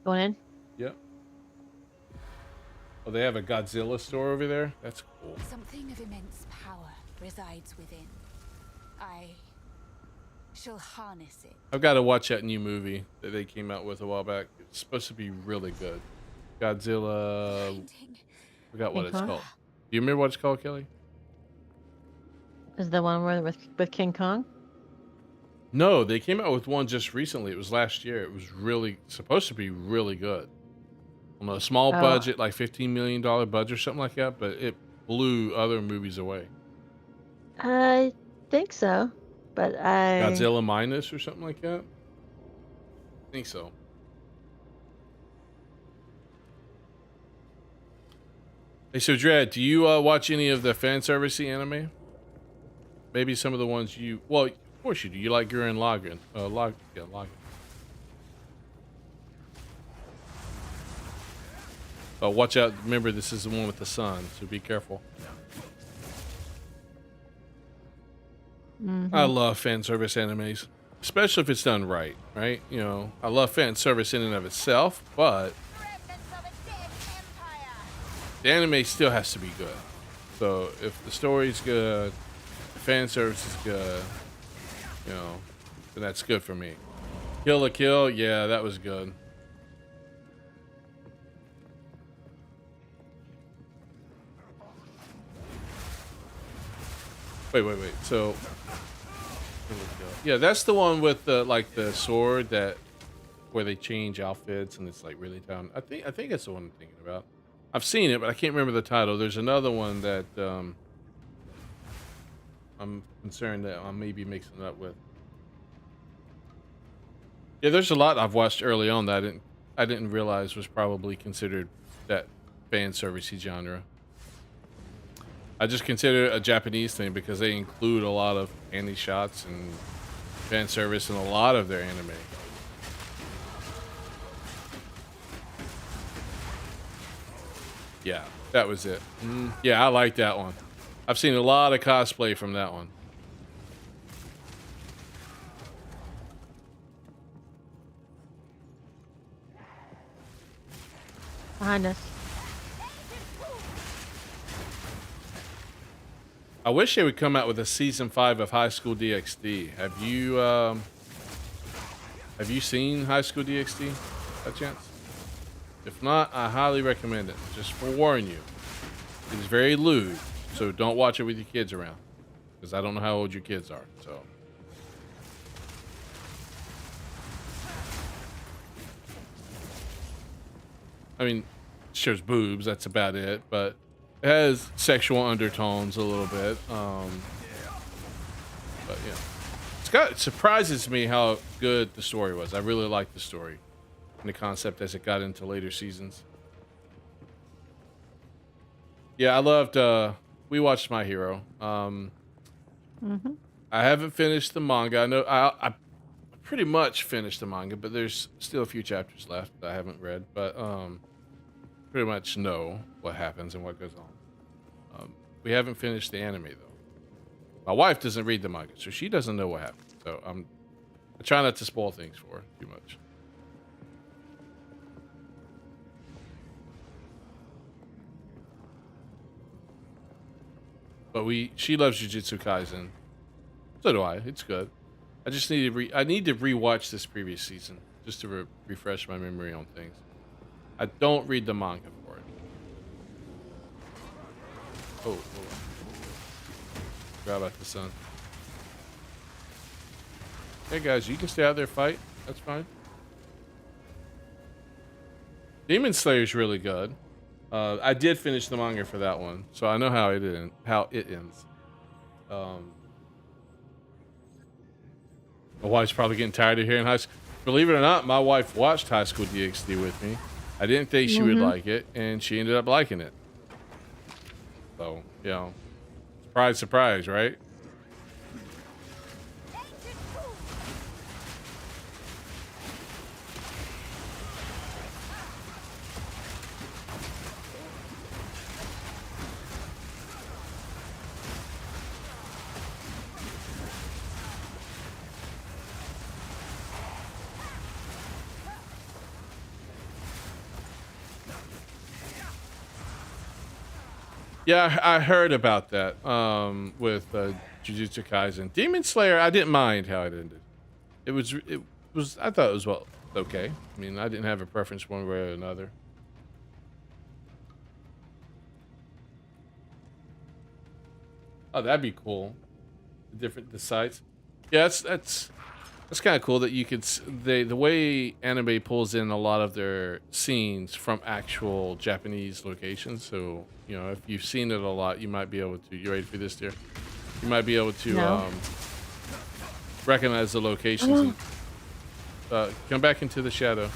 Going in? Yep. Oh, they have a Godzilla store over there. That's cool. Something of immense power resides within. I shall harness it. I've got to watch that new movie that they came out with a while back. It's supposed to be really good. Godzilla. Painting. Forgot what King it's Kong? called. Do you remember what it's called, Kelly? Is the one where with King Kong? No, they came out with one just recently. It was last year. It was really supposed to be really good. On a small Oh. budget, like $15 million budget or something like that, but it blew other movies away. I think so, but Godzilla minus or something like that. I think so. Hey, so Dread, do you watch any of the fan servicey anime? maybe some of the ones you. Well, of course you do. You like Gurren Lagann. Lagann. Watch out. Remember, this is the one with the sun, so be careful. I love fan service animes, especially if it's done right, right? You know, I love fan service in and of itself, but the anime still has to be good. So if the story's good, the fan service is good, you know, then that's good for me. Kill la Kill, yeah, that was good. Wait. So, yeah, that's the one with the like the sword that where they change outfits and it's like really down. I think that's the one I'm thinking about. I've seen it, but I can't remember the title. There's another one that I'm concerned that I may be mixing it up with. Yeah, there's a lot I've watched early on that I didn't realize was probably considered that fan servicey genre. I just consider it a Japanese thing because they include a lot of anime shots and fan service in a lot of their anime. Yeah, that was it. Yeah, I like that one. I've seen a lot of cosplay from that one. Behind us. I wish they would come out with a season 5 of High School DxD. Have you seen High School DxD by chance? If not, I highly recommend it. Just forewarn you, it is very lewd, so don't watch it with your kids around, because I don't know how old your kids are. So. I mean, it shows boobs. That's about it, but. It has sexual undertones a little bit, but yeah, it surprises me how good the story was. I really liked the story and the concept as it got into later seasons. Yeah, I loved. We watched My Hero. I haven't finished the manga. I know I pretty much finished the manga, but there's still a few chapters left that I haven't read. But pretty much know what happens and what goes on. We haven't finished the anime though. My wife doesn't read the manga, so she doesn't know what happens. So I try not to spoil things for her too much. But she loves Jujutsu Kaisen. So do I. It's good. I just need to rewatch this previous season just to refresh my memory on things. I don't read the manga for it. Oh. Forgot about the sun. Hey guys, you can stay out there fight. That's fine. Demon Slayer's really good. I did finish the manga for that one, so I know how it ends. My wife's probably getting tired of hearing High School. Believe it or not, my wife watched High School DxD with me. I didn't think she would like it, and she ended up liking it. So, you know, surprise, surprise, right? Yeah, I heard about that with Jujutsu Kaisen. Demon Slayer, I didn't mind how it ended. It was I thought it was okay. I mean, I didn't have a preference one way or another. Oh, that'd be cool. The sites. Yeah, that's kind of cool that you could the way anime pulls in a lot of their scenes from actual Japanese locations. So, you know, if you've seen it a lot, you might be able to. You ready for this, dear? You might be able to recognize the locations. And, come back into the shadow.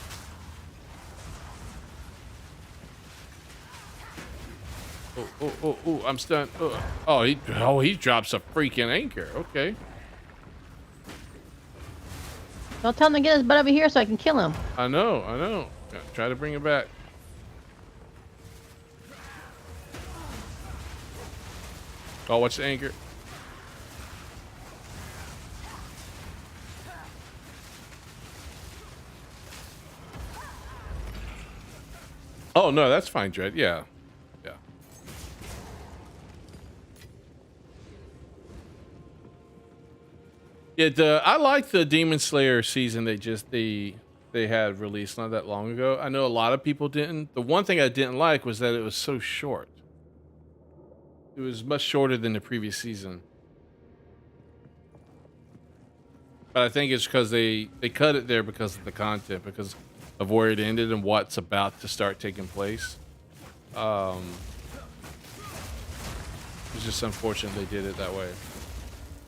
Oh. Oh, I'm stunned. He drops a freaking anchor. Okay. Don't tell him to get his butt over here so I can kill him. I know. Try to bring it back. Oh, what's the anchor? Oh, no, that's fine, Dread. Yeah. Yeah. I like the Demon Slayer season they had released not that long ago. I know a lot of people didn't. The one thing I didn't like was that it was so short. It was much shorter than the previous season. But I think it's because they cut it there because of the content, because of where it ended and what's about to start taking place. It's just unfortunate they did it that way.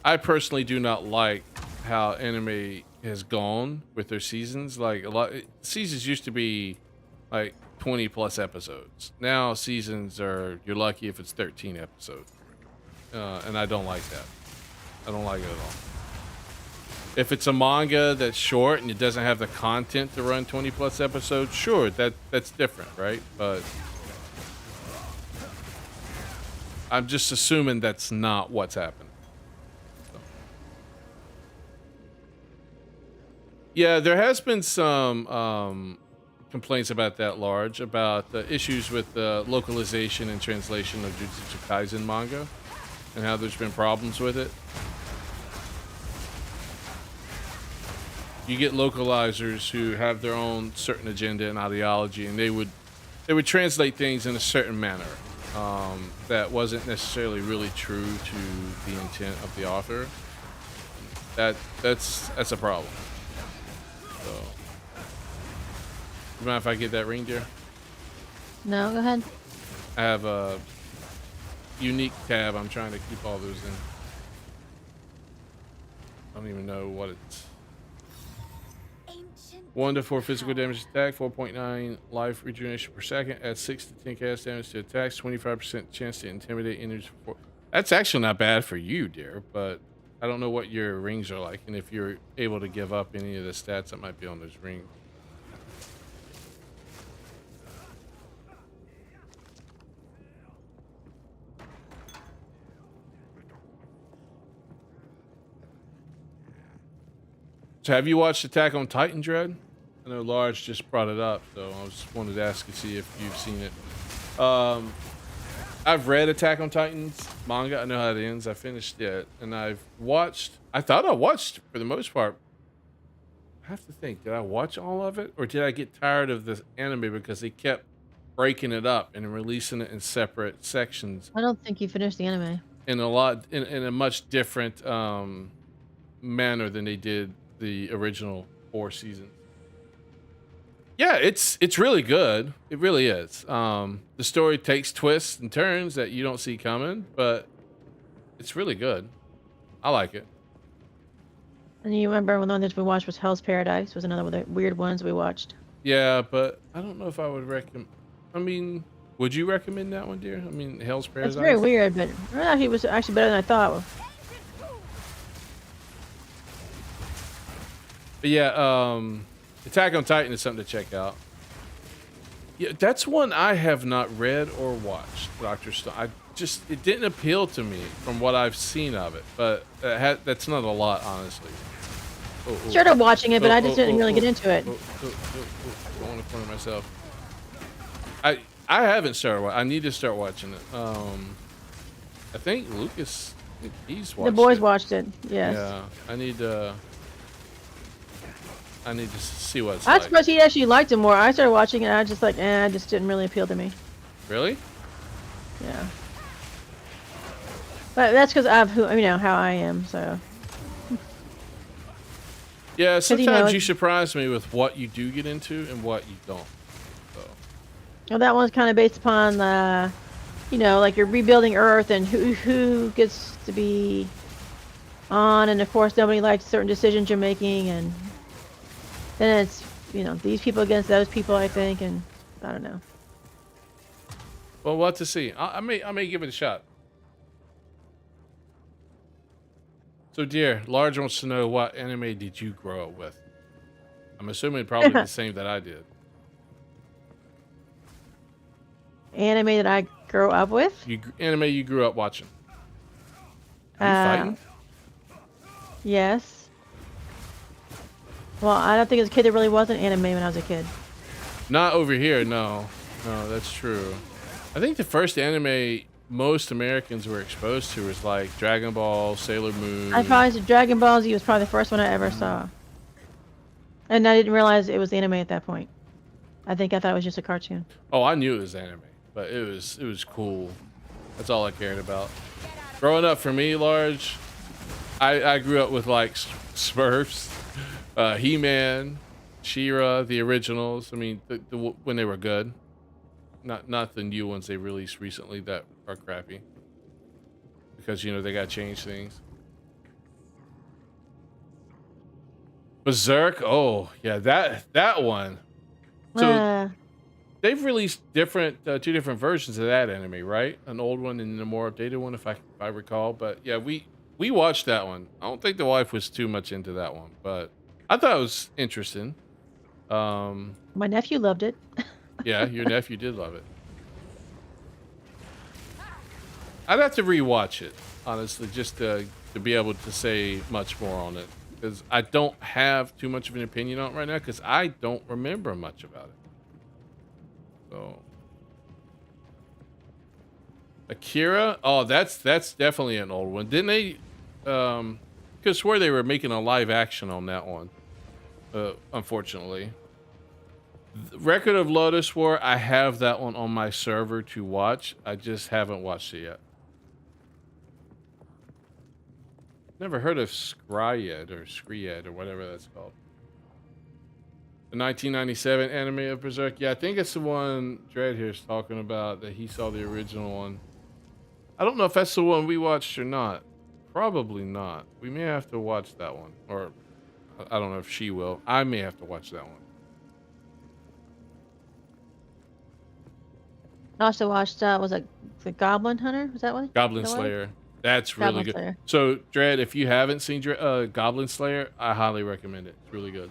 I personally do not like how anime has gone with their seasons. Like seasons used to be like 20 plus episodes. Now seasons you're lucky if it's 13 episodes. And I don't like that. I don't like it at all. If it's a manga that's short and it doesn't have the content to run 20 plus episodes, sure, that's different, right? But I'm just assuming that's not what's happening. So. Yeah, there has been some complaints about that about the issues with the localization and translation of Jujutsu Kaisen manga and how there's been problems with it. You get localizers who have their own certain agenda and ideology, and they would translate things in a certain manner that wasn't necessarily really true to the intent of the author. That's a problem. So, you mind if I get that ring, dear? No, go ahead. I have a unique tab. I'm trying to keep all those in. I don't even know what it's. 1 to 4 physical damage attack, 4.9 life rejuvenation per second, adds 6 to 10 cast damage to attacks, 25% chance to intimidate enemies. That's actually not bad for you, dear, but I don't know what your rings are like, and if you're able to give up any of the stats that might be on those rings. So have you watched Attack on Titan, Dread? I know Large just brought it up, so I just wanted to ask you, see if you've seen it. I've read Attack on Titan's manga. I know how it ends. I finished it, and I thought I watched, for the most part. I have to think, did I watch all of it? Or did I get tired of the anime because they kept breaking it up and releasing it in separate sections? I don't think you finished the anime. In a much different manner than they did the original 4 seasons. Yeah, it's really good. It really is. The story takes twists and turns that you don't see coming, but it's really good. I like it. And you remember one that we watched was Hell's Paradise, was another one of the weird ones we watched. Yeah, but I don't know if I would recommend. I mean, would you recommend that one, dear? I mean, Hell's Paradise. It's very weird, but it was actually better than I thought. But yeah, Attack on Titan is something to check out. Yeah, that's one I have not read or watched, Dr. Stone. It didn't appeal to me from what I've seen of it, but that's not a lot, honestly. Started watching it, but I just didn't really get into it. Don't want to corner myself. I haven't started. I need to start watching it. I think Lucas, he's watched it. The boys watched it. Yes. Yeah, I need to see what it's I like. suppose he actually liked it more. I started watching it, and I was just like, it just didn't really appeal to me. Really? Yeah. But that's because of how I am. So. Yeah, sometimes you surprise me with what you do get into and what you don't. So. Well, that one's kind of based upon like you're rebuilding Earth and who gets to be on, and of course nobody likes certain decisions you're making, and then it's these people against those people, I think, and I don't know. Well, we'll have to see. I may give it a shot. So, dear, Large wants to know, what anime did you grow up with? I'm assuming probably the same that I did. Anime that I grew up with? Anime you grew up watching. Are you Uh, fighting? Yes. Well, I don't think as a kid there really was an anime when I was a kid. Not over here, no. No, that's true. I think the first anime most Americans were exposed to was like Dragon Ball, Sailor Moon. I probably said Dragon Ball Z was probably the first one I ever saw. And I didn't realize it was anime at that point. I thought it was just a cartoon. Oh, I knew it was anime, but it was cool. That's all I cared about. Growing up for me, Large, I grew up with like Smurfs, He-Man, She-Ra, the originals. I mean, when they were good. Not the new ones they released recently that are crappy. Because, you know, they got to change things. Berserk, oh, yeah, that one. So, they've released two different versions of that anime, right? An old one and a more updated one, if I recall. But, yeah, we watched that one. I don't think the wife was too much into that one, but I thought it was interesting. My nephew loved it. Yeah, your nephew did love it. I'd have to rewatch it, honestly, just to be able to say much more on it. Because I don't have too much of an opinion on it right now, because I don't remember much about it. So, Akira? Oh, that's definitely an old one. Didn't they? Could swear they were making a live action on that one. Unfortunately. Record of Lotus War, I have that one on my server to watch. I just haven't watched it yet. Never heard of Skryed or whatever that's called. The 1997 anime of Berserk. Yeah, I think it's the one Dread here is talking about, that he saw the original one. I don't know if that's the one we watched or not. Probably not. We may have to watch that one. Or, I don't know if she will. I may have to watch that one. I also watched, was it the Goblin Hunter? Was that one? Goblin Slayer. That's really Goblin good. Slayer. So, Dread, if you haven't seen Goblin Slayer, I highly recommend it. It's really good.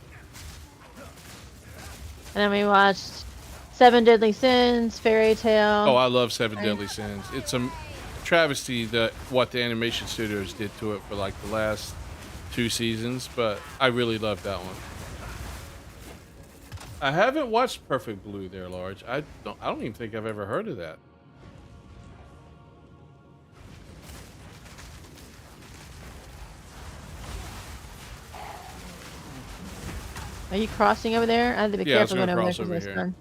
And then we watched Seven Deadly Sins, Fairy Tale. Oh, I love Seven Deadly Sins. It's a travesty that what the animation studios did to it for like the last 2 seasons, but I really love that one. I haven't watched Perfect Blue there, Large. I don't even think I've ever heard of that. Are you crossing over there? I have to be Yeah, I was careful gonna going over there cross 'cause over it's here. fun.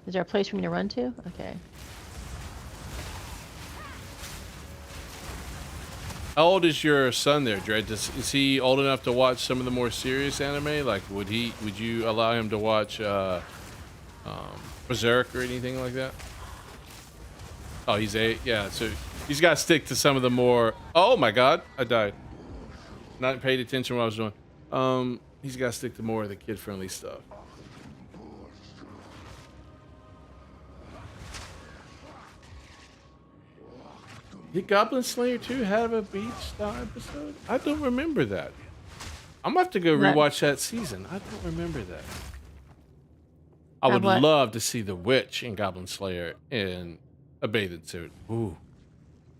Is there a place for me to run to? Okay. How old is your son there, Dread? Is he old enough to watch some of the more serious anime? Like, would you allow him to watch Berserk or anything like that? Oh, he's 8. Yeah, so he's got to stick to some of the more. Oh my God, I died. Not paid attention to what I was doing. He's got to stick to more of the kid-friendly stuff. Did Goblin Slayer 2 have a beach style episode? I don't remember that. I'm gonna have to go rewatch that season. I don't remember that. I would love to see the witch in Goblin Slayer in a bathing suit. Ooh.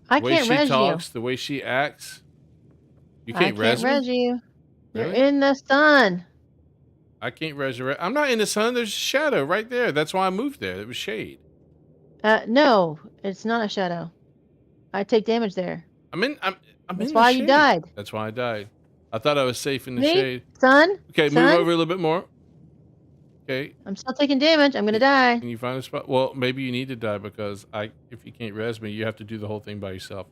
I can't res you. The way she acts. You I can't can't res you. You're Really? in the sun. I can't resurrect. I'm not in the sun. There's a shadow right there. That's why I moved there. It was shade. No, it's not a shadow. I take damage there. I'm in That's the why you shade. died. That's why I died. I thought I was safe in the Me? shade. Sun? Okay, Sun? move over a little bit more. Okay. I'm still taking damage. I'm gonna die. Can you find a spot? Well, maybe you need to die because if you can't res me, you have to do the whole thing by yourself.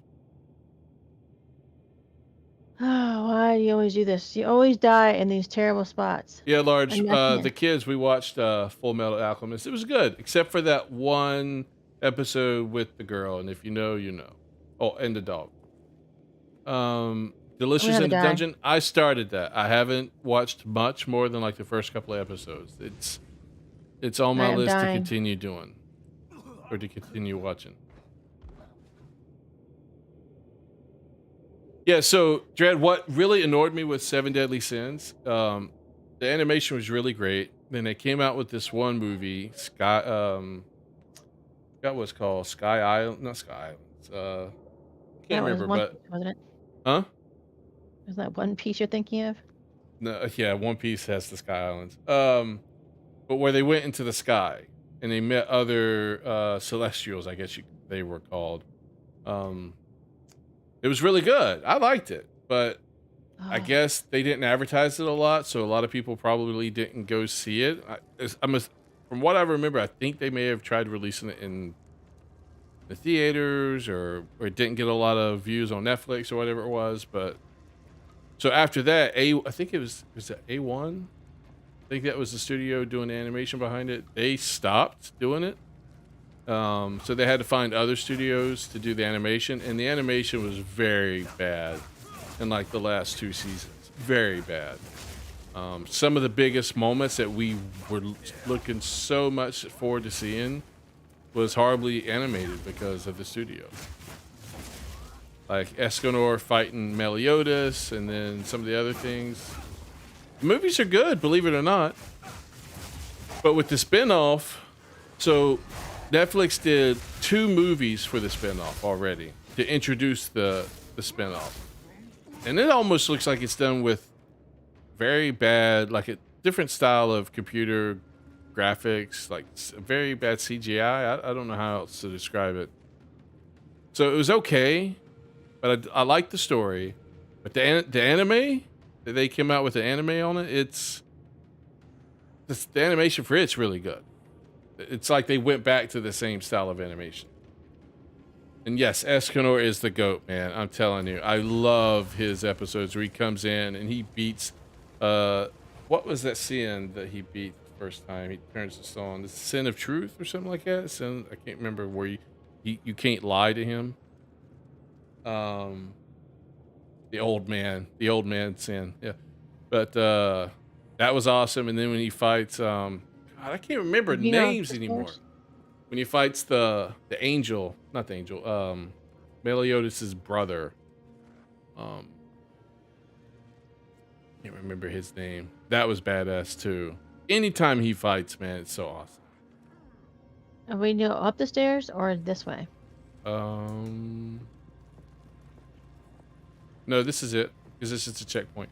Oh, why do you always do this? You always die in these terrible spots. Yeah, Large. I'm not The kids, we watched Full Metal Alchemist. It was good, except for that one episode with the girl. And if you know, you know. Oh, and the dog. Delicious in the Dungeon. I started that. I haven't watched much more than like the first couple of episodes. It's on my list to continue doing. or to continue watching? Yeah, so Dread, what really annoyed me with Seven Deadly Sins, the animation was really great. Then they came out with this one movie, forgot what it's called, Sky Island, not Sky Islands. Can't That was remember, One but Piece, wasn't it? huh? Was that One Piece you're thinking of? No, yeah, One Piece has the Sky Islands. But where they went into the sky and they met other Celestials, I guess they were called. Um, it was really good. I liked it, but I Oh, guess they didn't advertise it a lot, so a lot of people probably didn't go see it. From what I remember, I think they may have tried releasing it in the theaters, or it didn't get a lot of views on Netflix or whatever it was. But so after that, I think was it A1? I think that was the studio doing the animation behind it. They stopped doing it. So they had to find other studios to do the animation, and the animation was very bad in like the last 2 seasons. Very bad. Some of the biggest moments that we were looking so much forward to seeing was horribly animated because of the studio. Like Escanor fighting Meliodas, and then some of the other things. The movies are good, believe it or not. But with the spinoff, so Netflix did 2 movies for the spinoff already to introduce the spinoff. And it almost looks like it's done with very bad, like a different style of computer graphics, like very bad CGI. I don't know how else to describe it. So it was okay, but I liked the story. But the anime, that they came out with the anime on it, the animation for it's really good. It's like they went back to the same style of animation. And yes, Escanor is the GOAT, man. I'm telling you. I love his episodes where he comes in and he beats what was that sin that he beat the first time? He turns the stone. The sin of truth or something like that. Sin, I can't remember where you can't lie to him. The old man sin. Yeah. But that was awesome. And then when he fights God, I can't remember you know, names anymore. sisters? When he fights the angel, not the angel, Meliodas' brother. Can't remember his name. That was badass too. Anytime he fights, man, it's so awesome. Are we go up the stairs or this way? No, this is it, because this is a checkpoint.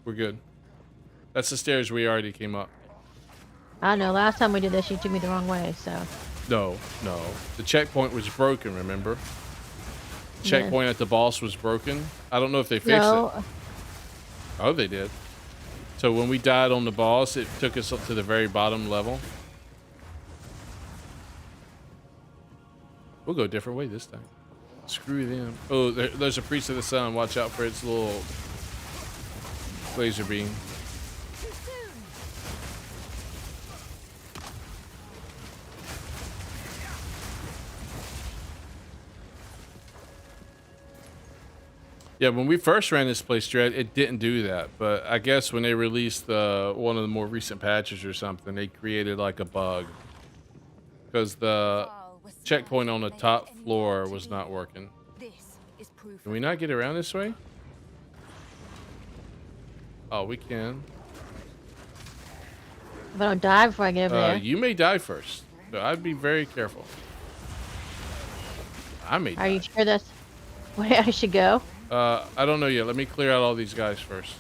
We're good. That's the stairs we already came up. I don't know. Last time we did this, you took me the wrong way, so. No. The checkpoint was broken, remember? The Yeah. checkpoint at the boss was broken. I don't know if they fixed it. No. Oh, they did. So when we died on the boss, it took us up to the very bottom level. We'll go a different way this time. Screw them. Oh, there's a Priest of the Sun. Watch out for its little laser beam. Yeah, when we first ran this place, Dread, it didn't do that. But I guess when they released one of the more recent patches or something, they created like a bug. Because the checkpoint on the top floor was not working. Can we not get around this way? Oh, we can. If I don't die before I get over there. You may die first. So I'd be very careful. I may die. Are you sure that's where I should go? I don't know yet. Let me clear out all these guys first.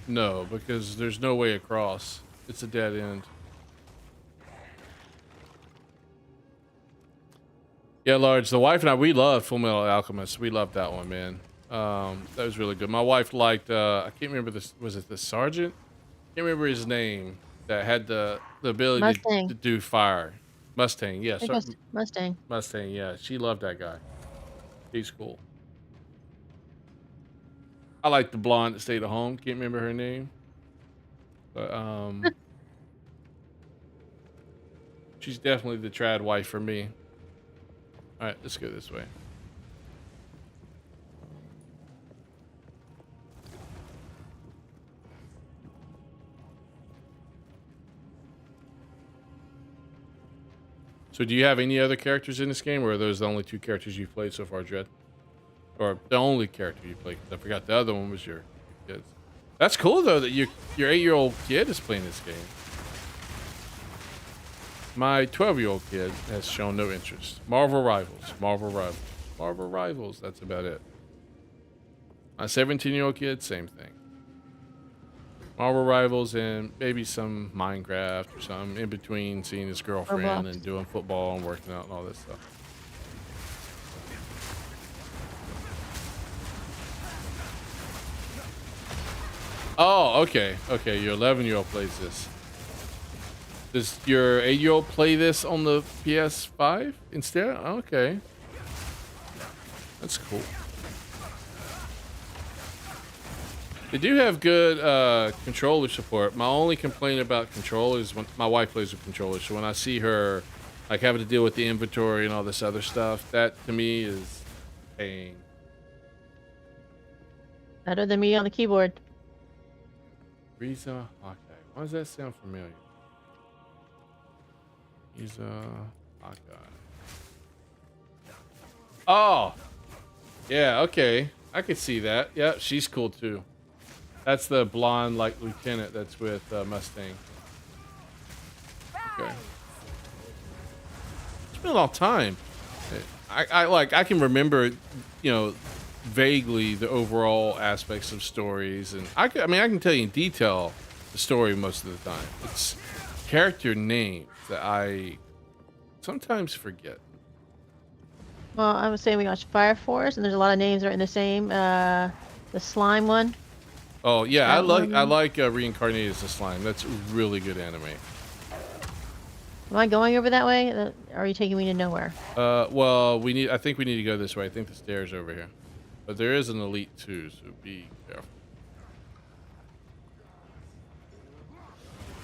No, because there's no way across. It's a dead end. Yeah, Large, the wife and I, we love Full Metal Alchemist. We loved that one, man. That was really good. My wife liked, I can't remember this, was it the sergeant? Can't remember his name, that had the ability Mustang. to do fire. Mustang, yeah. I think it was Mustang. Mustang, yeah. She loved that guy. He's cool. I like the blonde that stayed at home. Can't remember her name. But, she's definitely the trad wife for me. All right, let's go this way. So do you have any other characters in this game, or are those the only 2 characters you've played so far, Dread? Or the only character you played? 'Cause I forgot the other one was your kids. That's cool though that your 8-year-old kid is playing this game. My 12-year-old kid has shown no interest. Marvel Rivals, Marvel Rivals, Marvel Rivals. That's about it. My 17-year-old kid, same thing. Marvel Rivals and maybe some Minecraft or something in between seeing his girlfriend and doing football and working out and all this stuff. Oh, okay. Okay, your 11-year-old plays this. Does your 8-year-old play this on the PS5 instead? Okay. That's cool. They do have good controller support. My only complaint about controllers is when my wife plays with controllers. So when I see her like having to deal with the inventory and all this other stuff, that to me is pain. Better than me on the keyboard. Riza Hawkeye. Why does that sound familiar? Riza Hawkeye. Oh! Yeah, okay. I could see that. Yeah, she's cool too. That's the blonde, like, lieutenant that's with Mustang. Okay. It's been a long time. I can remember, you know, vaguely the overall aspects of stories, and I mean, I can tell you in detail the story most of the time. It's character names that I sometimes forget. Well, I would say we watched Fire Force, and there's a lot of names that are in the same. The slime one. Oh yeah, That I one. like Reincarnated as a Slime. That's really good anime. Am I going over that way? Or are you taking me to nowhere? Well, I think we need to go this way. I think the stairs are over here. But there is an elite too, so be careful.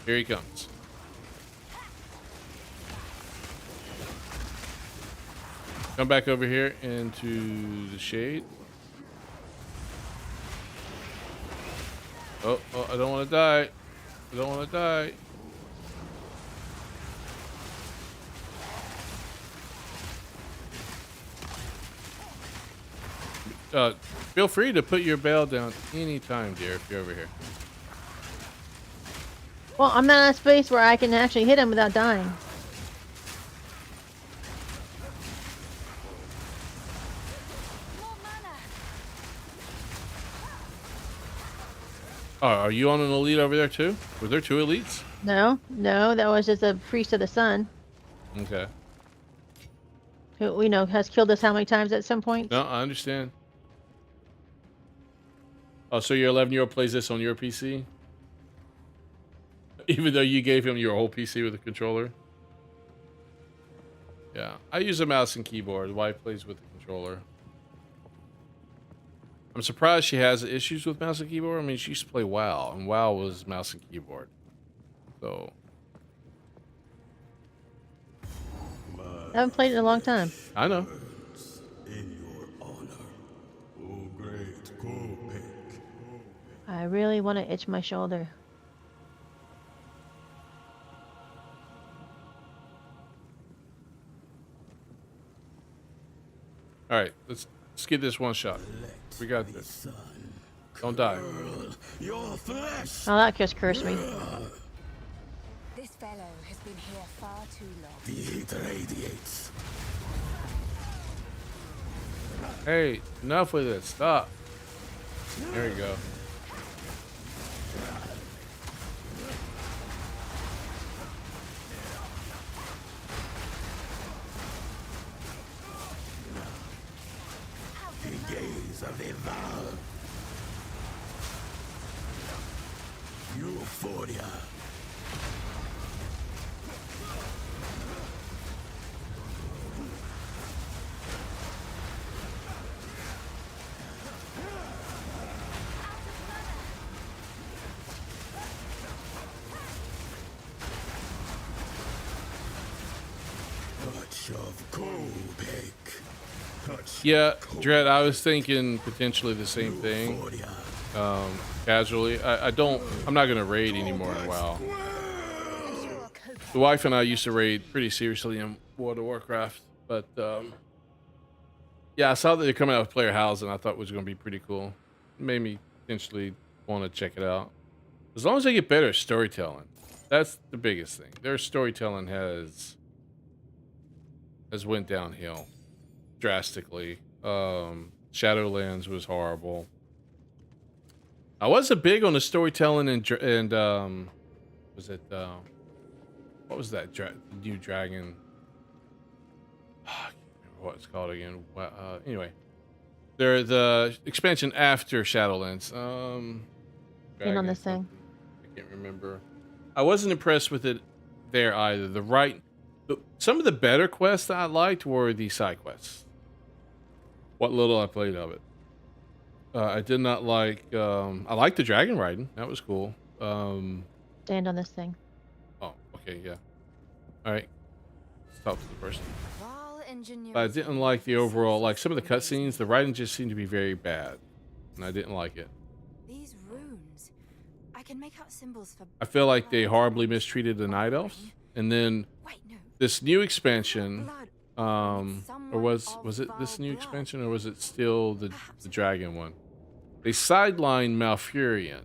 Here he comes. Come back over here into the shade. Oh, I don't want to die. I don't want to die. Feel free to put your bell down anytime, dear, if you're over here. Well, I'm not in a space where I can actually hit him without dying. More mana. Oh, are you on an elite over there too? Were there 2 elites? No, that was just a priest of the sun Okay. who we know has killed us how many times at some point. No, I understand. Oh, so your 11-year-old plays this on your PC? Even though you gave him your whole PC with a controller? Yeah, I use a mouse and keyboard. Wife plays with the controller. I'm surprised she has issues with mouse and keyboard. I mean, she used to play WoW, and WoW was mouse and keyboard. So, I haven't played it in a long time. I know. In your honor, O great Kopek. I really want to itch my shoulder. All right, let's get this one shot. We got this. Don't die. Your flesh! Oh, that just cursed me. This fellow has been here far too long. The heat radiates. Hey, enough with it. Stop. There we go. The gaze of Eval. Euphoria. Touch. Yeah, Dread, I was thinking potentially the same thing. Casually. I'm not gonna raid anymore in WoW. The wife and I used to raid pretty seriously in World of Warcraft, but yeah, I saw that they're coming out with Player House, and I thought it was gonna be pretty cool. It made me potentially want to check it out. As long as they get better at storytelling, that's the biggest thing. Their storytelling has went downhill drastically. Shadowlands was horrible. I wasn't big on the storytelling and was it what was that new dragon? I can't remember what it's called again. Anyway, they're the expansion after Shadowlands. Being on Dragon this thing. something. I can't remember. I wasn't impressed with it there either. Some of the better quests that I liked were the side quests. What little I played of it. I did not like. I liked the dragon riding. That was cool. Stand on this thing. Oh, okay, yeah. All right. Let's talk to the person. While But I didn't like the overall. Like some of the cutscenes, the writing just seemed to be very bad, and I didn't like it. These runes, I can make out symbols for. I feel like they horribly mistreated the night elves, and then Wait, no. this new expansion. Blood. Or was it this new expansion, or was it still the dragon one? They sidelined Malfurion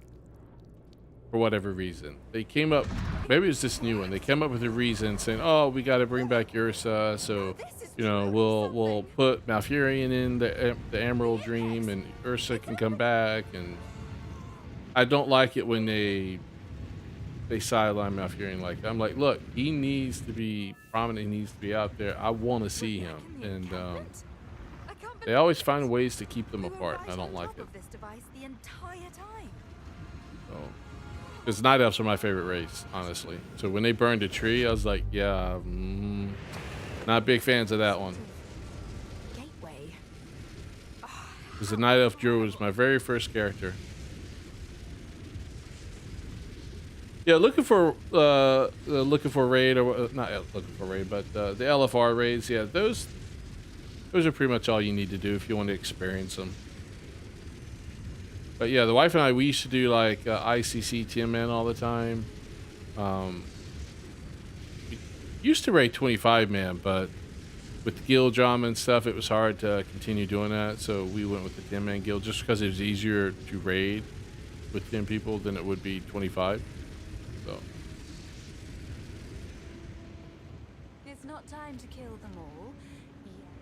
for whatever reason. They came up, maybe it was this new one. They came up with a reason saying, "Oh, we got to bring back Ursa, so you know we'll put Malfurion in the Emerald Dream, and Ursa can come back." And I don't like it when they sideline Malfurion like that. I'm like, look, he needs to be prominent. He needs to be out there. I want to see him, and they always find ways to keep them apart. I don't like it. So, because night elves are my favorite race, honestly. So when they burned a tree, I was like, yeah, not big fans of that one. Because the night elf druid was my very first character. Yeah, looking for raid, or not looking for raid, but the LFR raids. Yeah, those are pretty much all you need to do if you want to experience them. But yeah, the wife and I, we used to do like ICC TMN all the time. We used to raid 25 man, but with the guild drama and stuff, it was hard to continue doing that. So we went with the 10 man guild just because it was easier to raid with 10 people than it would be 25. So. It's not time to kill them all.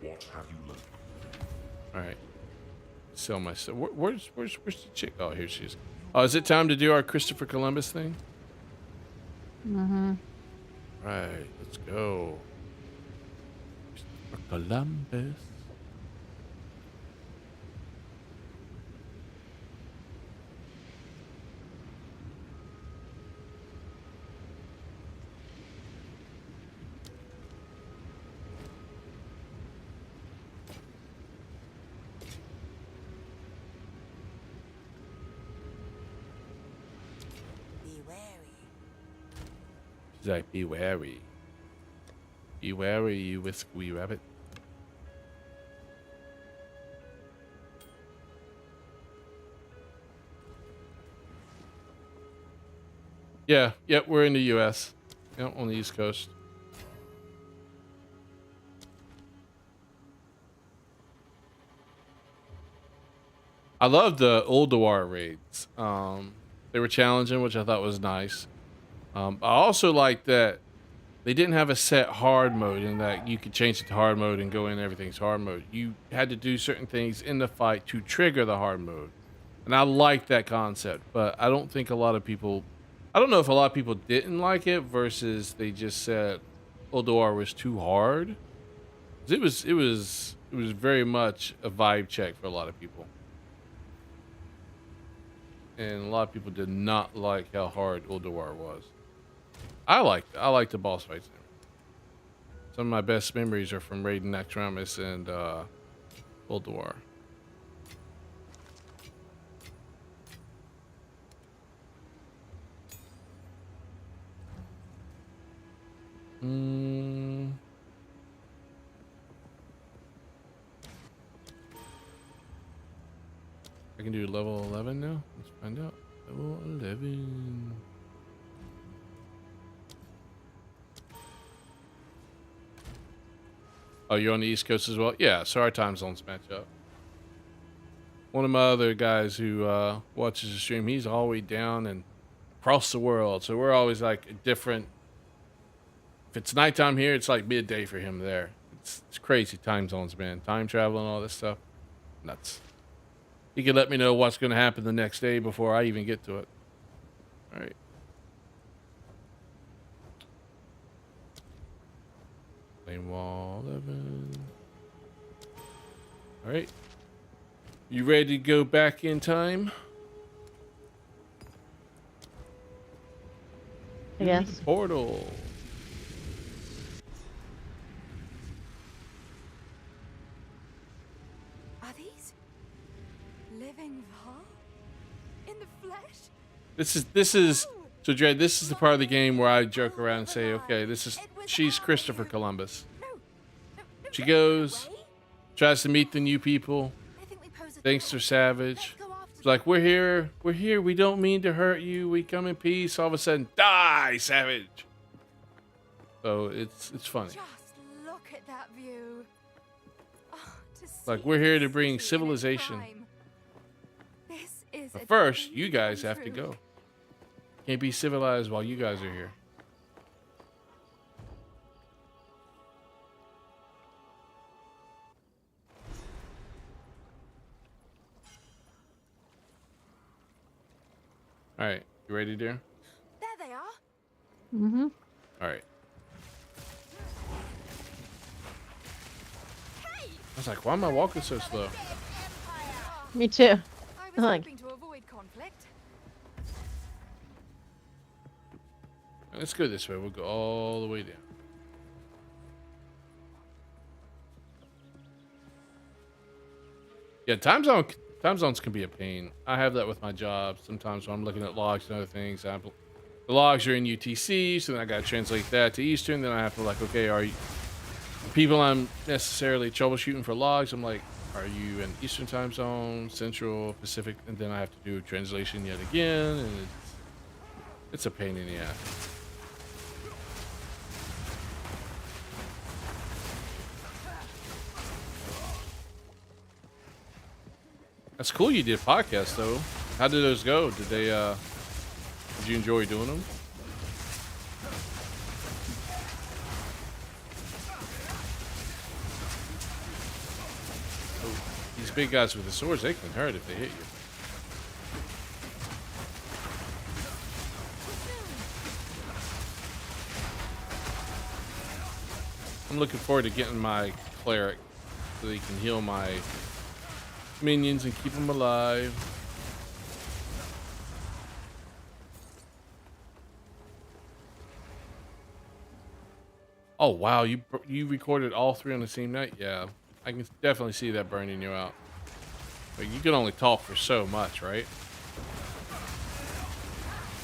What have you learned? All right. Sell my stuff. Where's the chick? Oh, here she is. Oh, is it time to do our Christopher Columbus thing? Mm-hmm. Right. Let's go. Christopher Columbus. He's like, be wary. Be wary, you whisky rabbit. Yeah, yep, we're in the US. Yep, on the East Coast. I love the Ulduar raids. They were challenging, which I thought was nice. I also like that they didn't have a set hard mode, and that you could change it to hard mode and go in everything's hard mode. You had to do certain things in the fight to trigger the hard mode. And I like that concept, but I don't think a lot of people, I don't know if a lot of people didn't like it versus they just said Ulduar was too hard. It was very much a vibe check for a lot of people. And a lot of people did not like how hard Ulduar was. I liked the boss fights. Some of my best memories are from raiding Naxxramas and Ulduar. I can do level 11 now. Let's find out. Level 11. Oh, you're on the East Coast as well? Yeah, so our time zones match up. One of my other guys who watches the stream, he's all the way down and across the world. So we're always like a different. If it's nighttime here, it's like midday for him there. It's crazy time zones, man. Time travel and all this stuff. Nuts. He can let me know what's going to happen the next day before I even get to it. All right. Lane wall 11. All right. You ready to go back in time? I guess. Portal. Are these living Val in the flesh? This is so Dred, this is the part of the game where I joke around and say, okay, she's Christopher Columbus. She goes, tries to meet the new people, thinks they're savage. It's like, we're here, we don't mean to hurt you, we come in peace, all of a sudden, die, savage. So it's funny. Just look at that view. Oh, Like, we're here to bring civilization. But first, you guys have to go. Can't be civilized while you guys are here. All right, you ready, dear? There they are. Mm-hmm. All right. Hey! I was like, why am I walking so slow? Me too. I was Like- hoping to avoid conflict. Let's go this way. We'll go all the way down. Yeah, time zones can be a pain. I have that with my job. Sometimes when I'm looking at logs and other things, the logs are in UTC, so then I gotta translate that to Eastern. Then I have to like, okay, are you people I'm necessarily troubleshooting for logs? I'm like, are you in Eastern time zone, Central, Pacific? And then I have to do translation yet again, and it's a pain in the ass. That's cool you did podcasts though. How did those go? Did you enjoy doing them? Oh, these big guys with the swords, they can hurt if they hit you. I'm looking forward to getting my cleric so that he can heal my minions and keep them alive. Oh wow, you recorded all three on the same night? Yeah, I can definitely see that burning you out. But you can only talk for so much, right?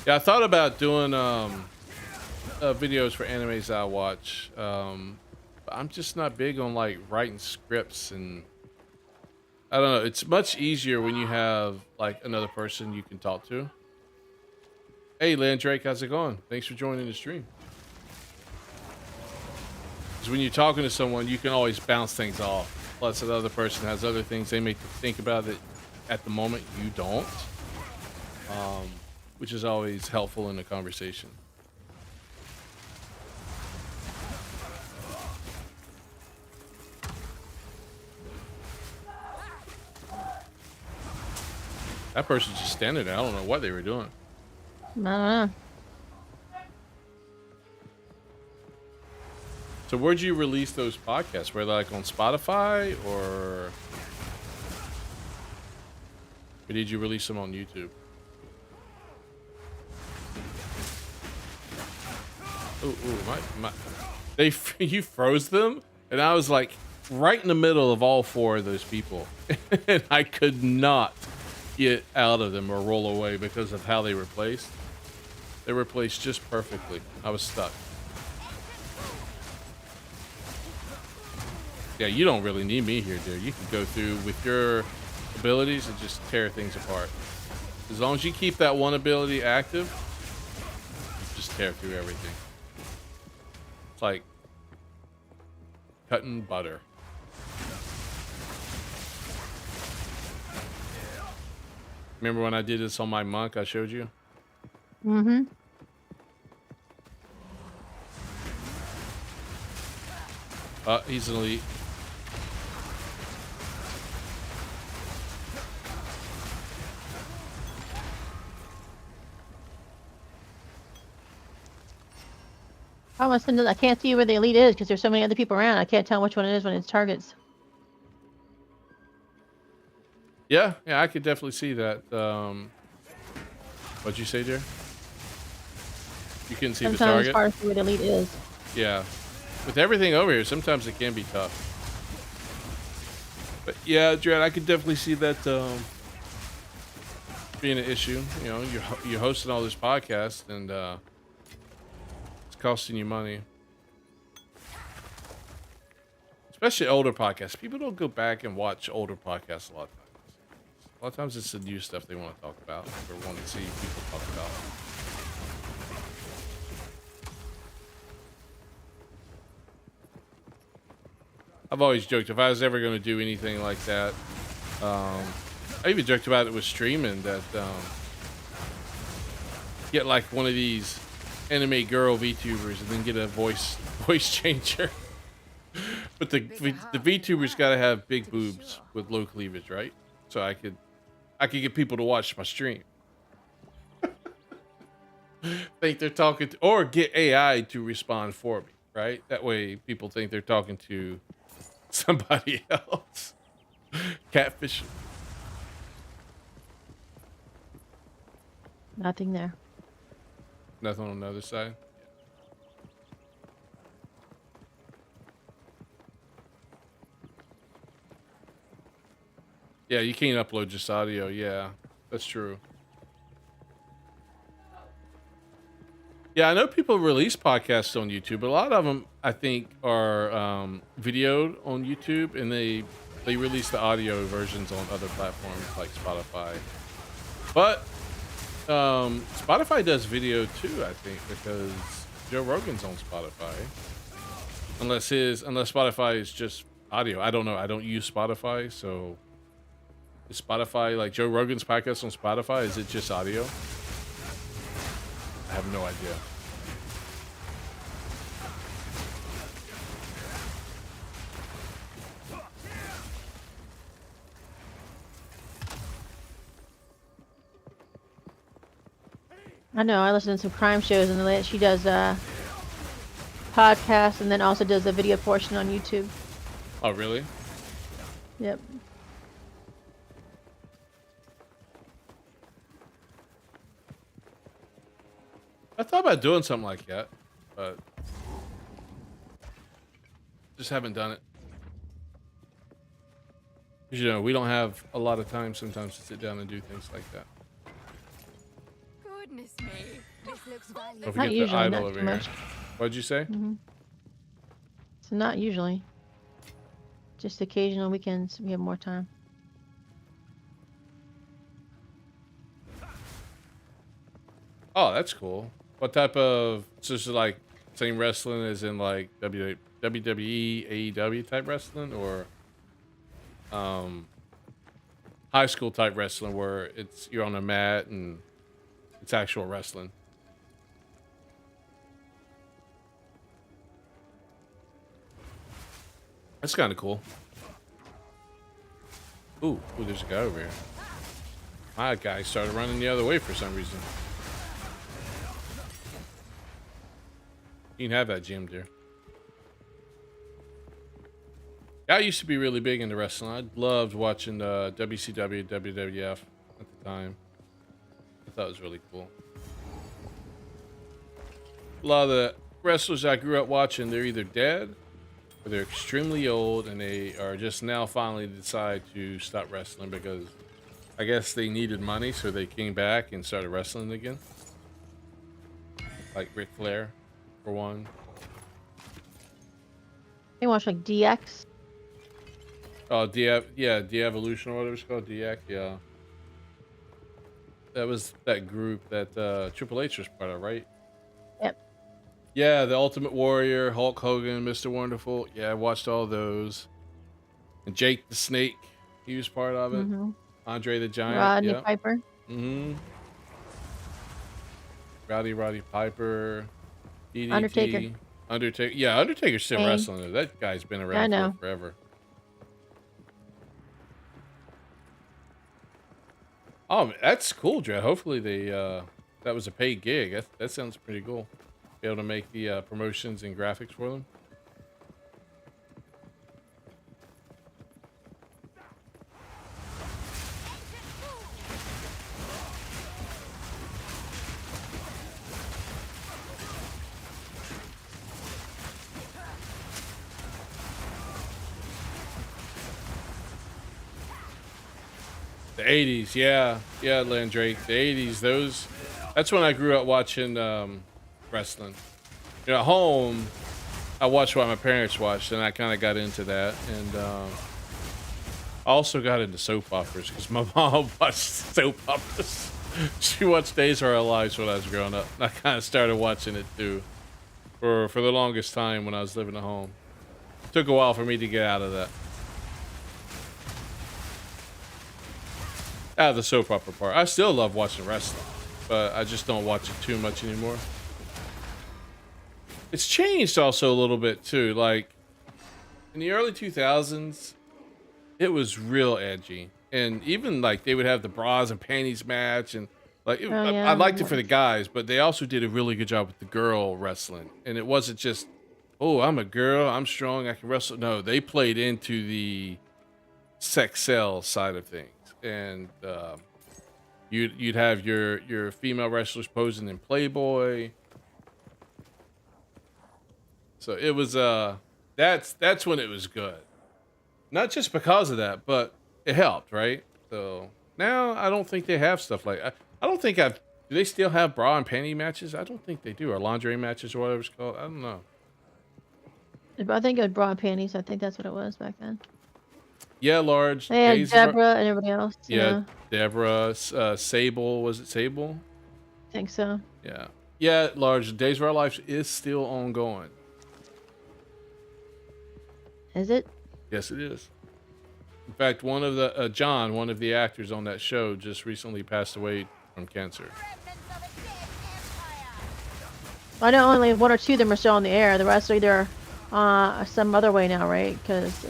Yeah, I thought about doing videos for animes I watch. But I'm just not big on like writing scripts, and I don't know. It's much easier when you have like another person you can talk to. Hey, Landrake, how's it going? Thanks for joining the stream. Because when you're talking to someone, you can always bounce things off. Plus, the other person has other things they make you think about that at the moment you don't, which is always helpful in a conversation. That person's just standing there. I don't know what they were doing. I don't know. So where'd you release those podcasts? Were they like on Spotify or did you release them on YouTube? You froze them? And I was like right in the middle of all four of those people. And I could not get out of them or roll away because of how they were placed. They were placed just perfectly. I was stuck. Yeah, you don't really need me here, dude. You can go through with your abilities and just tear things apart. As long as you keep that one ability active, you just tear through everything. It's like cutting butter. Remember when I did this on my monk I showed you? Mm-hmm. He's an elite. I can't see where the elite is because there's so many other people around. I can't tell which one it is when it's targets. Yeah, I could definitely see that. What'd you say, dear? You couldn't see the Sometimes it's target? hard to see where the elite is. Yeah. With everything over here, sometimes it can be tough. But yeah, Dread, I could definitely see that being an issue. You know, you're hosting all this podcast and it's costing you money. Especially older podcasts. People don't go back and watch older podcasts a lot of times. A lot of times it's the new stuff they want to talk about or want to see people talk about. I've always joked if I was ever going to do anything like that, I even joked about it with streaming that get like one of these anime girl VTubers and then get a voice changer. But the VTubers got to have big boobs with low cleavage, right? So I could get people to watch my stream. Think they're talking to, or get AI to respond for me, right? That way people think they're talking to somebody else. Catfish. Nothing there. Nothing on the other side. Yeah, you can't upload just audio. Yeah, that's true. Yeah, I know people release podcasts on YouTube, but a lot of them, I think, are videoed on YouTube, and they release the audio versions on other platforms like Spotify. But Spotify does video too, I think, because Joe Rogan's on Spotify. Unless Spotify is just audio. I don't know. I don't use Spotify, so is Spotify like Joe Rogan's podcast on Spotify? Is it just audio? I have no idea. I know. I listen to some crime shows, and she does podcasts, and then also does a video portion on YouTube. Oh, really? Yep. I thought about doing something like that, but just haven't done it. 'Cause, you know, we don't have a lot of time sometimes to sit down and do things like that. Goodness me. This looks valuable. Don't Not forget the usually, idol not over too here. much. What'd you say? Mm-hmm. So not usually. Just occasional weekends we have more time. Oh, that's cool. What type of, so this is like same wrestling as in like WWE, AEW type wrestling, or high school type wrestling where it's you're on a mat and it's actual wrestling? That's kind of cool. Ooh, there's a guy over here. My guy started running the other way for some reason. You can have that, Jim, dear. I used to be really big into wrestling. I loved watching WCW, WWF at the time. I thought it was really cool. A lot of the wrestlers I grew up watching, they're either dead or they're extremely old, and they are just now finally decide to stop wrestling because I guess they needed money, so they came back and started wrestling again. Like Ric Flair, for one. You watch like DX? Oh, yeah, de-evolution or whatever it's called, DEAC, yeah. That was that group that Triple H was part of, right? Yep. Yeah, the Ultimate Warrior, Hulk Hogan, Mr. Wonderful. Yeah, I watched all those. And Jake the Snake, he was part of it. Mm-hmm. Andre the Giant, Rodney yeah. Piper. Mm-hmm. Roddy Piper, Undertaker. DDT, Undertaker. Yeah, Undertaker's still Kane. wrestling. That guy's been Yeah, I around for know. forever. Oh, that's cool, Dre. Hopefully they that was a paid gig. That sounds pretty cool. Be able to make the promotions and graphics for them. The 80s, yeah. Yeah, Landrake. The 80s, that's when I grew up watching wrestling. You know, at home, I watched what my parents watched, and I kind of got into that. And I also got into soap operas because my mom watched soap operas. She watched Days of Our Lives when I was growing up. And I kind of started watching it too for the longest time when I was living at home. Took a while for me to get out of that. Out of the soap opera part. I still love watching wrestling, but I just don't watch it too much anymore. It's changed also a little bit too. Like in the early 2000s, it was real edgy. And even like they would have the bras and panties match, and like Oh I yeah. liked it for the guys, but they also did a really good job with the girl wrestling. And it wasn't just, oh, I'm a girl, I'm strong, I can wrestle. No, they played into the sex sell side of things. And you'd have your female wrestlers posing in Playboy. So it was that's when it was good. Not just because of that, but it helped, right? So now I don't think they have stuff like I don't think I've do they still have bra and panty matches? I don't think they do, or lingerie matches or whatever it's called. I don't know. I think it was bra and panties. I think that's what it was back then. Yeah, large They had days of Deborah and everybody else. yeah, Yeah. Deborah, Sable, was it Sable? I think so. Yeah. Yeah, large Days of Our Lives is still ongoing. Is it? Yes, it is. In fact, one of the John, one of the actors on that show, just recently passed away from cancer. I know only one or two of them are still on the air. The rest are either some other way now, right? Because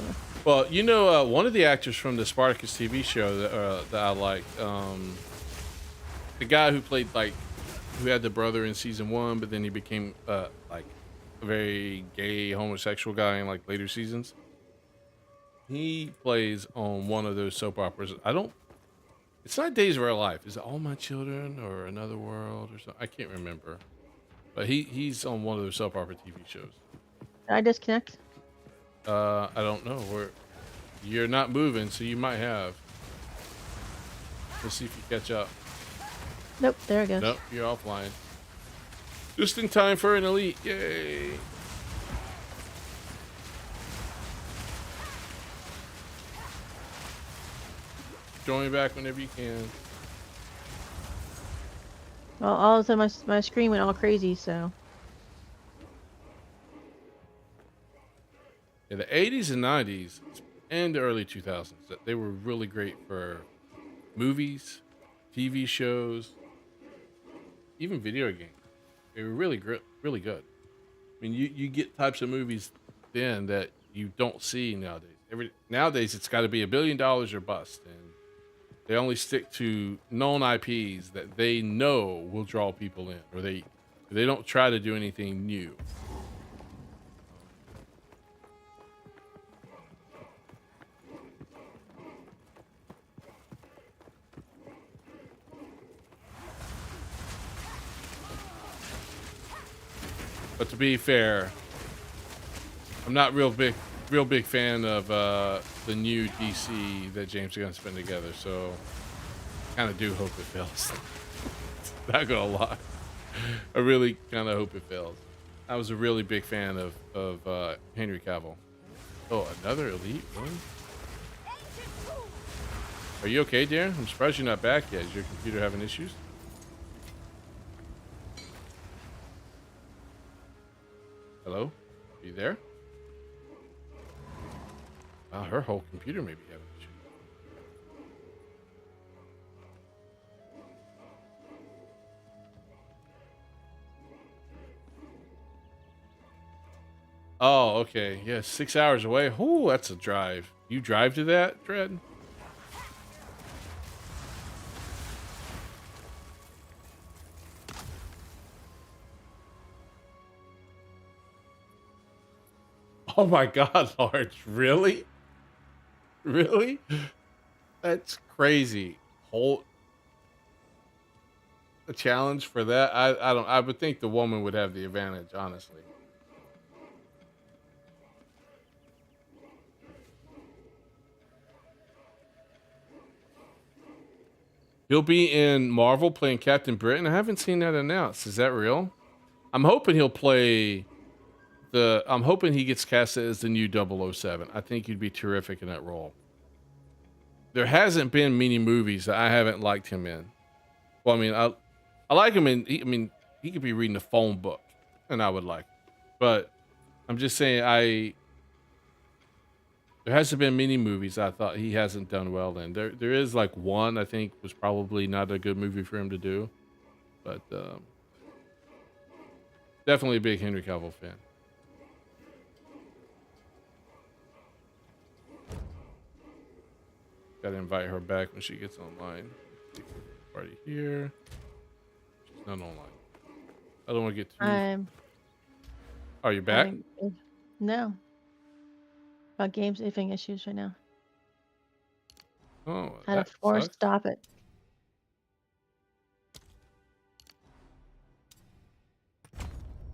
Well, you know, one of the actors from the Spartacus TV show that I liked, the guy who played who had the brother in season 1, but then he became like a very gay homosexual guy in like later seasons. He plays on one of those soap operas. It's not Days of Our Life. Is it All My Children or Another World or something? I can't remember. But he's on one of those soap opera TV shows. did I disconnect? I don't know. You're not moving, so you might have. Let's see if you catch up. Nope. There it goes. Nope, you're offline. Just in time for an elite. Yay. Join me back whenever you can. Well, all of a sudden my screen went all crazy. So Yeah, the 80s and 90s and the early 2000s, they were really great for movies, TV shows, even video games. They were really really good. I mean, you get types of movies then that you don't see nowadays. Nowadays, it's got to be $1 billion or bust, and they only stick to known IPs that they know will draw people in, or they don't try to do anything new. But to be fair, I'm not real big fan of the new DC that James Gunn's putting together. So, kind of do hope it fails. Not gonna lie, I really kind of hope it fails. I was a really big fan of Henry Cavill. Oh, another elite, really? Are you okay, Darren? I'm surprised you're not back yet. Is your computer having issues? Hello? Are you there? Wow, her whole computer may be having issues. Oh, okay. Yeah, 6 hours away. Ooh, that's a drive. You drive to that, Dread? Oh my God, Large. Really? Really? That's crazy. Whole a challenge for that? I don't I would think the woman would have the advantage, honestly. He'll be in Marvel playing Captain Britain. I haven't seen that announced. Is that real? I'm hoping he'll play I'm hoping he gets casted as the new 007. I think he'd be terrific in that role. There hasn't been many movies that I haven't liked him in. Well, I mean, I like him in. I mean, he could be reading a phone book, and I would like it. But I'm just saying, there hasn't been many movies I thought he hasn't done well in. There is like one I think was probably not a good movie for him to do, but definitely a big Henry Cavill fan. Got to invite her back when she gets online. Party here. She's not online. I don't want to get too. Are you back? No. About game saving issues right now. Oh, Had to that force sucks. stop it.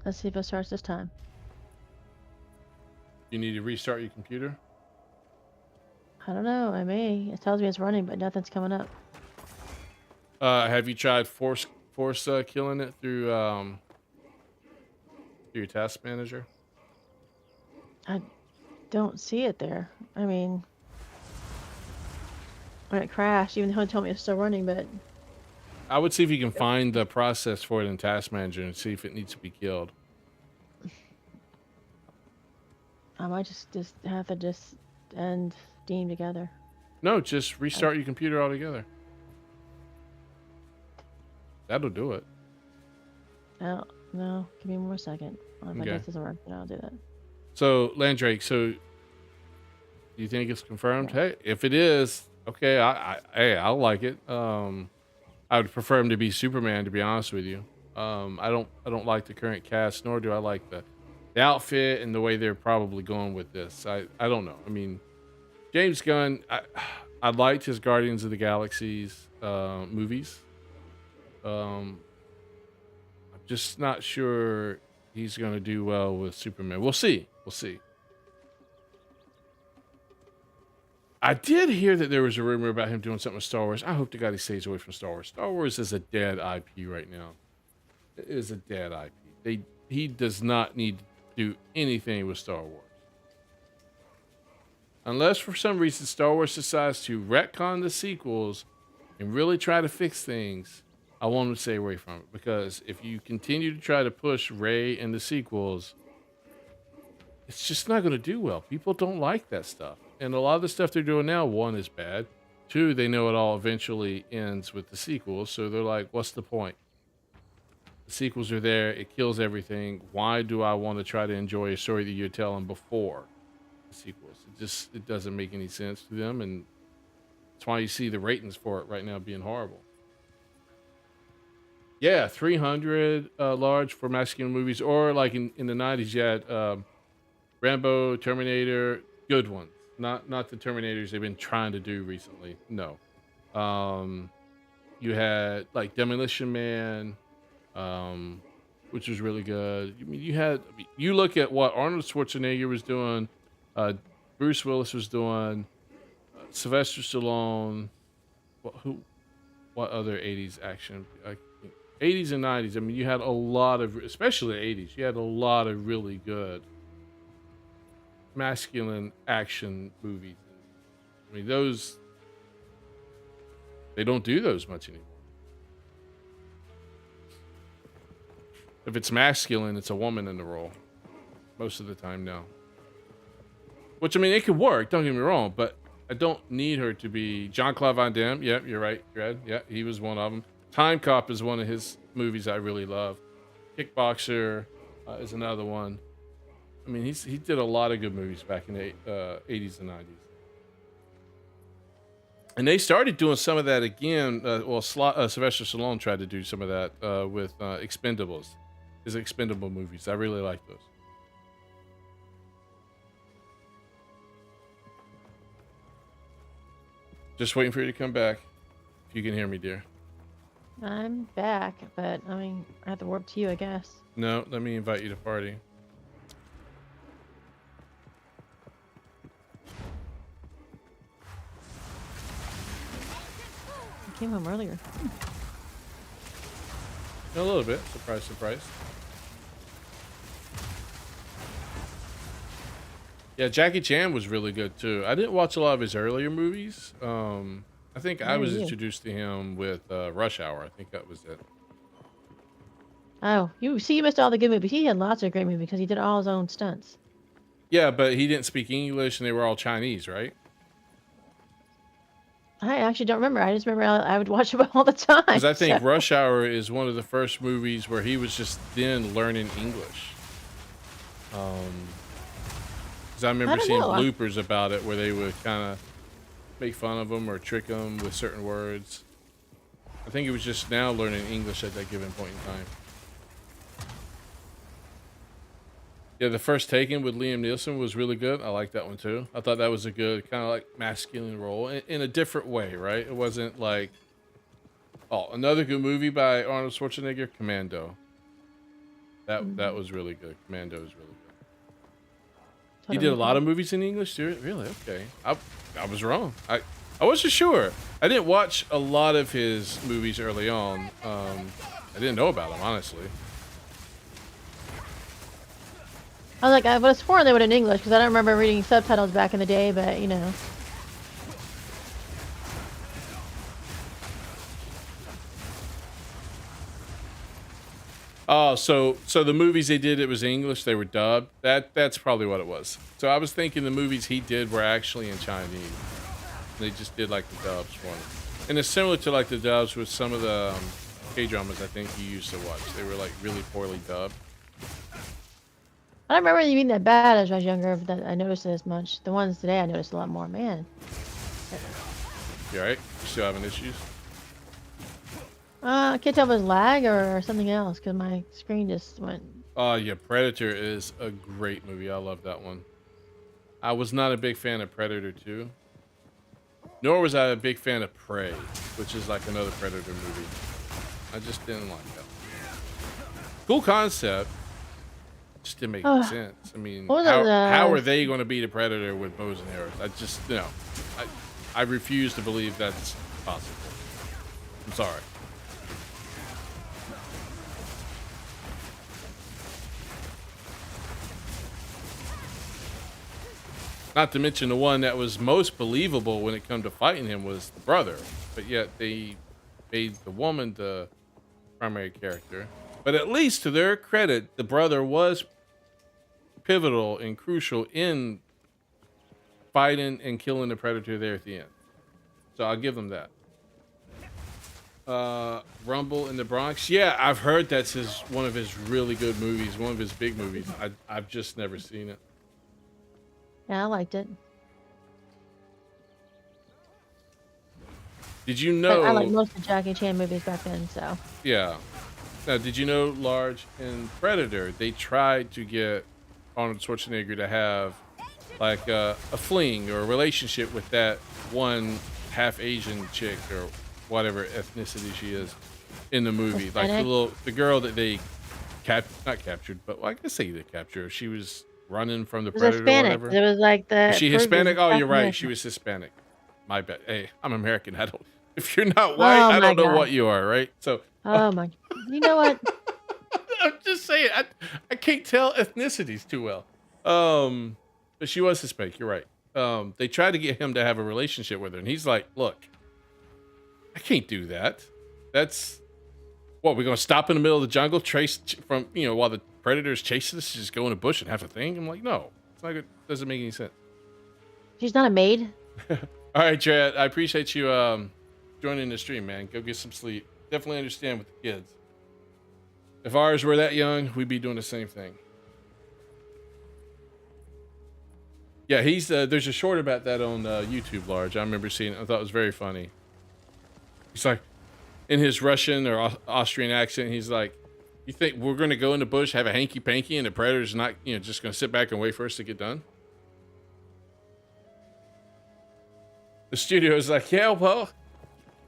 Let's see if it starts this time. You need to restart your computer. I don't know. I may. It tells me it's running, but nothing's coming up. Have you tried force killing it through your task manager? I don't see it there. I mean, when it crashed, even though it told me it's still running, but I would see if you can find the process for it in task manager and see if it needs to be killed. I might just have to just end Steam together. No, just restart your computer altogether. That'll do it. Oh, no, give me 1 more second. Well, if Okay. this doesn't work, then I'll do that. So, Landrake, so do you think it's confirmed? Yeah. Hey, if it is, okay, I'll like it. I would prefer him to be Superman, to be honest with you. I don't like the current cast, nor do I like the outfit and the way they're probably going with this. I don't know. I mean, James Gunn, I liked his Guardians of the Galaxies movies. I'm just not sure he's going to do well with Superman. We'll see. We'll see. I did hear that there was a rumor about him doing something with Star Wars. I hope to God he stays away from Star Wars. Star Wars is a dead IP right now. It is a dead IP. He does not need to do anything with Star Wars. Unless for some reason Star Wars decides to retcon the sequels and really try to fix things, I want him to stay away from it. Because if you continue to try to push Rey in the sequels, it's just not going to do well. People don't like that stuff. And a lot of the stuff they're doing now, one, is bad. Two, they know it all eventually ends with the sequels. So they're like, what's the point? The sequels are there. It kills everything. Why do I want to try to enjoy a story that you're telling before the sequels? It doesn't make any sense to them. And that's why you see the ratings for it right now being horrible. Yeah, 300 large for masculine movies. Or like in the 90s, you had Rambo, Terminator, good ones. Not the Terminators they've been trying to do recently. No. You had like Demolition Man, which was really good. I mean, you look at what Arnold Schwarzenegger was doing, Bruce Willis was doing, Sylvester Stallone. What other 80s action? 80s and 90s. I mean, you had a lot of, especially the 80s. You had a lot of really good masculine action movies. I mean, those They don't do those much anymore. If it's masculine, it's a woman in the role. Most of the time now. Which, I mean, it could work, don't get me wrong, but I don't need her to be Jean-Claude Van Damme. Yep, you're right, Red. Yeah, he was one of them. Time Cop is one of his movies I really love. Kickboxer is another one. I mean, he did a lot of good movies back in the 80s and 90s. And they started doing some of that again. Sylvester Stallone tried to do some of that with Expendables. His Expendable movies. I really like those. Just waiting for you to come back. If you can hear me, dear. I'm back, but I mean, I have to warp to you, I guess. No, let me invite you to party. I came home earlier. A little bit. Surprise, surprise. Yeah, Jackie Chan was really good too. I didn't watch a lot of his earlier movies. I think I was introduced to him with Rush Hour. I think that was it. Oh, you missed all the good movies. He had lots of great movies because he did all his own stunts. Yeah, but he didn't speak English and they were all Chinese, right? I actually don't remember. I just remember I would watch them all the time. Because I think so. Rush Hour is one of the first movies where he was just then learning English. Because I remember seeing bloopers about it where they would kind of make fun of him or trick him with certain words. I think he was just now learning English at that given point in time. Yeah, the first Taken with Liam Neeson was really good. I like that one too. I thought that was a good kind of like masculine role in a different way, right? It wasn't like, oh, another good movie by Arnold Schwarzenegger, Commando. That was really good. Commando was really good. He did a lot of movies in English too. Really? Okay. I was wrong. I wasn't sure. I didn't watch a lot of his movies early on. I didn't know about them, honestly. I was like, I would have sworn they would in English because I don't remember reading subtitles back in the day, but you know. Oh, so the movies they did, it was English, they were dubbed. That's probably what it was. So I was thinking the movies he did were actually in Chinese. They just did like the dubs for him. And it's similar to like the dubs with some of the K-dramas I think you used to watch. They were like really poorly dubbed. I don't remember them being that bad as I was younger, but that I noticed it as much. The ones today I noticed a lot more. Man. You alright? You still having issues? I can't tell if it was lag or something else because my screen just went. Oh, yeah, Predator is a great movie. I love that one. I was not a big fan of Predator 2. Nor was I a big fan of Prey, which is like another Predator movie. I just didn't like that one. Cool concept. Just didn't make sense. I mean, how are they going to beat a Predator with bows and arrows? I just, I refuse to believe that's possible. I'm sorry. Not to mention the one that was most believable when it come to fighting him was the brother. But yet they made the woman the primary character. But at least to their credit, the brother was pivotal and crucial in fighting and killing the Predator there at the end. So I'll give them that. Rumble in the Bronx. Yeah, I've heard that's one of his really good movies, one of his big movies. I've just never seen it. Yeah, I liked it. Did you know? I like most of Jackie Chan movies back then, so. Yeah. Now, did you know, Large, in Predator, they tried to get Arnold Schwarzenegger to have like a fling or a relationship with that one half Asian chick or whatever ethnicity she is in the movie, Hispanic? like the girl that they not captured, but well, I guess they did capture her. She was running from the Predator Hispanic. or whatever. It was like the. Is she Hispanic? Oh, you're right. She was Hispanic. My bad. Hey, I'm American. I don't. If you're not white, I don't know what you are, right? So. Oh my. You know what? I'm just saying. I can't tell ethnicities too well. But she was Hispanic. You're right. They tried to get him to have a relationship with her, and he's like, "Look, I can't do that. That's what we're gonna stop in the middle of the jungle, from while the predators chasing us, just go in a bush and have a thing. I'm like, no, it's not good. Doesn't make any sense. She's not a maid. All right, Chad. I appreciate you joining the stream, man. Go get some sleep. Definitely understand with the kids. If ours were that young, we'd be doing the same thing. Yeah, he's there's a short about that on YouTube, Large. I remember seeing it. I thought it was very funny. He's like, in his Russian or Austrian accent, he's like, "You think we're gonna go in the bush, have a hanky panky, and the predator's not, just gonna sit back and wait for us to get done?" The studio is like, "Yeah, well,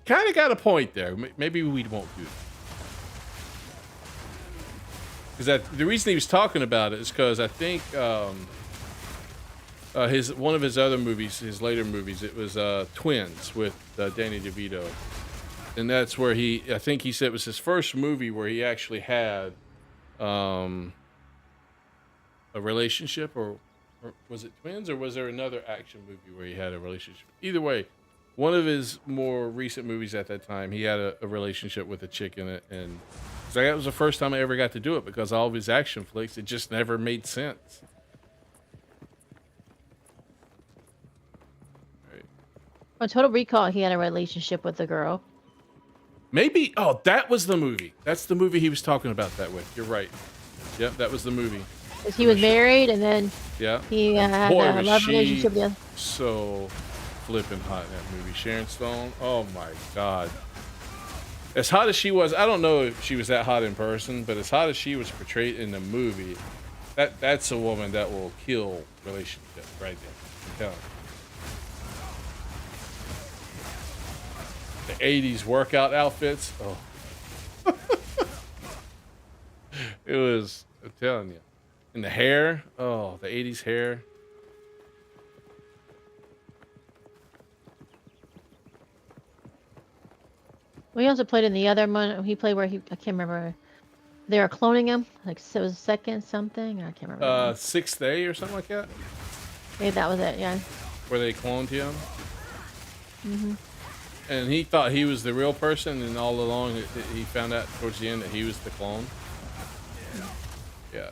kind of got a point there. Maybe we won't do that." Because the reason he was talking about it is because I think one of his other movies, his later movies, it was Twins with Danny DeVito, and that's where I think he said it was his first movie where he actually had a relationship, or was it Twins, or was there another action movie where he had a relationship? Either way, one of his more recent movies at that time, he had a relationship with a chick in it, and so that was the first time I ever got to do it, because all of his action flicks, it just never made sense. On Total Recall, he had a relationship with a girl. Maybe. Oh, that was the movie. That's the movie he was talking about that with. You're right. Yep, that was the movie. Because he was married, and then he had a love relationship with the other. So flipping hot in that movie. Sharon Stone. Oh my God. As hot as she was, I don't know if she was that hot in person, but as hot as she was portrayed in the movie, that's a woman that will kill relationships right there. I'm telling you. The 80s workout outfits. Oh. It was, I'm telling you. And the hair. Oh, the 80s hair. Well, he also played in the other one. He played where I can't remember. They were cloning him. Like, so it was second something. I can't remember. Sixth Day or something like that? Maybe that was it, yeah. Where they cloned him. Mm-hmm. And he thought he was the real person, and all along he found out towards the end that he was the clone. Yeah.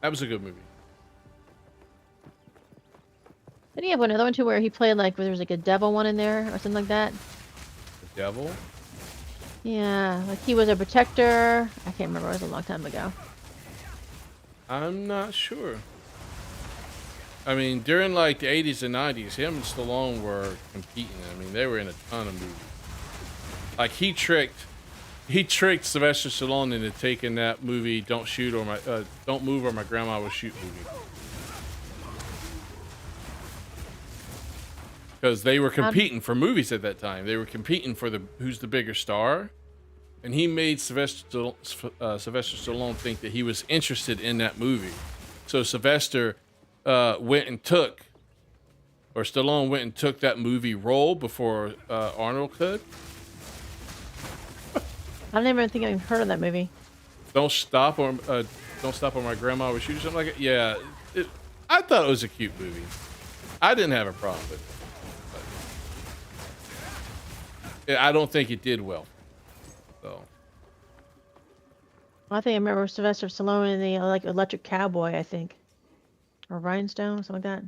That was a good movie. Didn't he have another one too where he played like, where there was like a devil one in there or something like that? The devil? Yeah, like he was a protector. I can't remember. It was a long time ago. I'm not sure. I mean, during like the 80s and 90s, him and Stallone were competing. I mean, they were in a ton of movies. Like he tricked Sylvester Stallone into taking that movie Don't Move or My Grandma Will Shoot movie. Because they were competing for movies at that time. They were competing for who's the bigger star, and he made Sylvester Stallone think that he was interested in that movie. So Stallone went and took that movie role before Arnold could. I never think I've heard of that movie. Don't Stop or My Grandma Will Shoot or something like it. Yeah, I thought it was a cute movie. I didn't have a problem with it. I don't think it did well. So I think I remember Sylvester Stallone in the like Electric Cowboy, I think, or Rhinestone, something like that.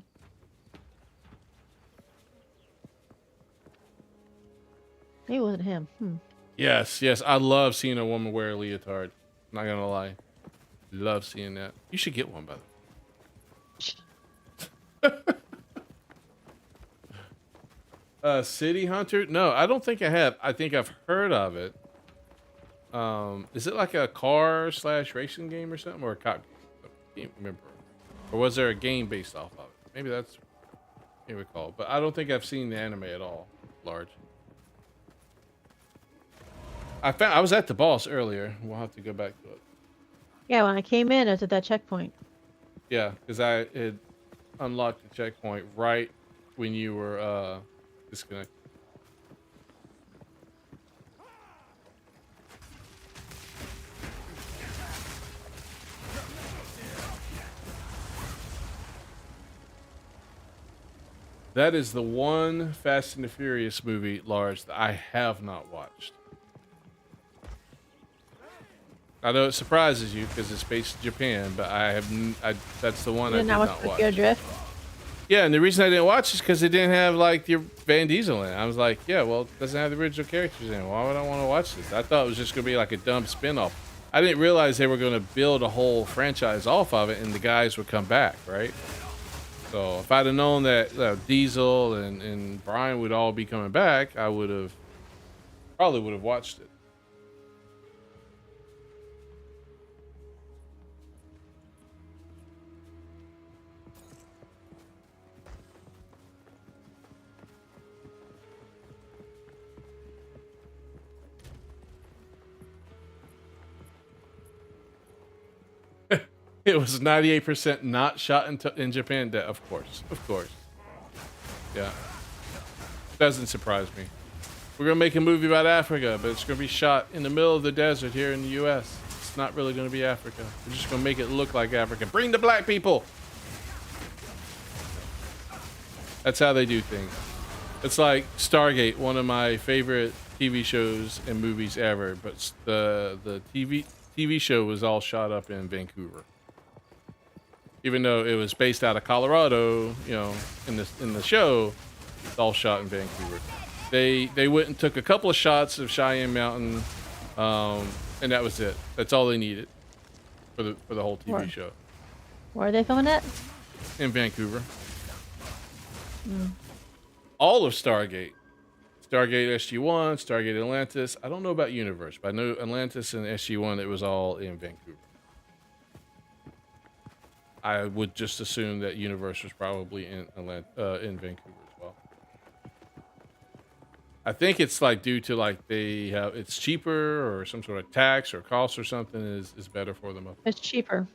Maybe it wasn't him. Yes, I love seeing a woman wear a leotard. Not gonna lie, love seeing that. You should get one, by the way. City Hunter? No, I don't think I have. I think I've heard of it. Is it like a car/racing game or something, or a cop game? I can't remember. Or was there a game based off of it? Maybe that's, I can't recall. But I don't think I've seen the anime at all. Large. I was at the boss earlier. We'll have to go back to it. Yeah, when I came in, I was at that checkpoint. Yeah, because I had unlocked the checkpoint right when you were disconnected. That is the one Fast and the Furious movie, Lars, that I have not watched. I know it surprises you because it's based in Japan, but that's the one You I did did not watch not Tokyo watch. Drift? Yeah, and the reason I didn't watch is because it didn't have like your Van Diesel in it. I was like, yeah, well, it doesn't have the original characters in it. Why would I want to watch this? I thought it was just gonna be like a dumb spin-off. I didn't realize they were gonna build a whole franchise off of it, and the guys would come back, right? So if I'd have known that Diesel and Brian would all be coming back, I probably would have watched it. It was 98% not shot in Japan. Of course, of course. Yeah, doesn't surprise me. We're gonna make a movie about Africa, but it's gonna be shot in the middle of the desert here in the U.S. It's not really gonna be Africa. We're just gonna make it look like Africa. Bring the black people. That's how they do things. It's like Stargate, one of my favorite TV shows and movies ever. But the TV show was all shot up in Vancouver. Even though it was based out of Colorado, you know, in the show, it's all shot in Vancouver. They went and took a couple of shots of Cheyenne Mountain, and that was it. That's all they needed for the whole TV show. Where are they filming it? In Vancouver. All of Stargate. Stargate SG-1, Stargate Atlantis. I don't know about Universe, but I know Atlantis and SG-1, it was all in Vancouver. I would just assume that Universe was probably in Vancouver as well. I think it's like due to like it's cheaper or some sort of tax or cost or something is better for them. It's cheaper.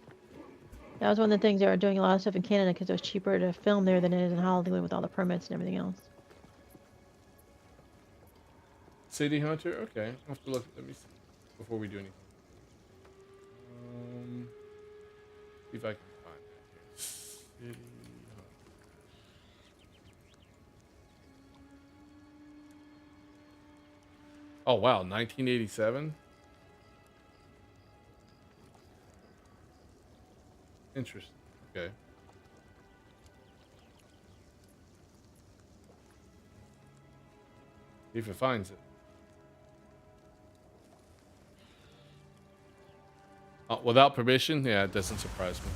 That was one of the things they were doing a lot of stuff in Canada because it was cheaper to film there than it is in Hollywood with all the permits and everything else. City Hunter? Okay. I'll have to look. Let me see before we do anything. See if I can find that here. City Hunter. Oh, wow. 1987? Interesting. Okay. See if it finds it. Without permission? Yeah, it doesn't surprise me.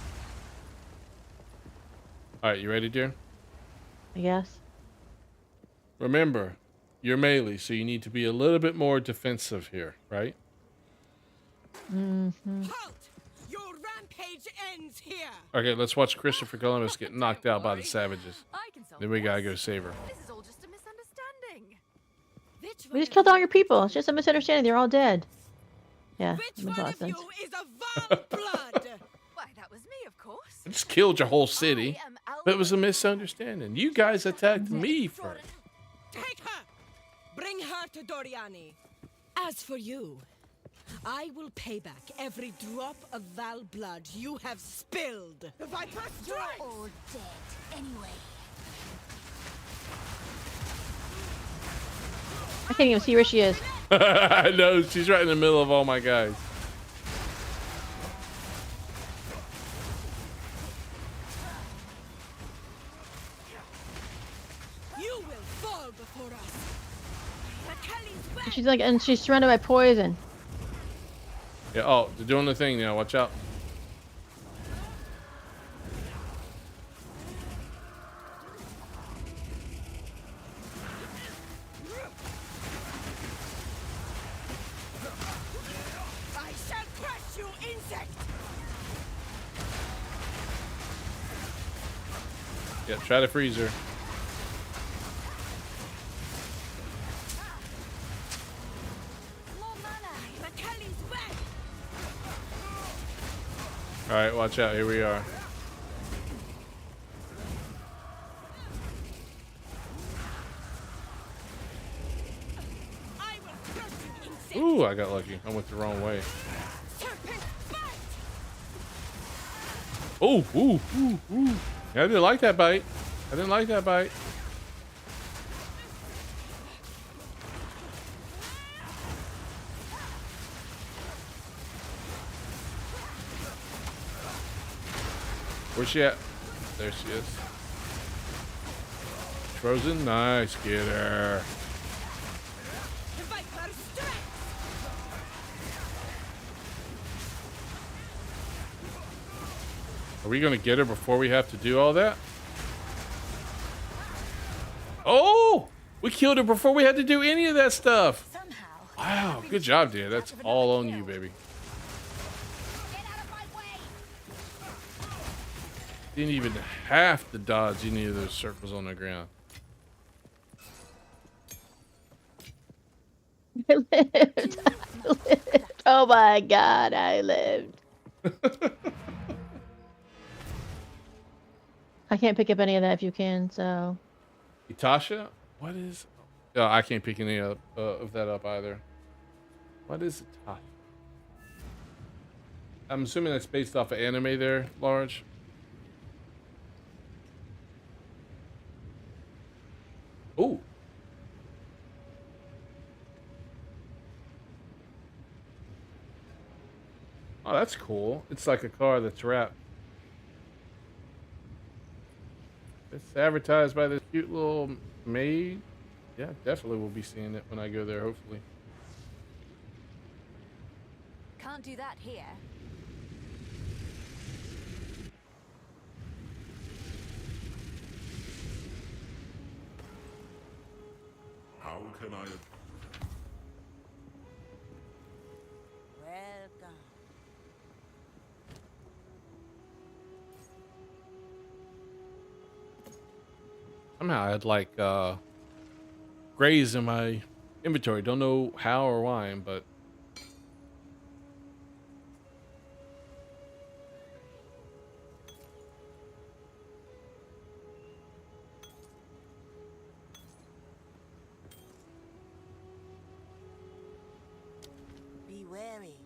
All right, you ready, dear? I guess. Remember, you're melee, so you need to be a little bit more defensive here, right? Mm-hmm. Halt! Your rampage ends here. Okay, let's watch Christopher Columbus get knocked out by the savages. I can solve Then we gotta this. go save her. This is all just a misunderstanding. Which We just killed all your people. It's just a misunderstanding. They're all dead. Yeah, Which that makes a one lot of of you sense. is a vile blood? Why, that was me, of course. I just killed your whole city. I am But it was a Alwyn. misunderstanding. You guys attacked me first. Take her! Bring her to Doriani. As for you, I will pay back every drop of Val blood you have spilled. The Viper You're strikes! all dead, anyway. I can't even see where she is. I know, she's right in the middle of all my guys. You will fall before us. Achilles back! And she's surrounded by poison. Yeah, oh, they're doing the thing now. Watch out. I shall crush you, insect! Yeah, try to freeze her. More mana! Achilles back! All right, watch out. Here we are. I will crush you, insect! Ooh, I got lucky. I went the wrong way. Serpent bite! Oh, ooh, ooh, ooh. Yeah, I didn't like that bite. I didn't like that bite. Where's she at? There she is. Frozen. Nice. Get her. Viper strength! Are we gonna get her before we have to do all that? Oh! We killed her before we had to do any of that stuff. Somehow. Wow, good job, dude. That's all on you, baby. Get out of my way! Didn't even have to dodge any of those circles on the ground. I lived. I lived. Oh my god, I lived. I can't pick up any of that if you can, so. Itasha? What is... Oh, I can't pick any of that up either. What is Itasha? I'm assuming that's based off of anime there, Large. Ooh. Oh, that's cool. It's like a car that's wrapped. It's advertised by this cute little maid. Yeah, definitely will be seeing it when I go there, hopefully. Can't do that here. How can I... Welcome. Somehow I had like grays in my inventory. Don't know how or why, but Be wary.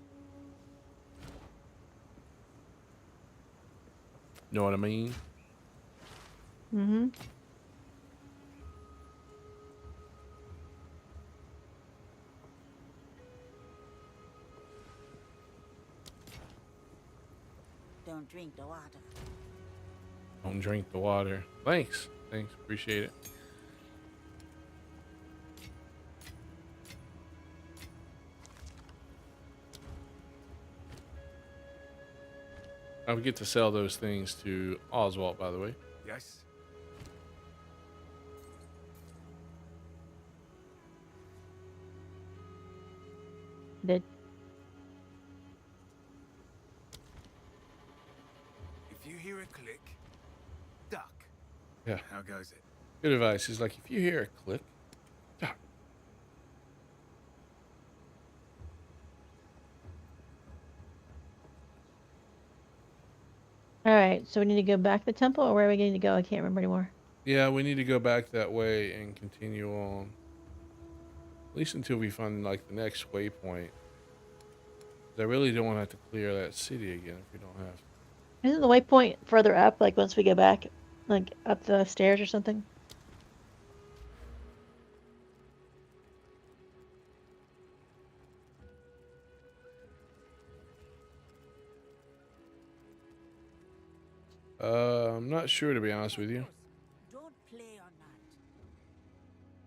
know what I mean? Mm-hmm. Don't drink the water. Don't drink the water. Thanks. Thanks. Appreciate it. I would get to sell those things to Oswald, by the way. Yes? Did. If you hear a click, duck. Yeah. How goes it? Good advice. He's like, if you hear a click, duck. All right, so we need to go back to the temple, or where are we going to go? I can't remember anymore. Yeah, we need to go back that way and continue on. At least until we find like the next waypoint. 'Cause I really don't want to have to clear that city again if we don't have to. Isn't the waypoint further up, like once we go back, like up the stairs or something? I'm not sure, to be honest with you. Don't play on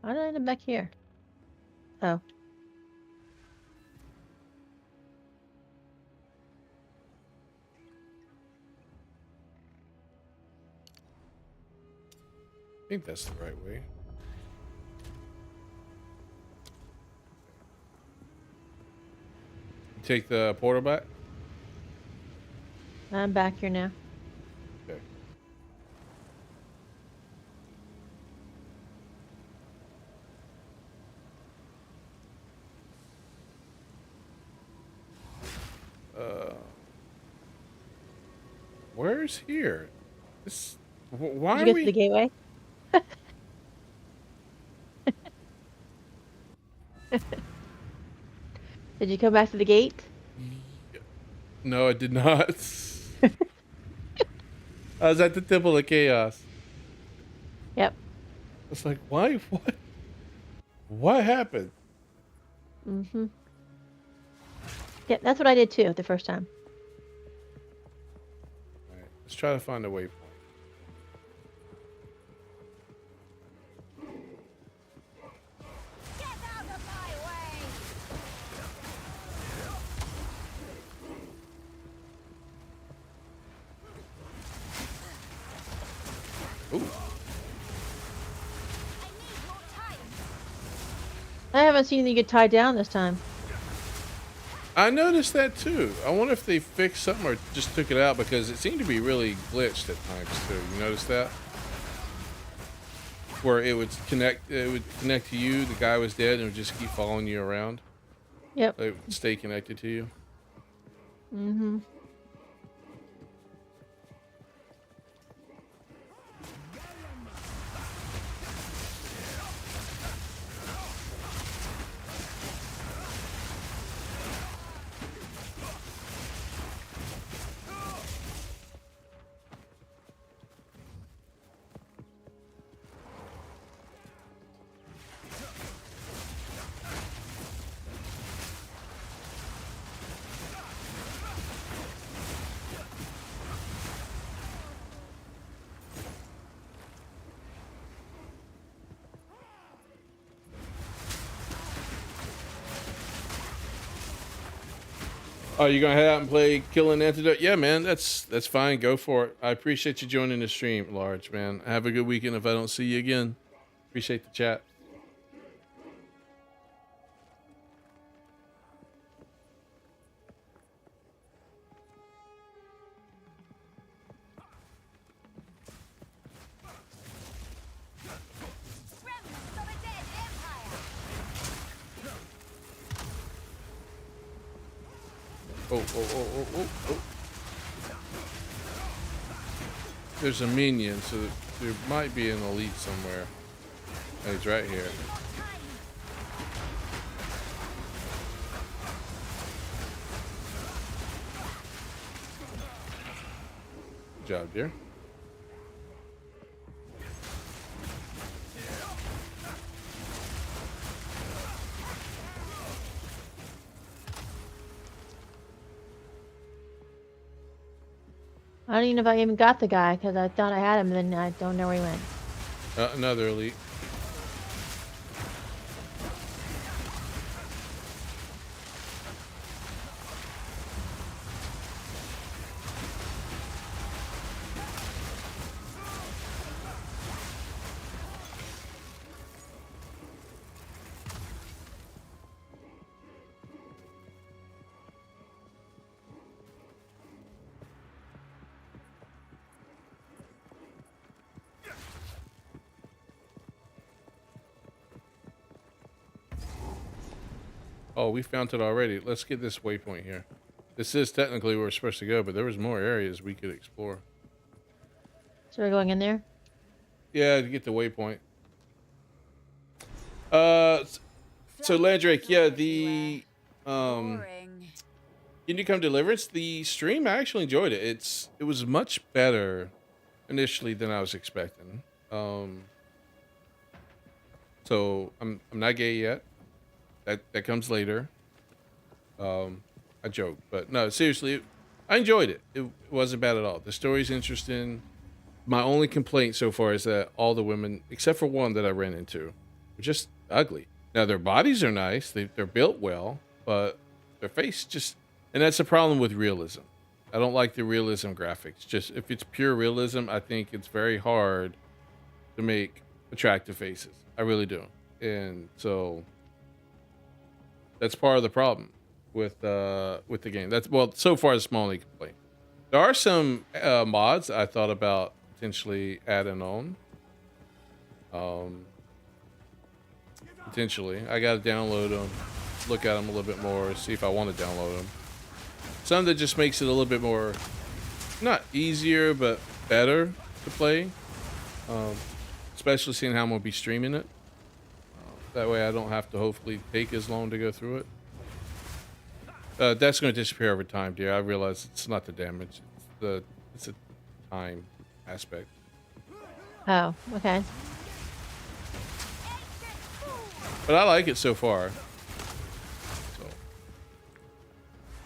that. How did I end up back here? Oh. I think that's the right way. You take the portal back? I'm back here now. Okay. Where's here? This, why Did you are get to we? the gateway? Did you come back to the gate? No, I did not. I was at the Temple of Chaos. Yep. It's like, why? What? What happened? Mm-hmm. Yep, that's what I did too the first time. All right, Let's try to find a waypoint. Get out of my way! Ooh. I need more time. I haven't seen you get tied down this time. I noticed that too. I wonder if they fixed something or just took it out because it seemed to be really glitched at times too. You notice that? Where it would connect to you, the guy was dead and it would just keep following you around. Yep. It would stay connected to you. Mm-hmm. Oh, you gonna head out and play Killing Antidote? Yeah, man, that's fine. Go for it. I appreciate you joining the stream, Large, man. Have a good weekend if I don't see you again. Appreciate the chat. Remnants of a dead empire. Oh. There's a minion, so there might be an elite somewhere. Oh, he's right here. Good job, dear. I don't even know if I even got the guy because I thought I had him, and then I don't know where he went. Another elite. Oh, we found it already. Let's get this waypoint here. This is technically where we're supposed to go, but there was more areas we could explore. So we're going in there? Yeah, to get the waypoint. So Landrake, yeah, the Boring. Kingdom Come Deliverance, the stream, I actually enjoyed it. It was much better initially than I was expecting. So I'm not gay yet. That comes later. I joke, but no, seriously, I enjoyed it. It wasn't bad at all. The story's interesting. My only complaint so far is that all the women, except for one that I ran into, were just ugly. Now their bodies are nice. They're built well, but their face just, and that's the problem with realism. I don't like the realism graphics. Just if it's pure realism, I think it's very hard to make attractive faces. I really do. And so that's part of the problem with the game. That's, well, so far it's my only complaint. There are some mods I thought about potentially adding on. Potentially, I gotta download them, look at them a little bit more, see if I want to download them. Some that just makes it a little bit more, not easier, but better to play. Especially seeing how I'm gonna be streaming it. That way I don't have to hopefully take as long to go through it. That's going to disappear over time, dear. I realize it's not the damage. It's a time aspect. Oh, okay. But I like it so far. So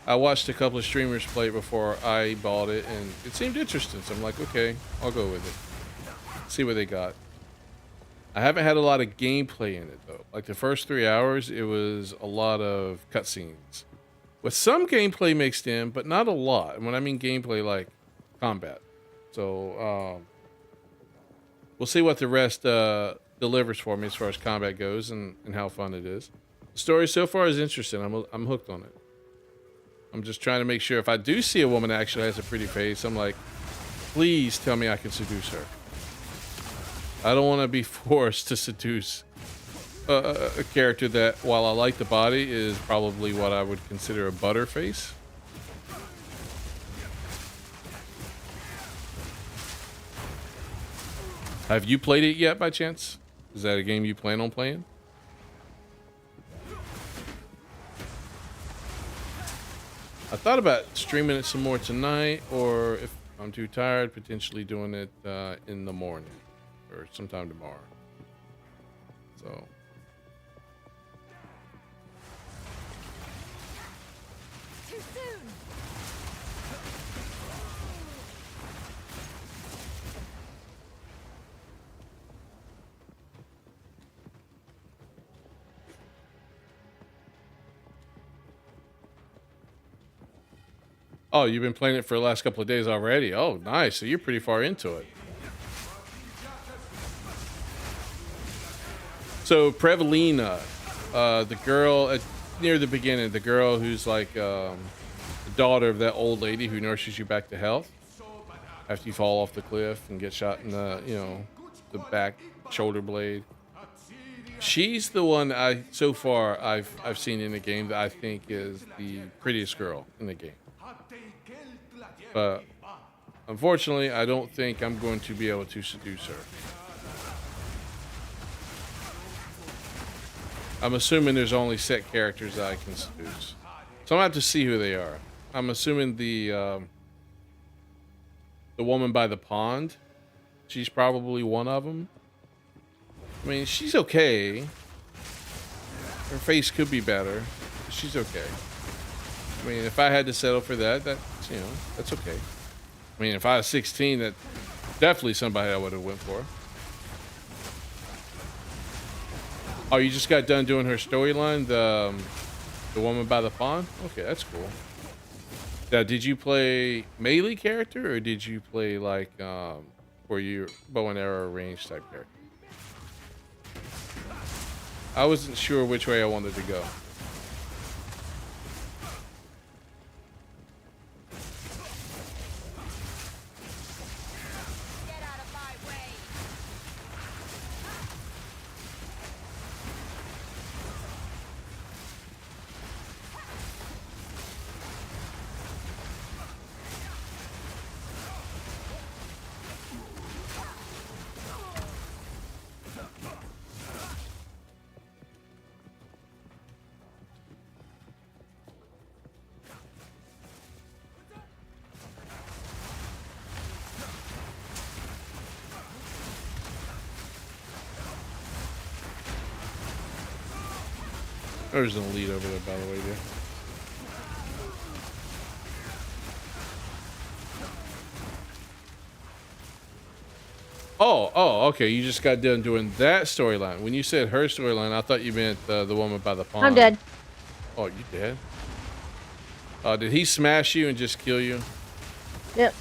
I watched a couple of streamers play it before I bought it, and it seemed interesting. So I'm like, okay, I'll go with it. See what they got. I haven't had a lot of gameplay in it though. Like the first 3 hours, it was a lot of cutscenes with some gameplay mixed in, but not a lot. And when I mean gameplay, like combat. So we'll see what the rest delivers for me as far as combat goes and how fun it is. The story so far is interesting. I'm hooked on it. I'm just trying to make sure if I do see a woman that actually has a pretty face, I'm like, please tell me I can seduce her. I don't want to be forced to seduce a character that, while I like the body, is probably what I would consider a butter face. Have you played it yet by chance? Is that a game you plan on playing? I thought about streaming it some more tonight, or if I'm too tired, potentially doing it in the morning or sometime tomorrow. So. Too soon. Oh, you've been playing it for the last couple of days already? Oh, nice. So you're pretty far into it. So Prevalina, the girl near the beginning, the girl who's like the daughter of that old lady who nurses you back to health after you fall off the cliff and get shot in the, you know, the back shoulder blade. She's the one so far I've seen in the game that I think is the prettiest girl in the game. But unfortunately, I don't think I'm going to be able to seduce her. I'm assuming there's only set characters that I can seduce. So I'm gonna have to see who they are. I'm assuming the woman by the pond, she's probably one of them. I mean, she's okay. Her face could be better, but she's okay. I mean, if I had to settle for that, you know, that's okay. I mean, if I was 16, that definitely somebody I would have went for. Oh, you just got done doing her storyline, the woman by the pond? Okay, that's cool. Now, did you play melee character, or did you play like where you bow and arrow range type character? I wasn't sure which way I wanted to go. Get out of my way. There's an elite over there, by the way, dude. Oh, okay. You just got done doing that storyline. When you said her storyline, I thought you meant the woman by the pond. I'm dead. Oh, you dead? Did he smash you and just kill you? Yep.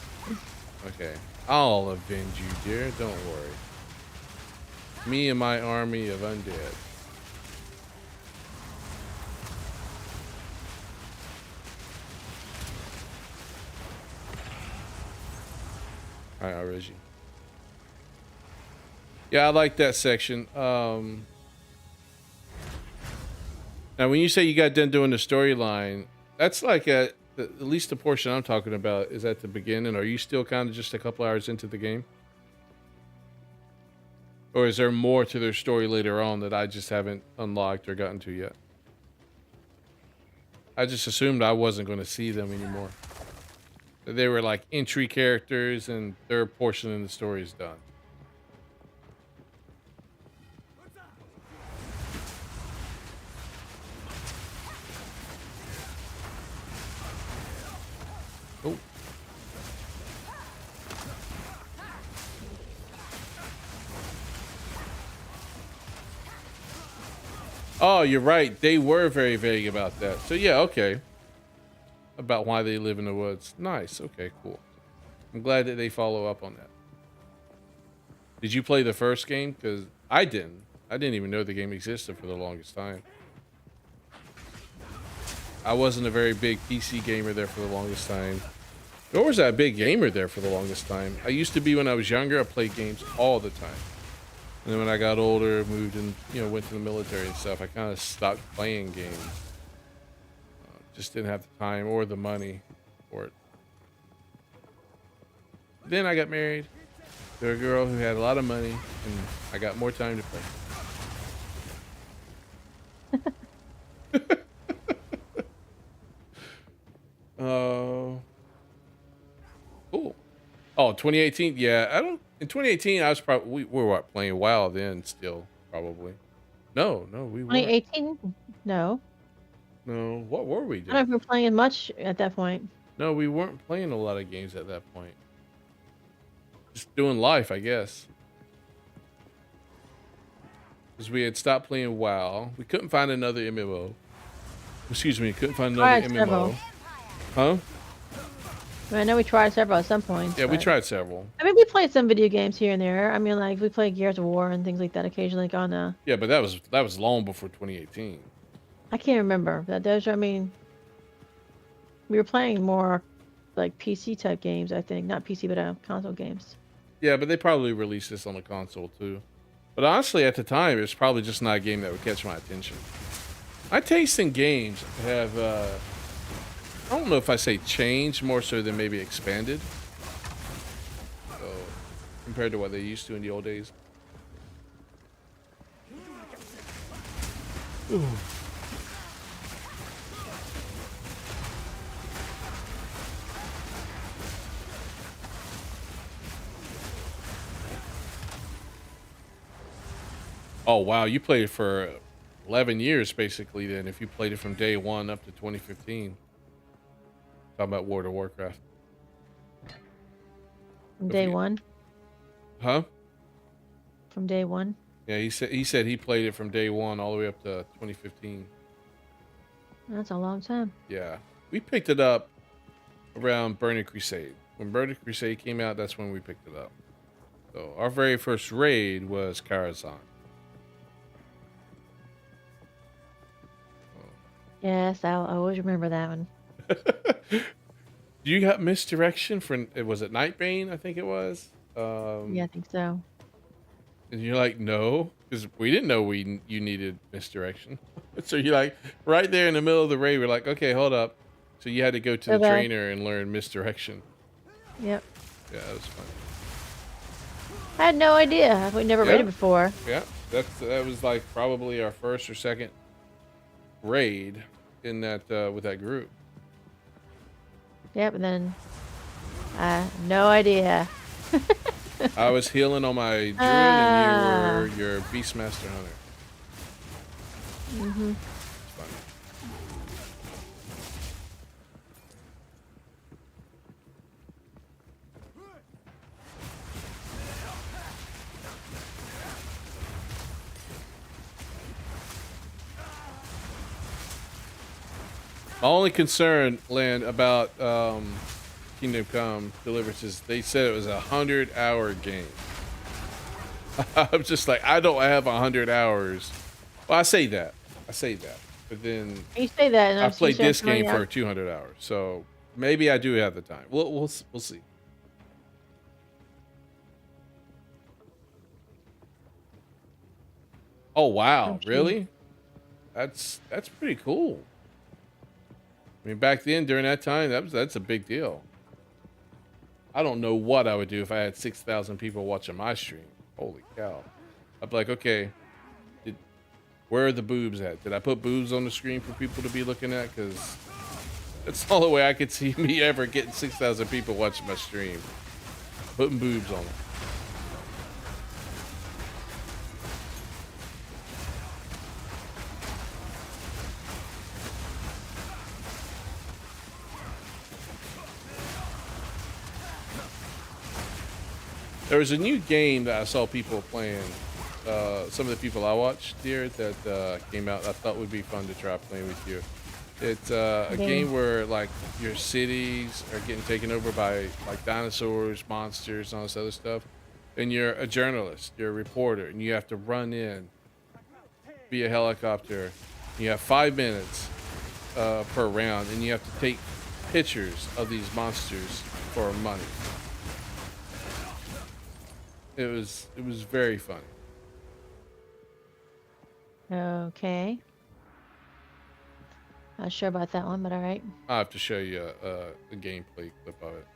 Okay. I'll avenge you, dear. Don't worry. Me and my army of undead. Alright, Reggie. Yeah, I like that section. Now, when you say you got done doing the storyline, that's like at least the portion I'm talking about is at the beginning. Are you still kind of just a couple hours into the game? Or is there more to their story later on that I just haven't unlocked or gotten to yet? I just assumed I wasn't going to see them anymore. They were like entry characters and their portion in the story is done. Oh, you're right. They were very vague about that. So yeah, okay. About why they live in the woods. Nice. Okay, cool. I'm glad that they follow up on that. Did you play the first game? Because I didn't. I didn't even know the game existed for the longest time. I wasn't a very big PC gamer there for the longest time. Nor was I a big gamer there for the longest time. I used to be when I was younger. I played games all the time. And then when I got older, moved and, you know, went to the military and stuff, I kind of stopped playing games. Just didn't have the time or the money for it. Then I got married to a girl who had a lot of money, and I got more time to play. Cool. Oh, 2018? Yeah, I don't. In 2018, I was probably we were what, playing WoW then still probably. No, we weren't. 2018? No. No, what were we I don't know doing? if we were playing much at that point. No, we weren't playing a lot of games at that point. Just doing life, I guess. Because we had stopped playing WoW. We couldn't find another MMO. Excuse me, couldn't find another Tried MMO. several. Huh? I mean, I know we tried several at some point. Yeah, we tried several. I mean, we played some video games here and there. I mean, like we played Gears of War and things like that occasionally. Like on Yeah, but that was long before 2018. I can't remember that. Those, I mean, we were playing more like PC type games. I think not PC, but console games. Yeah, but they probably released this on the console too. But honestly, at the time, it was probably just not a game that would catch my attention. My taste in games have, I don't know if I say changed more so than maybe expanded. So, compared to what they used to in the old days. Ooh. Oh, wow. You played it for 11 years, basically, then, if you played it from day one up to 2015. Talking about World of Warcraft. From day one. Huh? From day one. Yeah, he said he played it from day one all the way up to 2015. That's a long time. Yeah. We picked it up around Burning Crusade. When Burning Crusade came out, that's when we picked it up. So, our very first raid was Karazhan. Yes, I always remember that one. You got misdirection for, was it Nightbane? I think it was. Yeah, I think so. And you're like, no, because we didn't know you needed misdirection. So you're like, right there in the middle of the raid, we're like, okay, hold up. So you had to go to the trainer and learn misdirection. Yep. Yeah, that was fun. I had no idea. We never raided before. Yeah, that was like probably our first or second raid in that with that group. Yep, and then no idea. I was healing on my druid and you were your Beastmaster Hunter. Mm-hmm. It's fun. My only concern, Lynn, about Kingdom Come Deliverance is they said it was a 100-hour game. I'm just like, I don't have 100 hours. Well, I say that, but then You say that, and I played this game out. for 200 hours, so maybe I do have the time. We'll see. Oh wow, really? That's pretty cool. I mean, back then during that time, that's a big deal. I don't know what I would do if I had 6,000 people watching my stream. Holy cow! I'd be like, okay, where are the boobs at? Did I put boobs on the screen for people to be looking at? Because that's the only way I could see me ever getting 6,000 people watching my stream. Putting boobs on them. There was a new game that I saw people playing some of the people I watched here that came out. I thought would be fun to try playing with you. It's a game where like your cities are getting taken over by like dinosaurs, monsters, and all this other stuff. And you're a journalist, you're a reporter, and you have to run in via helicopter. You have 5 minutes per round, and you have to take pictures of these monsters for money. It was very fun. Okay. Not sure about that one, but all right. I'll have to show you a gameplay clip of it.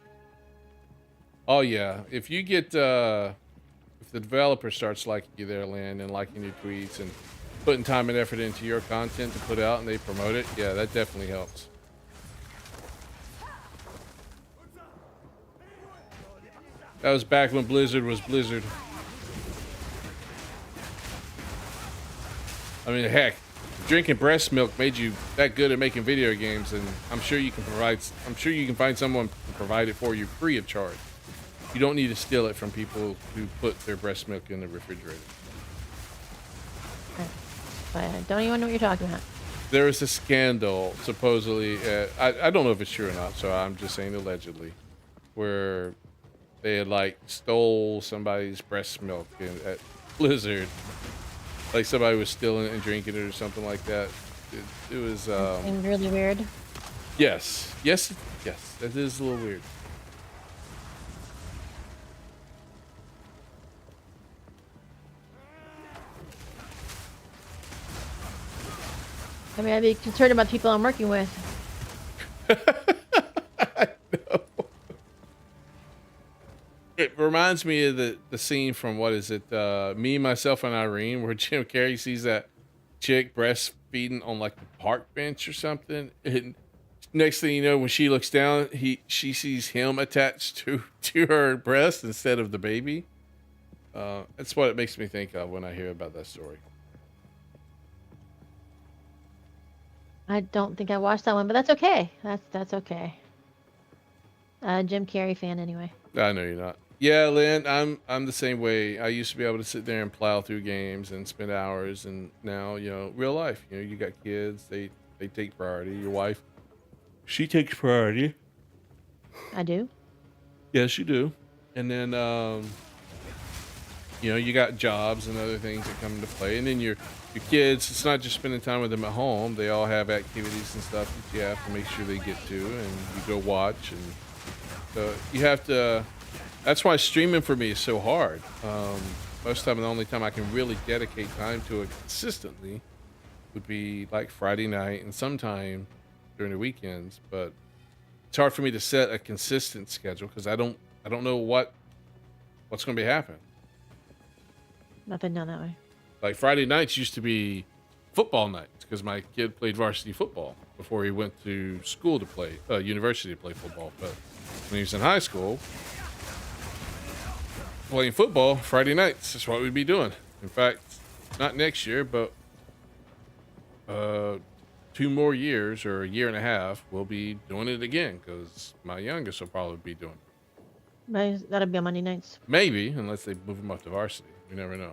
Oh yeah, if you get if the developer starts liking you there, Lynn, and liking your tweets and putting time and effort into your content to put out and they promote it, yeah, that definitely helps. That was back when Blizzard was Blizzard. I mean, heck, drinking breast milk made you that good at making video games, and I'm sure you can find someone to provide it for you free of charge. You don't need to steal it from people who put their breast milk in the refrigerator. I don't even know what you're talking about. There was a scandal, supposedly, I don't know if it's true or not, so I'm just saying allegedly, where they had like stole somebody's breast milk at Blizzard. Like somebody was stealing it and drinking it or something like that. It was Seemed really weird. yes, that is a little weird. I mean, I'd be concerned about people I'm working with. It reminds me of the scene from, what is it, Me, Myself, and Irene, where Jim Carrey sees that chick breastfeeding on like the park bench or something, and next thing you know, when she looks down, she sees him attached to her breast instead of the baby. That's what it makes me think of when I hear about that story. I don't think I watched that one, but that's okay. That's okay. Jim Carrey fan anyway. I know you're not. Yeah, Lynn, I'm the same way. I used to be able to sit there and plow through games and spend hours, and now, real life. You got kids, they take priority. Your wife, she takes priority. I do. Yes, you do. And then you got jobs and other things that come into play. And then your kids, it's not just spending time with them at home. They all have activities and stuff that you have to make sure they get to, and you go watch. And so you have to, that's why streaming for me is so hard. Most of the time, the only time I can really dedicate time to it consistently would be like Friday night and sometime during the weekends. But it's hard for me to set a consistent schedule because I don't know what's going to be happening. Nothing done that way. Like Friday nights used to be football nights because my kid played varsity football before he went to school to play, university to play football. But when he was in high school, playing football Friday nights is what we'd be doing. In fact, not next year, but 2 more years or a year and a half, we'll be doing it again because my youngest will probably be doing it. But that'll be on Monday nights. Maybe, unless they move him up to varsity. You never know.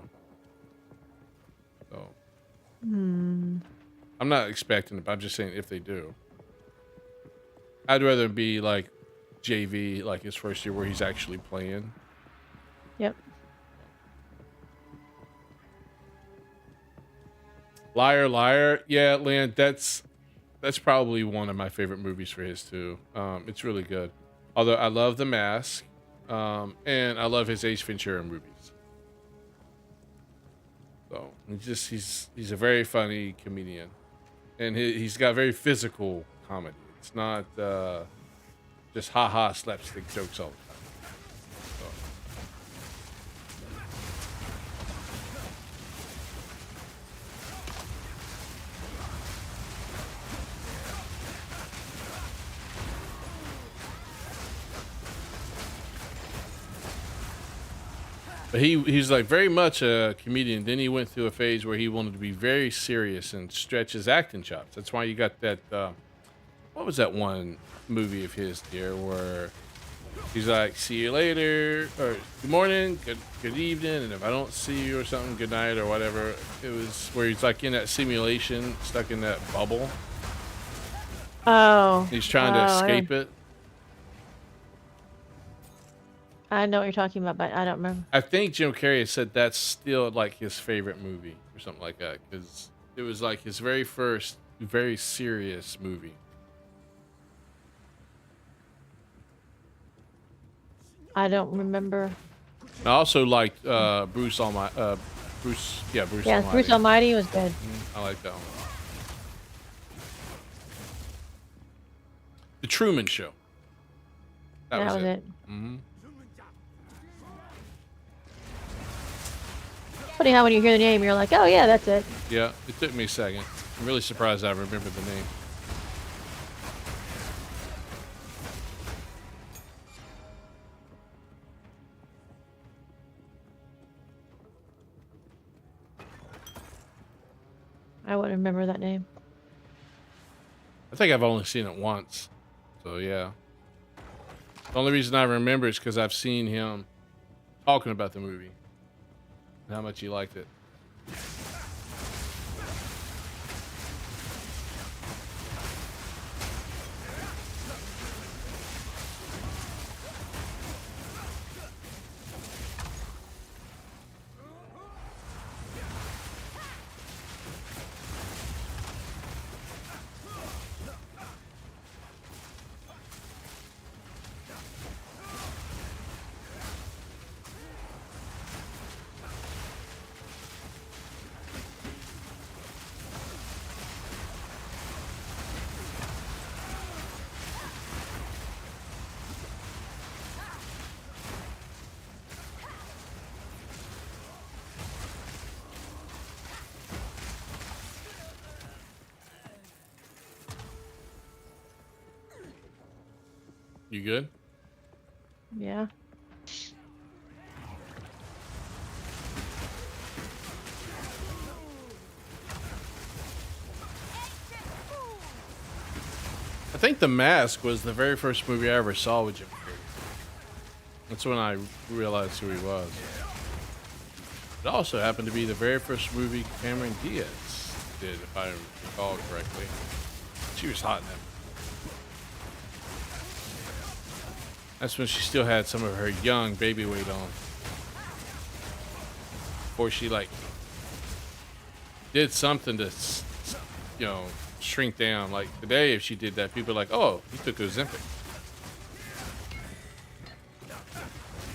So, I'm not expecting it, but I'm just saying if they do. I'd rather be like JV, like his first year where he's actually playing. Yep. Liar, Liar. Yeah, Lynn, that's probably one of my favorite movies for his too. It's really good. Although I love The Mask, and I love his Ace Ventura movies. So he's a very funny comedian, and he's got very physical comedy. It's not just ha slapstick jokes all the time. So. But he's like very much a comedian. Then he went through a phase where he wanted to be very serious and stretch his acting chops. That's why you got that. What was that one movie of his, dear, where He's like, see you later, or good morning, good evening, and if I don't see you or something, good night or whatever. It was where he's like in that simulation, stuck in that bubble. Oh. He's trying to escape it. I know what you're talking about, but I don't remember. I think Jim Carrey said that's still like his favorite movie or something like that, because it was like his very first, very serious movie. I don't remember. I also liked Bruce Almighty. Bruce Yeah, Almighty. Bruce Almighty was good. I like that one. The Truman Show. That was it. Mm-hmm. Funny how when you hear the name, you're like, oh yeah, that's it. Yeah, it took me a second. I'm really surprised I remember the name. I wouldn't remember that name. I think I've only seen it once. So yeah. The only reason I remember is because I've seen him talking about the movie and how much he liked it. You good? Yeah. I think The Mask was the very first movie I ever saw with Jim Carrey. That's when I realized who he was. It also happened to be the very first movie Cameron Diaz did, if I recall correctly. She was hot in that. That's when she still had some of her young baby weight on. Before she like did something to, you know, shrink down. Like today, if she did that, people are like, "Oh, he took Ozempic."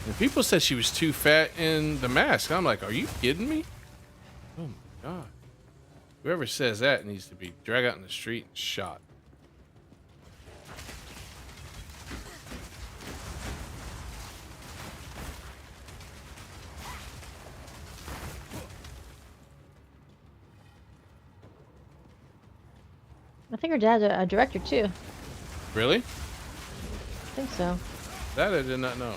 And people said she was too fat in The Mask. I'm like, "Are you kidding me?" Oh my god! Whoever says that needs to be dragged out in the street and shot. I think her dad's a director too. Really? I think so. That I did not know.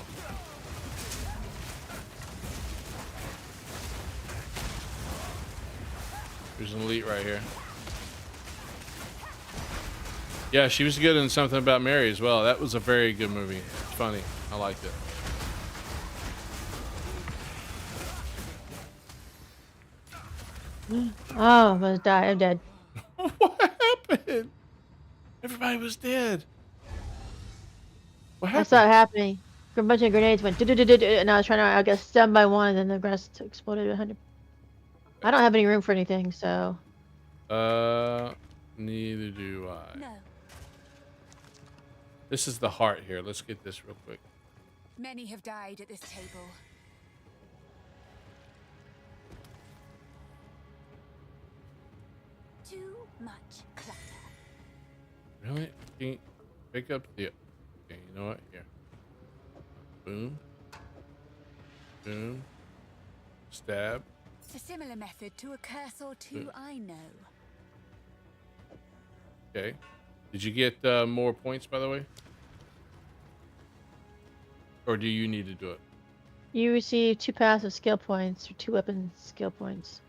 There's an elite right here. Yeah, she was good in Something About Mary as well. That was a very good movie. It's funny. I liked it. Oh, I'm gonna die. I'm dead. What happened? Everybody was dead. What I happened? saw it happening. A bunch of grenades went, and I was trying to, I got stunned by one, and then the rest exploded 100. I don't have any room for anything, so. Neither do I. No. This is the heart here. Let's get this real quick. Many have died at this table. Too much clutter. Really? Can you pick up the... Okay, you know what? Here. Boom. Boom. Stab. A similar method to a curse or two I know. Okay. Did you get more points, by the way? Or do you need to do it? You receive 2 passive skill points or 2 weapon skill points.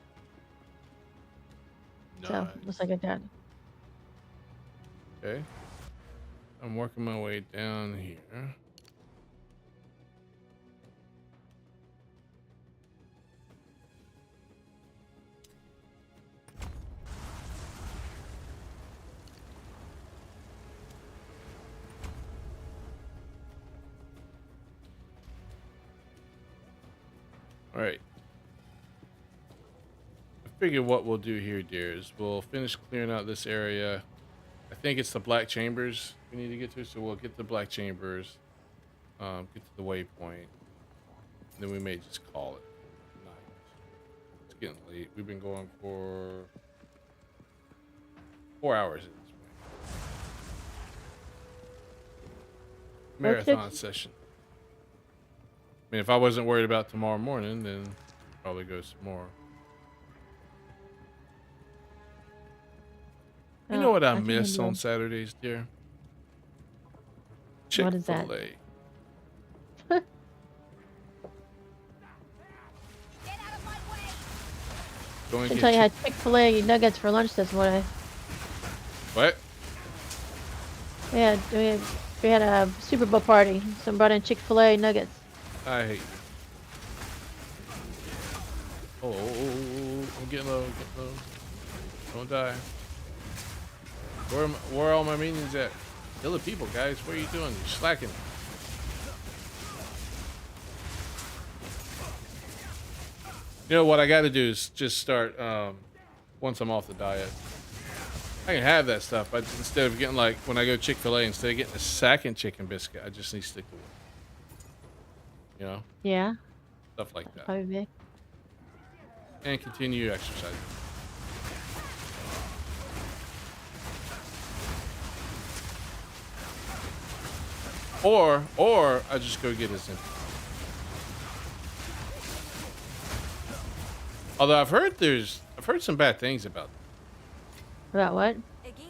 So, looks like I did. Okay. I'm working my way down here. All right. I figure what we'll do here, dear, is we'll finish clearing out this area. I think it's the black chambers we need to get to, so we'll get the black chambers, get to the waypoint, then we may just call it night. It's getting late. We've been going for 4 hours at this point. Marathon Okay. session. I mean, if I wasn't worried about tomorrow morning, then probably go some more. You know what I think miss I'm on good. Saturdays, dear? What is that? Chick-fil-A. Going I to tell you, I get had Chick-fil-A nuggets for lunch this morning. what? Yeah, we had a Super Bowl party. Some brought in Chick-fil-A nuggets. I hate you. Oh, I'm getting low, getting low. Don't die. Where are all my minions at? Kill the people, guys. What are you doing? You're slacking. You know what I got to do is just start. Once I'm off the diet, I can have that stuff, but instead of getting like when I go Chick-fil-A, instead of getting a second chicken biscuit, I just need to stick to it. You know, Yeah, stuff like that, probably big. and continue exercising. Or I just go get his empty. Although I've heard some bad things about About what?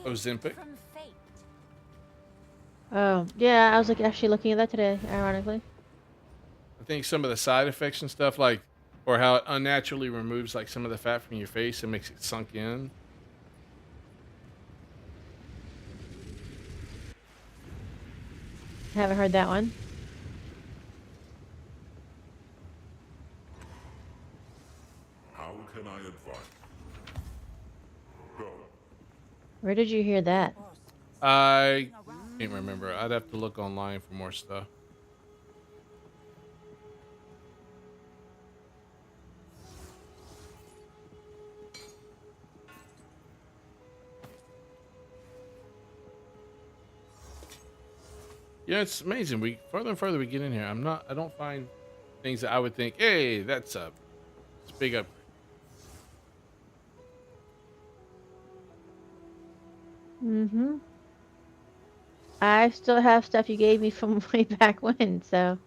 Ozempic. From fate. Oh, yeah, I was actually looking at that today, ironically. I think some of the side effects and stuff like, or how it unnaturally removes like some of the fat from your face and makes it sunk in. Haven't heard that one. How can I advise? Go. Where did you hear that? I can't remember. I'd have to look online for more stuff. Yeah, it's amazing. We further and further we get in here, I don't find things that I would think, hey, it's a big up. Mm-hmm. I still have stuff you gave me from way back when, so.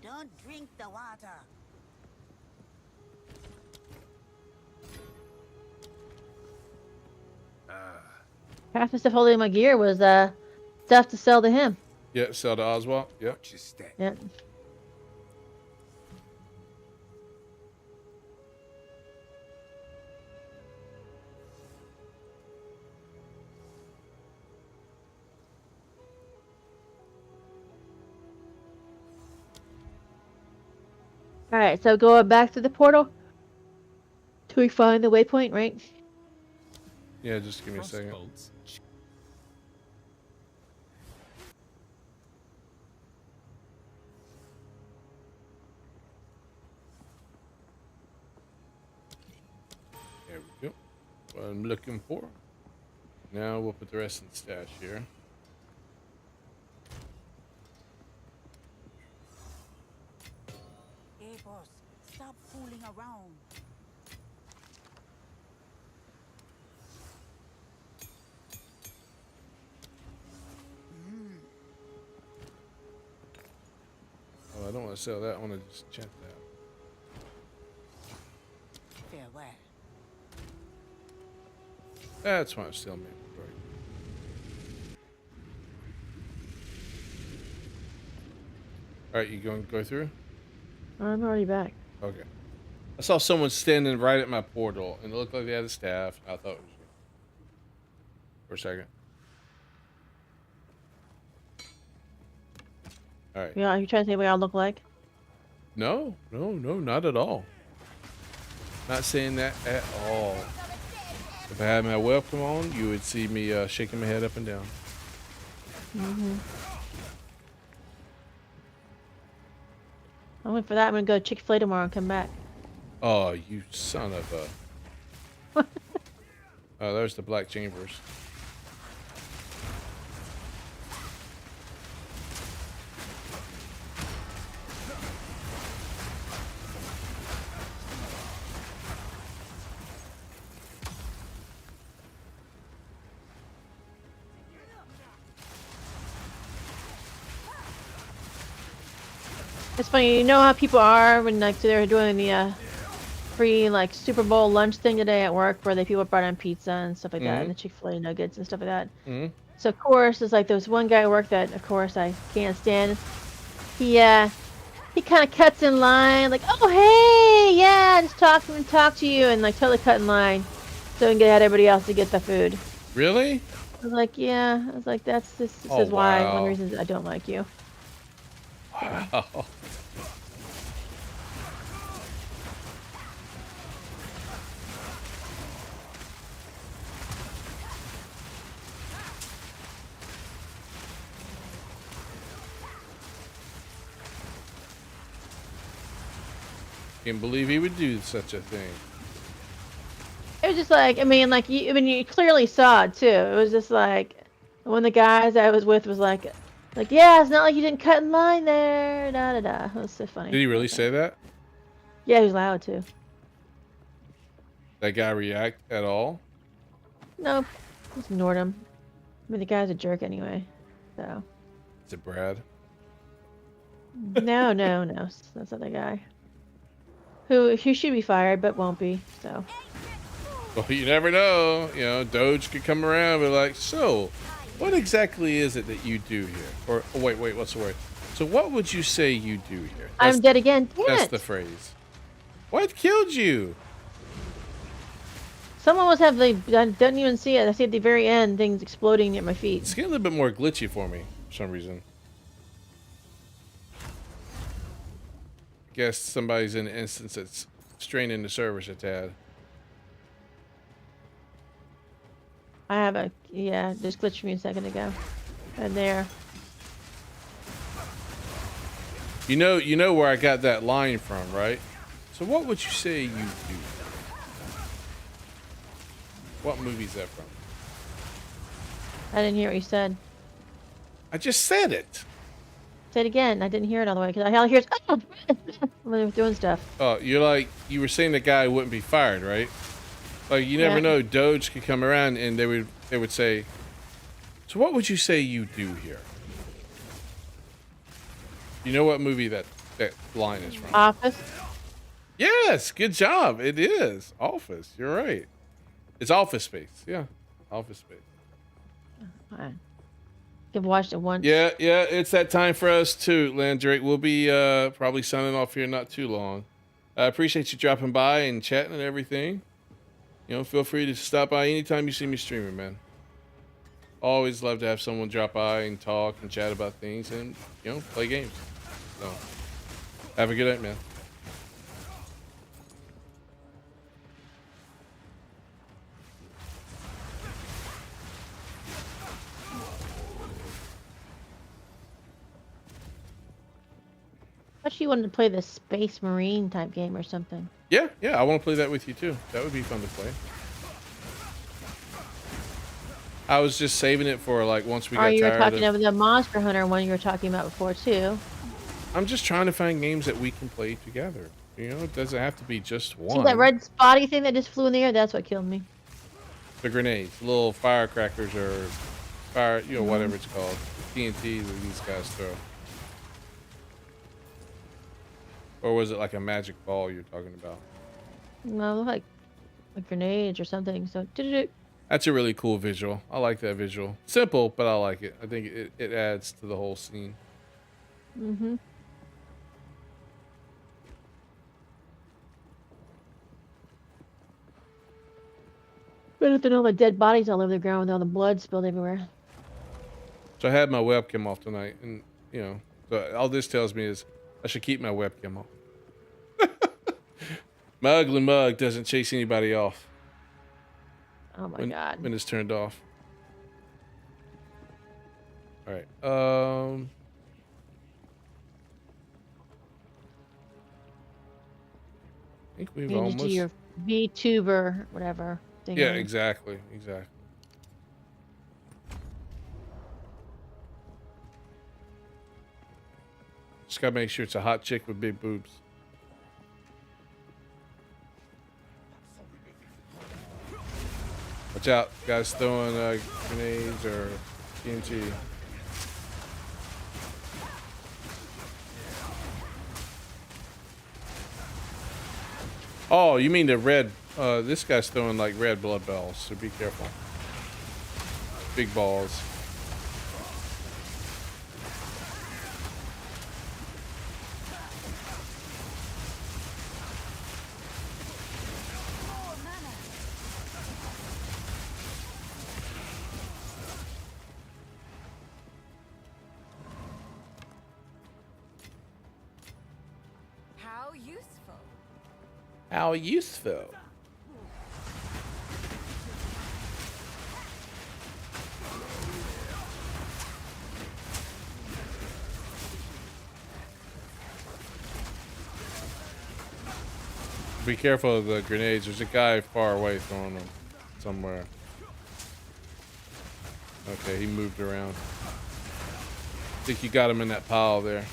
Don't drink the water. Half the stuff holding my gear was stuff to sell to him. Yeah, sell to Oswald. Yep. Watch your step. Yep. Alright, so going back to the portal till we find the waypoint, right? Yeah, just give me a second. There we go. What I'm looking for. Now we'll put the rest in the stash here. Hey, boss, stop fooling around. Oh, I don't want to sell that. I want to just check that. Farewell. That's why I'm still in my inventory. All right, you going to go through? I'm already back. Okay. I saw someone standing right at my portal, and it looked like they had a staff. I thought it was you. For a second. All right. Yeah, you trying to say what I look like? No, not at all. Not saying that at all. If I had my webcam on, you would see me shaking my head up and down. Mm-hmm. I went for that. I'm gonna go to Chick-fil-A tomorrow and come back. Oh, you son of a. Oh, there's the black chambers. It's funny, you know how people are when like they're doing the free like Super Bowl lunch thing today at work where people brought in pizza and stuff like that, and the Chick-fil-A nuggets and stuff like that. Mm-hmm. So of course, there's like there's one guy at work that of course I can't stand. He kind of cuts in line like, oh hey, yeah, just talk to you, and like totally cut in line so we can get everybody else to get the food. Really? I was like, yeah. I was like, this Oh, is why one wow. reason I don't like you. Wow. Can't believe he would do such a thing. It was just like, I mean, like you clearly saw it too. It was just like one of the guys I was with was like, yeah, it's not like you didn't cut in line there. Da da da. It was so funny. Did he really Okay. say that? Yeah, he was loud too. That guy react at all? Nope, just ignored him. I mean, the guy's a jerk anyway. So. Is it Brad? No, that's not the guy. Who should be fired but won't be. So. Well, you never know. You know, Doge could come around and be like, so, what exactly is it that you do here? Or, oh, wait, what's the word? So what would you say you do here? I'm dead again. Damn That's it. the phrase. What killed you? Someone must have I didn't even see it. I see at the very end things exploding at my feet. It's getting a little bit more glitchy for me for some reason. Guess somebody's in an instance that's straining the servers a tad. I have just glitched me a second ago. And there. You know where I got that line from, right? So what would you say you do? What movie's that from? I didn't hear what you said. I just said it. Say it again. I didn't hear it all the way because all I hear is when they're doing stuff. Oh, you were saying the guy wouldn't be fired, right? Like you never Yeah. know, Doge could come around and they would say, so what would you say you do here? You know what movie that line is from? Office. Yes, good job. It is Office. You're right. It's Office Space. Yeah, Office Space. Fine. I've watched it once. Yeah, it's that time for us too, Landrake. We'll be probably signing off here not too long. I appreciate you dropping by and chatting and everything. You know, feel free to stop by anytime you see me streaming, man. Always love to have someone drop by and talk and chat about things and, you know, play games. So, have a good night, man. I thought she wanted to play the Space Marine type game or something. Yeah, I want to play that with you too. That would be fun to play. I was just saving it for like once we got You were tired talking of... about the Monster Hunter one you were talking about before too. I'm just trying to find games that we can play together. You know, it doesn't have to be just one. See that red spotty thing that just flew in the air? That's what killed me. The grenades, little firecrackers or fire, you know, whatever it's called. TNT that these guys throw. Or was it like a magic ball you're talking about? No, like grenades or something. So That's a really cool visual. I like that visual. Simple, but I like it. I think it adds to the whole scene. Mm-hmm. Better than all the dead bodies all over the ground with all the blood spilled everywhere. So I had my webcam off tonight, and you know, so all this tells me is I should keep my webcam off. My ugly mug doesn't chase anybody off. Oh my god. When it's turned off. All right. think we've You need to do almost. your VTuber, whatever. Yeah, Thingy. exactly. Exactly. Just gotta make sure it's a hot chick with big boobs. Watch out, guys throwing grenades or TNT. Oh, you mean the red? This guy's throwing like red blood balls, so be careful. Big balls. How useful. How useful. Be careful of the grenades. There's a guy far away throwing them somewhere. Okay, he moved around. I think you got him in that pile there.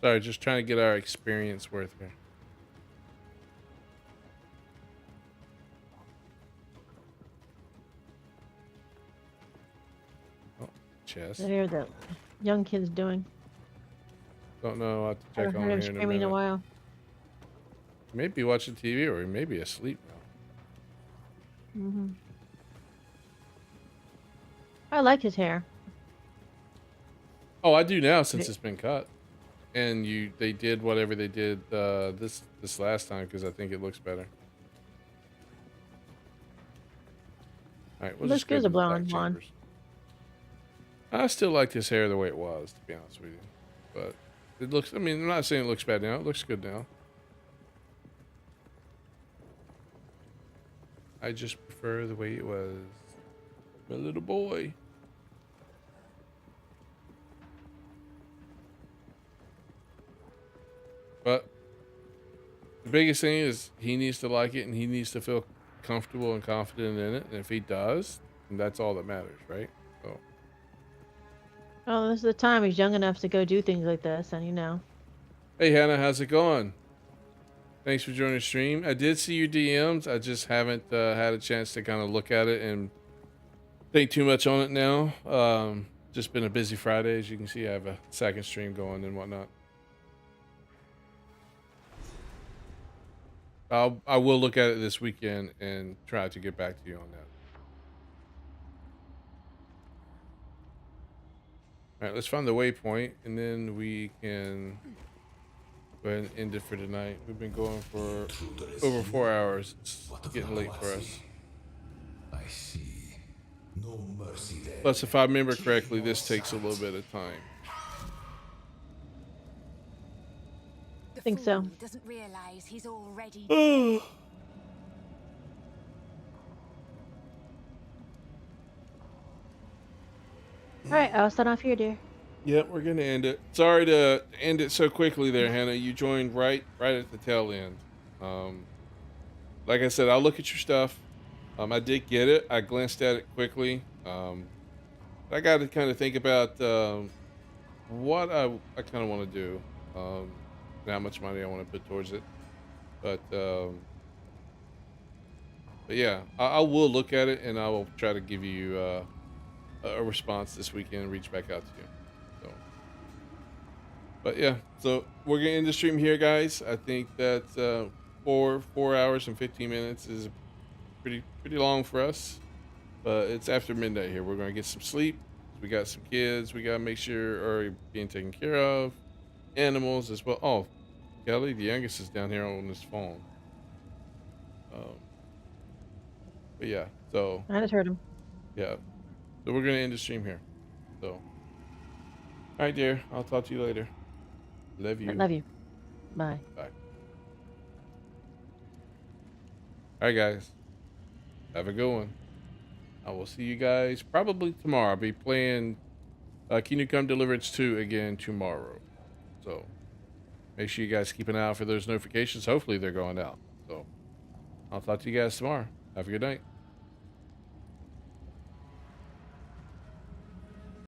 Sorry, just trying to get our experience worth here. Oh, chest. I hear the young kid's doing. Don't know. I'll have to I check haven't on heard him here in a screaming in a minute. while. He may be watching TV or he may be asleep now. Hmm. I like his hair. Oh, I do now since it's been cut. And they did whatever they did this last time because I think it looks better. All right, we'll Looks just go good as to a the blonde black one. chambers. I still like his hair the way it was, to be honest with you. But it looks. I mean, I'm not saying it looks bad now. It looks good now. I just prefer the way it was. My little boy. But the biggest thing is he needs to like it and he needs to feel comfortable and confident in it. And if he does, then that's all that matters, right? So, Oh, this is the time he's young enough to go do things like this, and you know. hey Hannah, how's it going? Thanks for joining the stream. I did see your DMs. I just haven't had a chance to kind of look at it and think too much on it now. Just been a busy Friday. As you can see, I have a second stream going and whatnot. I will look at it this weekend and try to get back to you on that. All right, let's find the waypoint, and then we can go ahead and end it for tonight. We've been going for over 4 hours. It's getting late for us. I see. No mercy there. Plus, if I remember correctly, this takes a little bit of time. The Think so. fool doesn't realize he's already Alright, I'll start off here, dear. Yep, we're gonna end it. Sorry to end it so quickly there, Hannah. You joined right at the tail end. Like I said, I'll look at your stuff. I did get it. I glanced at it quickly. I got to kind of think about what I kind of want to do, and how much money I want to put towards it. But yeah, I will look at it and I will try to give you a response this weekend and reach back out to you. So, but yeah, so we're gonna end the stream here, guys. I think that 4 hours and 15 minutes is pretty long for us, but it's after midnight here. We're gonna get some sleep, We got some kids we gotta make sure are being taken care of. Animals as well. Oh, Kelly, the youngest, is down here on his phone. Um, but yeah, so I just heard him. yeah, so we're gonna end the stream here. So, all right, dear. I'll talk to you later. Love I you. love you. Bye. Bye. All right, guys. Have a good one. I will see you guys probably tomorrow. I'll be playing Kingdom Come Deliverance 2 again tomorrow. So make sure you guys keep an eye out for those notifications. Hopefully they're going out. So I'll talk to you guys tomorrow. Have a good night.